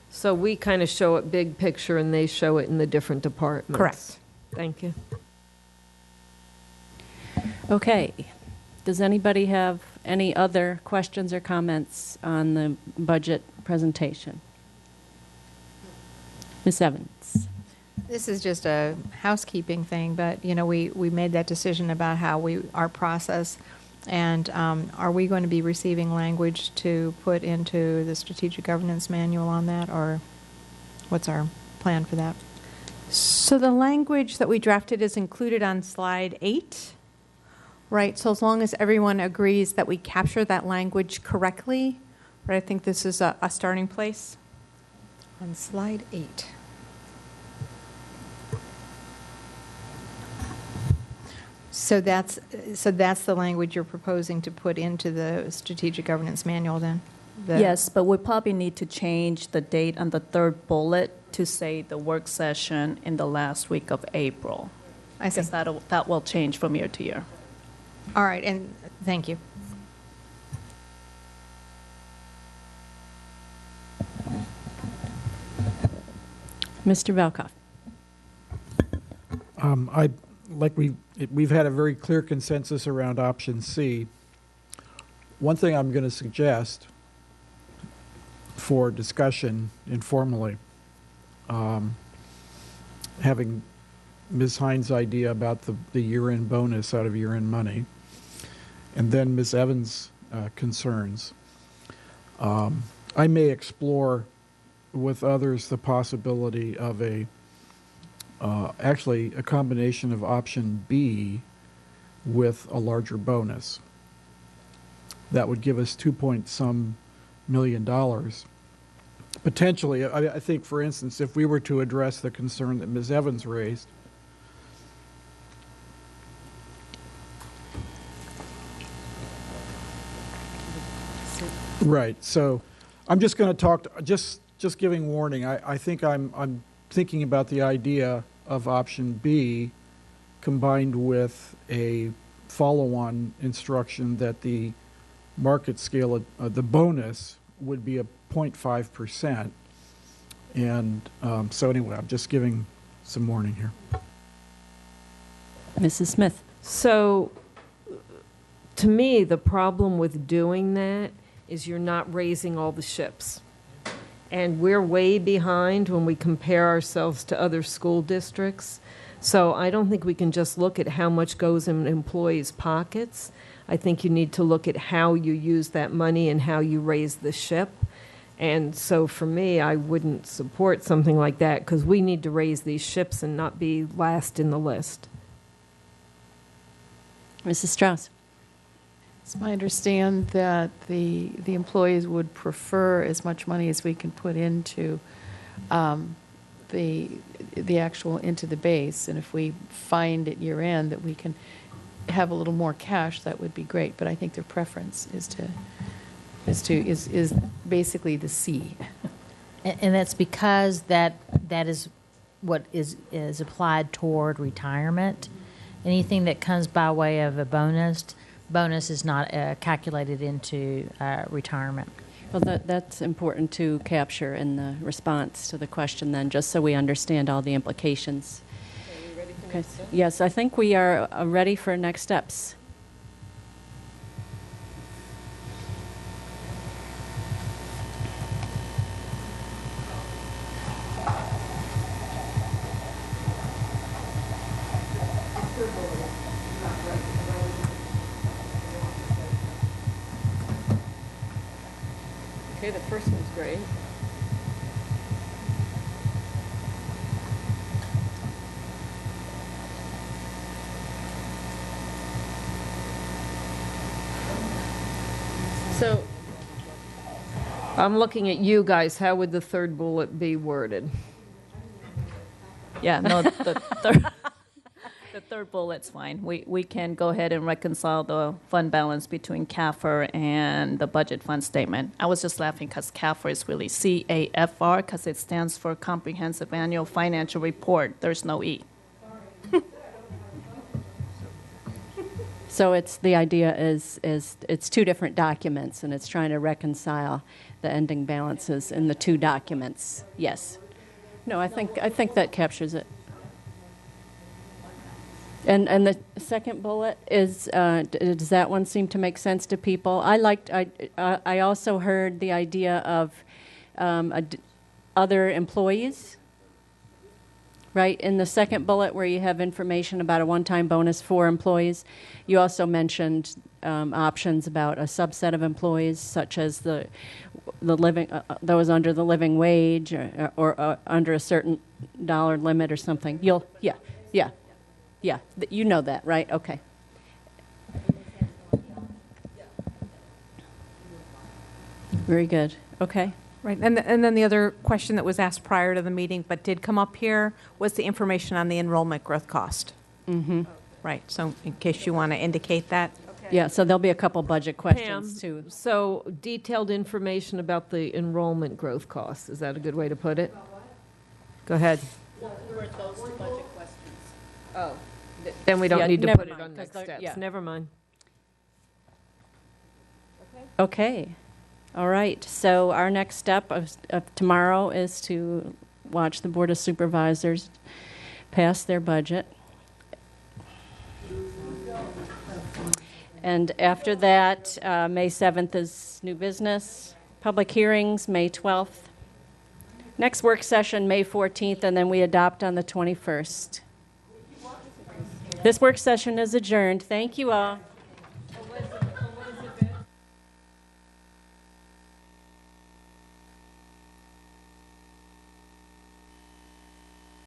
[SPEAKER 15] So we kind of show it big picture and they show it in the different departments.
[SPEAKER 4] Correct.
[SPEAKER 15] Thank you.
[SPEAKER 16] Okay. Does anybody have any other questions or comments on the budget presentation? Ms. Evans.
[SPEAKER 11] This is just a housekeeping thing, but we made that decision about how our process, and are we going to be receiving language to put into the strategic governance manual on that, or What's our plan for that?
[SPEAKER 4] So the language that we drafted is included on slide 8, right? So as long as everyone agrees that we capture that language correctly, right, I think this is a starting place.
[SPEAKER 11] On slide 8. So that's the language you're proposing to put into the strategic governance manual then?
[SPEAKER 6] Yes, but we probably need to change the date on the third bullet to say the work session in the last week of April.
[SPEAKER 11] I see.
[SPEAKER 6] Because that will change from year to year.
[SPEAKER 11] All right, and thank you.
[SPEAKER 16] Mr. Velkoff.
[SPEAKER 10] We've had a very clear consensus around option C. One thing I'm going to suggest for discussion informally, having Ms. Hines' idea about the year-end bonus out of year-end money, and then Ms. Evans' concerns. I may explore with others the possibility of actually a combination of option B with a larger bonus. That would give us $2-some million. Potentially, I think, for instance, if we were to address the concern that Ms. Evans raised, right. So I'm just going to talk, just giving warning. I think I'm thinking about the idea of option B combined with a follow-on instruction that the market scale, the bonus would be a 0.5%. And so anyway, I'm just giving some warning here.
[SPEAKER 16] Mrs. Smith.
[SPEAKER 15] So, to me, the problem with doing that is you're not raising all the ships. And we're way behind when we compare ourselves to other school districts. So I don't think we can just look at how much goes in employees' pockets. I think you need to look at how you use that money and how you raise the ship. And so for me, I wouldn't support something like that because we need to raise these ships and not be last in the list.
[SPEAKER 16] Mrs. Strauss.
[SPEAKER 8] It's my understanding that the employees would prefer as much money as we can put into the actual, into the base. And if we find at year end that we can have a little more cash, that would be great. But I think their preference is basically the C.
[SPEAKER 5] And that's because that is what is applied toward retirement. Anything that comes by way of a bonus is not calculated into retirement.
[SPEAKER 16] Well, that's important to capture in the response to the question then, just so we understand all the implications.
[SPEAKER 15] Are we ready for
[SPEAKER 16] Okay.
[SPEAKER 15] next step?
[SPEAKER 16] Yes, I think we are ready for next steps.
[SPEAKER 15] Okay, the first one's great. So, I'm looking at you guys. How would the third bullet be worded?
[SPEAKER 6] Yeah, no, the third bullet's fine. We can go ahead and reconcile the fund balance between CAFR and the budget fund statement. I was just laughing because CAFR is really CAFR because it stands for Comprehensive Annual Financial Report. There's no E.
[SPEAKER 16] So it's the idea is it's two different documents, and it's trying to reconcile the ending balances in the two documents. Yes. No, I think that captures it. And the second bullet is does that one seem to make sense to people? I also heard the idea of other employees. Right, in the second bullet where you have information about a one-time bonus for employees, you also mentioned options about a subset of employees, such as the living those under the living wage or under a certain dollar limit or something. You know that, right? Okay. Very good. Okay.
[SPEAKER 4] Right, and then the other question that was asked prior to the meeting but did come up here was the information on the enrollment growth cost.
[SPEAKER 16] Mm-hmm.
[SPEAKER 4] Right, so in case you want to indicate that.
[SPEAKER 16] Yeah, so there'll be a couple budget questions
[SPEAKER 15] Pam,
[SPEAKER 16] too.
[SPEAKER 15] so detailed information about the enrollment growth costs, is that a good way to put it? Go ahead.
[SPEAKER 16] Oh.
[SPEAKER 15] Then we don't
[SPEAKER 16] Yeah,
[SPEAKER 15] need to
[SPEAKER 16] never
[SPEAKER 15] put it
[SPEAKER 16] mind,
[SPEAKER 15] on
[SPEAKER 16] 'cause
[SPEAKER 15] next
[SPEAKER 16] they're-
[SPEAKER 15] steps.
[SPEAKER 16] yeah.
[SPEAKER 15] Never mind.
[SPEAKER 16] Okay. All right. So our next step of tomorrow is to watch the Board of Supervisors pass their budget. And after that, May 7th is new business. Public hearings, May 12th. Next work session, May 14th, and then we adopt on the 21st. This work session is adjourned. Thank you all.